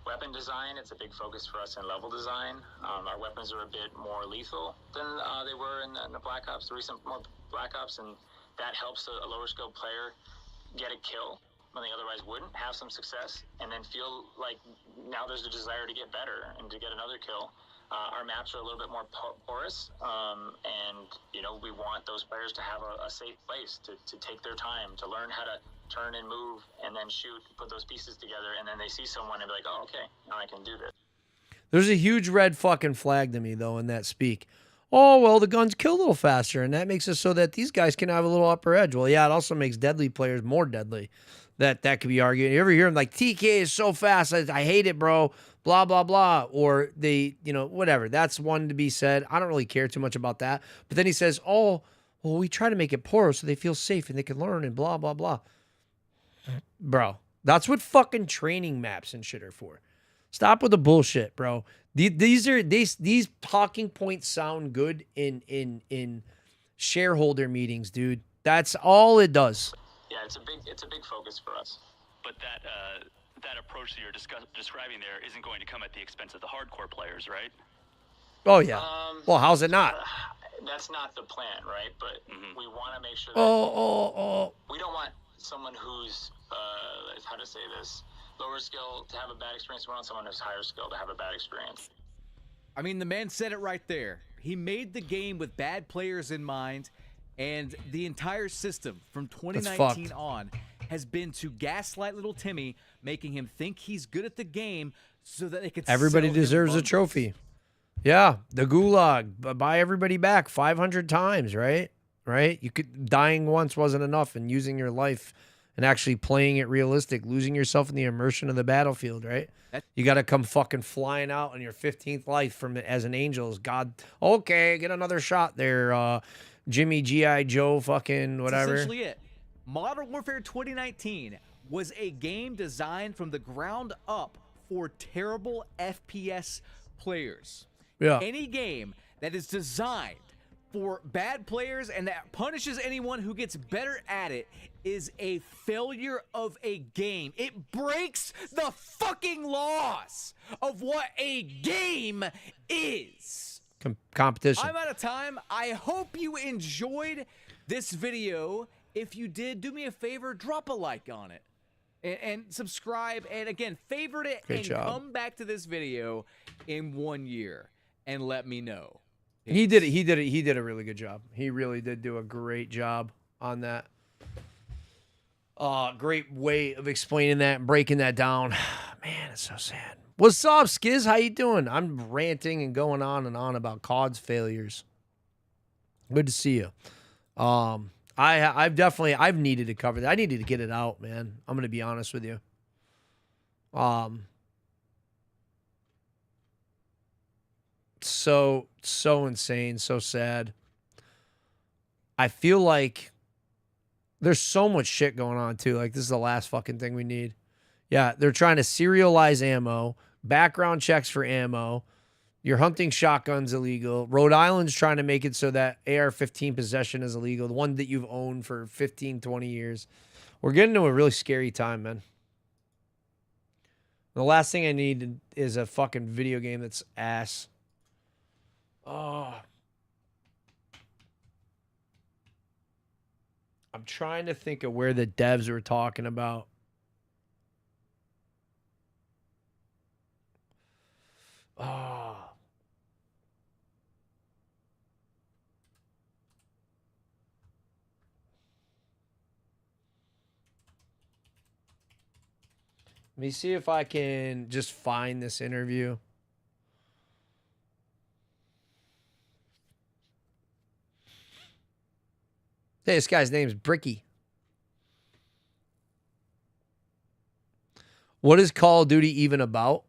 weapon design. It's a big focus for us in level design. Our weapons are a bit more lethal than they were in the Black Ops, the recent Black Ops, and that helps a lower skilled player get a kill when they otherwise wouldn't, have some success, and then feel like now there's a desire to get better and to get another kill. Our maps are a little bit more porous, and we want those players to have a safe place to take their time, to learn how to turn and move and then shoot, put those pieces together, and then they see someone and be like, oh, okay, now I can do this. There's a huge red fucking flag to me, though, in that speak. Oh, well, the guns kill a little faster, and that makes it so that these guys can have a little upper edge. Well, yeah, it also makes deadly players more deadly. That could be argued. You ever hear them like, TK is so fast, I hate it, bro, blah, blah, blah. Or they, whatever. That's one to be said. I don't really care too much about that. But then he says, oh, well, we try to make it porous so they feel safe and they can learn and blah, blah, blah. Bro, that's what fucking training maps and shit are for. Stop with the bullshit, bro. These talking points sound good in shareholder meetings, dude. That's all it does. Yeah, it's a big focus for us. But that approach that you're describing there isn't going to come at the expense of the hardcore players, right? Oh yeah. Well, how's it not? That's not the plan, right? But we want to make sure that we don't want someone who's how to say this, lower skill to have a bad experience. We want someone who's higher skill to have a bad experience. I mean, the man said it right there. He made the game with bad players in mind, and the entire system from 2019 on has been to gaslight little Timmy, making him think he's good at the game so that they could everybody sell him deserves a bundles. trophy. Yeah, the gulag, buy everybody back 500 times, right? Right? You could, dying once wasn't enough, and using your life and actually playing it realistic, losing yourself in the immersion of the battlefield, right? You got to come fucking flying out on your 15th life from as an angel. As God, okay, get another shot there, Jimmy G.I. Joe fucking whatever. That's essentially it. Modern Warfare 2019 was a game designed from the ground up for terrible FPS players. Yeah. Any game that is designed for bad players and that punishes anyone who gets better at it is a failure of a game. It breaks the fucking laws of what a game is. Competition. I'm out of time. I hope you enjoyed this video. If you did, do me a favor, drop a like on it and subscribe. And again, favorite it. Great and job. Come back to this video in 1 year and let me know. He did it. He did a really good job. He really did do a great job on that. Great way of explaining that and breaking that down. Man, it's so sad. What's up, Skiz? How you doing? I'm ranting and going on and on about COD's failures. Good to see you. I've needed to cover that. I needed to get it out, man. I'm gonna be honest with you. So insane, so sad. I feel like there's so much shit going on too. Like this is the last fucking thing we need. Yeah, they're trying to serialize ammo, background checks for ammo. You're hunting shotguns illegal. Rhode Island's trying to make it so that AR-15 possession is illegal, the one that you've owned for 15, 20 years. We're getting to a really scary time, man. The last thing I need is a fucking video game that's ass. Oh. I'm trying to think of where the devs were talking about. Oh. Let me see if I can just find this interview. Hey, this guy's name's Bricky. What is Call of Duty even about?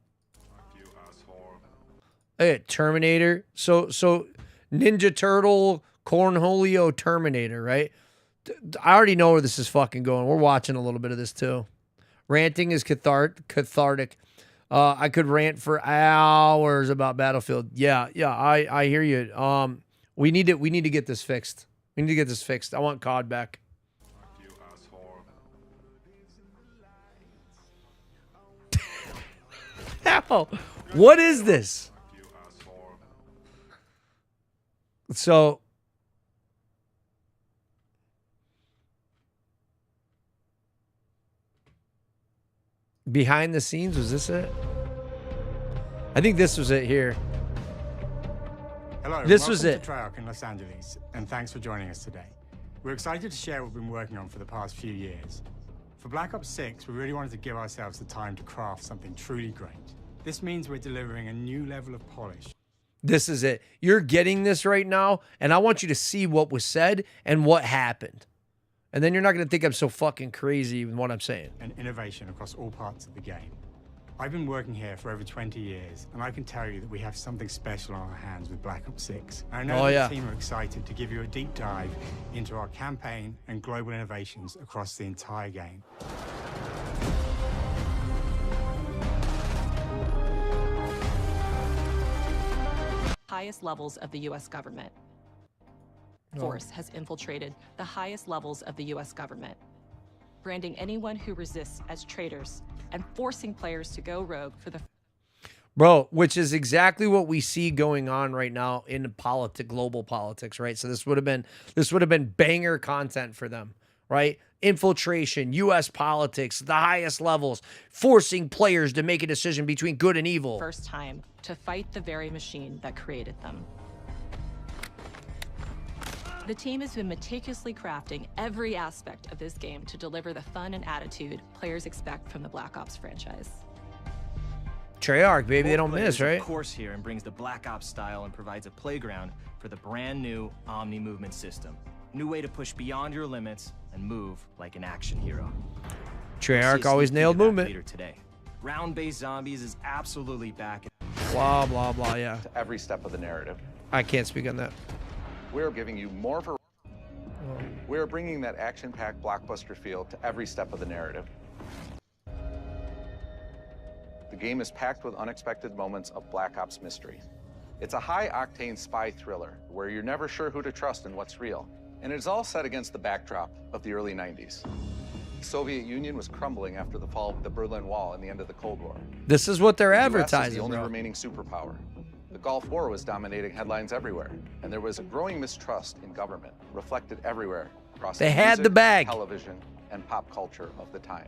Hey, Terminator. So Ninja Turtle, Cornholio, Terminator, right? I already know where this is fucking going. We're watching a little bit of this too. Ranting is cathartic. I could rant for hours about Battlefield. Yeah, I hear you. We need to get this fixed. We need to get this fixed. I want COD back. How? What is this? So behind the scenes, was this it? I think this was it here. Hello, this was welcome it. to Treyarch in Los Angeles, and thanks for joining us today. We're excited to share what we've been working on for the past few years. For Black Ops 6, we really wanted to give ourselves the time to craft something truly great. This means we're delivering a new level of polish. This is it. You're getting this right now, and I want you to see what was said and what happened. And then you're not going to think I'm so fucking crazy with what I'm saying. And innovation across all parts of the game. I've been working here for over 20 years, and I can tell you that we have something special on our hands with Black Ops 6. I know the team are excited to give you a deep dive into our campaign and global innovations across the entire game. Highest levels of the U.S. government. Force has infiltrated the highest levels of the U.S. government, branding anyone who resists as traitors and forcing players to go rogue for the... Bro, which is exactly what we see going on right now in global politics, right? So this would have been banger content for them, right? Infiltration, U.S. politics, the highest levels, forcing players to make a decision between good and evil. First time to fight the very machine that created them. The team has been meticulously crafting every aspect of this game to deliver the fun and attitude players expect from the Black Ops franchise. Treyarch, baby, they don't miss, right? Of course here and brings the Black Ops style and provides a playground for the brand new Omni movement system. New way to push beyond your limits and move like an action hero. Treyarch always nailed movement. Later today. Round-based zombies is absolutely back. Blah, blah, blah, yeah. To every step of the narrative. I can't speak on that. We're giving you more variety. We're bringing that action-packed blockbuster feel to every step of the narrative. The game is packed with unexpected moments of Black Ops mystery. It's a high-octane spy thriller where you're never sure who to trust and what's real. And it's all set against the backdrop of the early 90s. The Soviet Union was crumbling after the fall of the Berlin Wall and the end of the Cold War. This is what they're The US advertising, is the only bro. remaining superpower. The Gulf War was dominating headlines everywhere, and there was a growing mistrust in government, reflected everywhere across They had music, the bag. television, and pop culture of the time.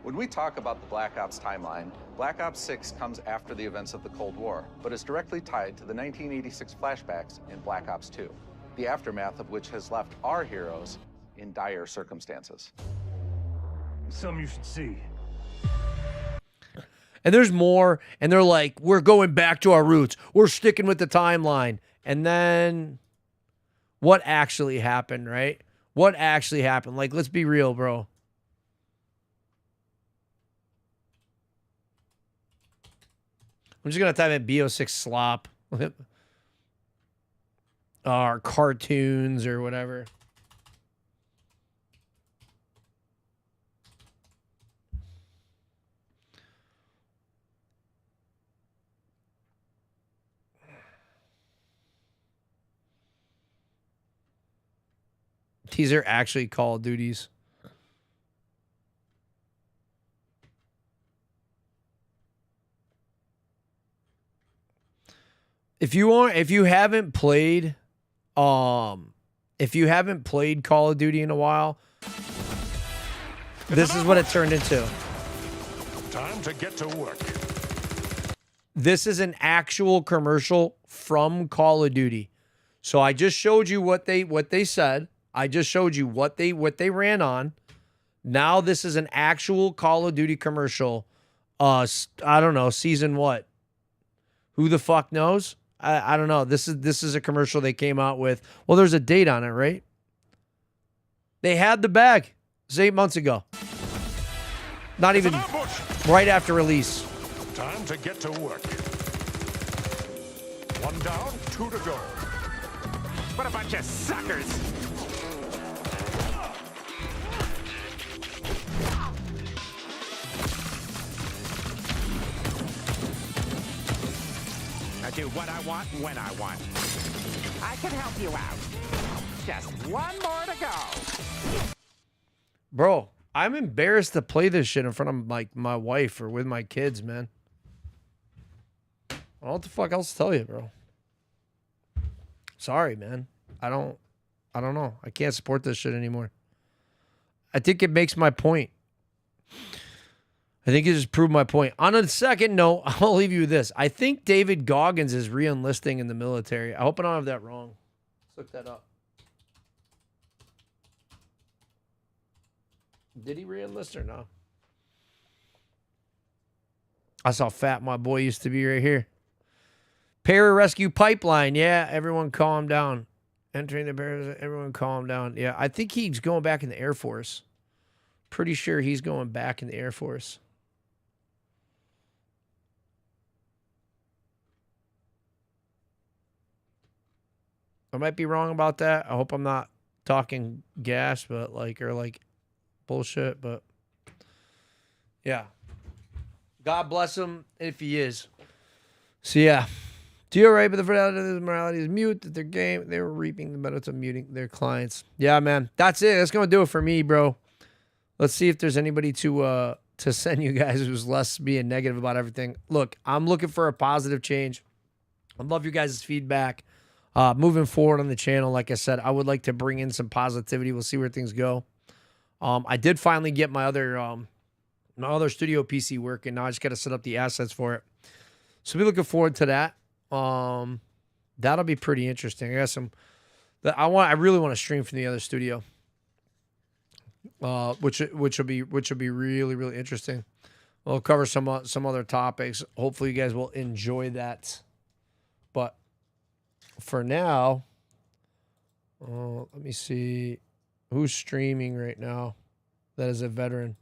When we talk about the Black Ops timeline, Black Ops 6 comes after the events of the Cold War, but is directly tied to the 1986 flashbacks in Black Ops 2, the aftermath of which has left our heroes in dire circumstances. Something you should see. And there's more, and they're like, we're going back to our roots. We're sticking with the timeline. And then what actually happened, right? What actually happened? Like, let's be real, bro. I'm just going to type in BO6 slop. Or cartoons or whatever. These are actually Call of Duties. If you haven't played Call of Duty in a while, this is what it turned into. Time to get to work. This is an actual commercial from Call of Duty. So I just showed you what they said. I just showed you what they ran on. Now this is an actual Call of Duty commercial. I don't know, season what? Who the fuck knows? I don't know. This is a commercial they came out with. Well, there's a date on it, right? They had the bag. It was 8 months ago. Not even right after release. Time to get to work. 1 down, 2 to go. What a bunch of suckers! I do what I want when I want. I can help you out. Just one more to go. Bro, I'm embarrassed to play this shit in front of my wife or with my kids, man. I don't know what the fuck else to tell you, bro. Sorry, man. I don't know. I can't support this shit anymore. I think it makes my point. I think it just proved my point. On a second note, I'll leave you with this. I think David Goggins is re-enlisting in the military. I hope I don't have that wrong. Let's look that up. Did he re-enlist or no? I saw fat my boy used to be right here. Pararescue pipeline. Yeah, everyone calm down. Entering the barriers, everyone calm down. Yeah, I think he's going back in the Air Force. Pretty sure he's going back in the Air Force. I might be wrong about that. I hope I'm not talking gas, but or bullshit, but yeah. God bless him if he is. So yeah. Do you right, but the morality is mute that their game, they were reaping the benefits of muting their clients. Yeah, man. That's it. That's gonna do it for me, bro. Let's see if there's anybody to send you guys who's less being negative about everything. Look, I'm looking for a positive change. I love you guys' feedback. Moving forward on the channel, like I said, I would like to bring in some positivity. We'll see where things go. I did finally get my other studio PC working. Now I just got to set up the assets for it. So be looking forward to that. That'll be pretty interesting. I got some that I really want to stream from the other studio. Which will be really, really interesting. We'll cover some other topics. Hopefully you guys will enjoy that. But for now, let me see who's streaming right now. That is a veteran.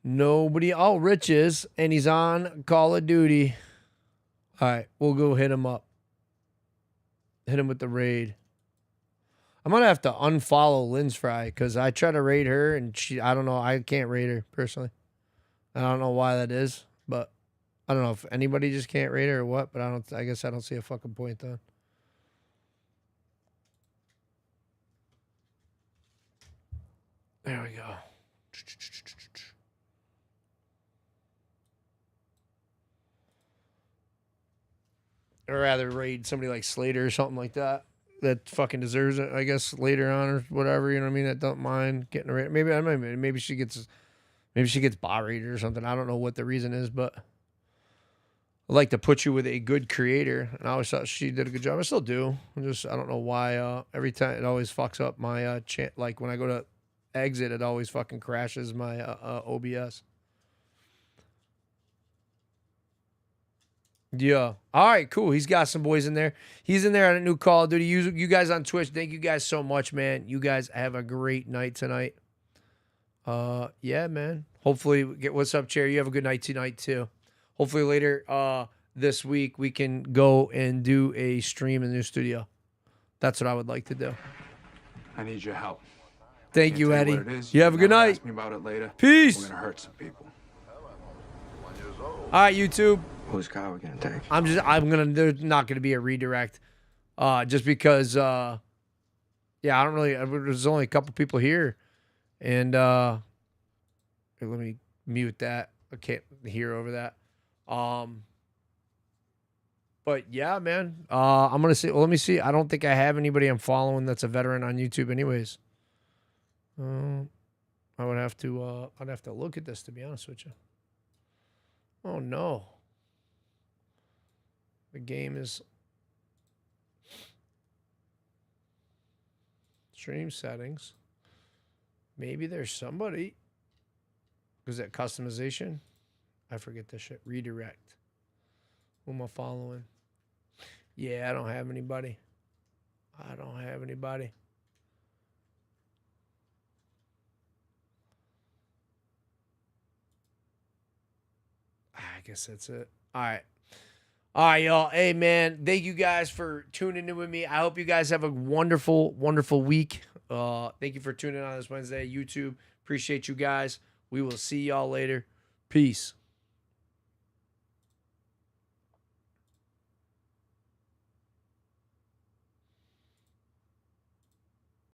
Nobody. Oh, Rich is, and he's on Call of Duty. All right, we'll go hit him up. Hit him with the raid. I'm going to have to unfollow Lynn's Fry because I try to raid her, and I don't know. I can't raid her, personally. I don't know why that is, but I don't know if anybody just can't raid her or what, but I guess I don't see a fucking point then. There we go. Or rather raid somebody like Slater or something like that. That fucking deserves it, I guess, later on or whatever, you know what I mean? That don't mind getting a raid. Maybe she gets bot raided or something. I don't know what the reason is, but I like to put you with a good creator, and I always thought she did a good job. I still do. I don't know why. Every time it always fucks up my like when I go to exit, it always fucking crashes my OBS. Yeah. All right, cool. He's got some boys in there. He's in there on a new Call of Duty. You guys on Twitch, thank you guys so much, man. You guys have a great night tonight. Yeah, man. Hopefully, what's up, Chair? You have a good night tonight, too. Hopefully later this week, we can go and do a stream in the new studio. That's what I would like to do. I need your help. Thank you, Eddie. You have a good Never night. ask me about it later. Peace. We're gonna hurt some people. All right, YouTube. Whose car are we gonna take? There's not gonna be a redirect. Just because yeah, I don't really, there's only a couple people here. And let me mute that. I can't hear over that. But yeah, man. I'm gonna see. Well, let me see. I don't think I have anybody I'm following that's a veteran on YouTube, anyways. I would have to. I'd have to look at this, to be honest with you. Oh no. The game is stream settings. Maybe there's somebody. Was that customization? I forget this shit. Redirect. Who am I following? Yeah, I don't have anybody. I don't have anybody. I guess that's it. All right. All right, y'all. Hey, man, thank you guys for tuning in with me. I hope you guys have a wonderful, wonderful week. Thank you for tuning in on this Wednesday. YouTube, appreciate you guys. We will see y'all later. Peace.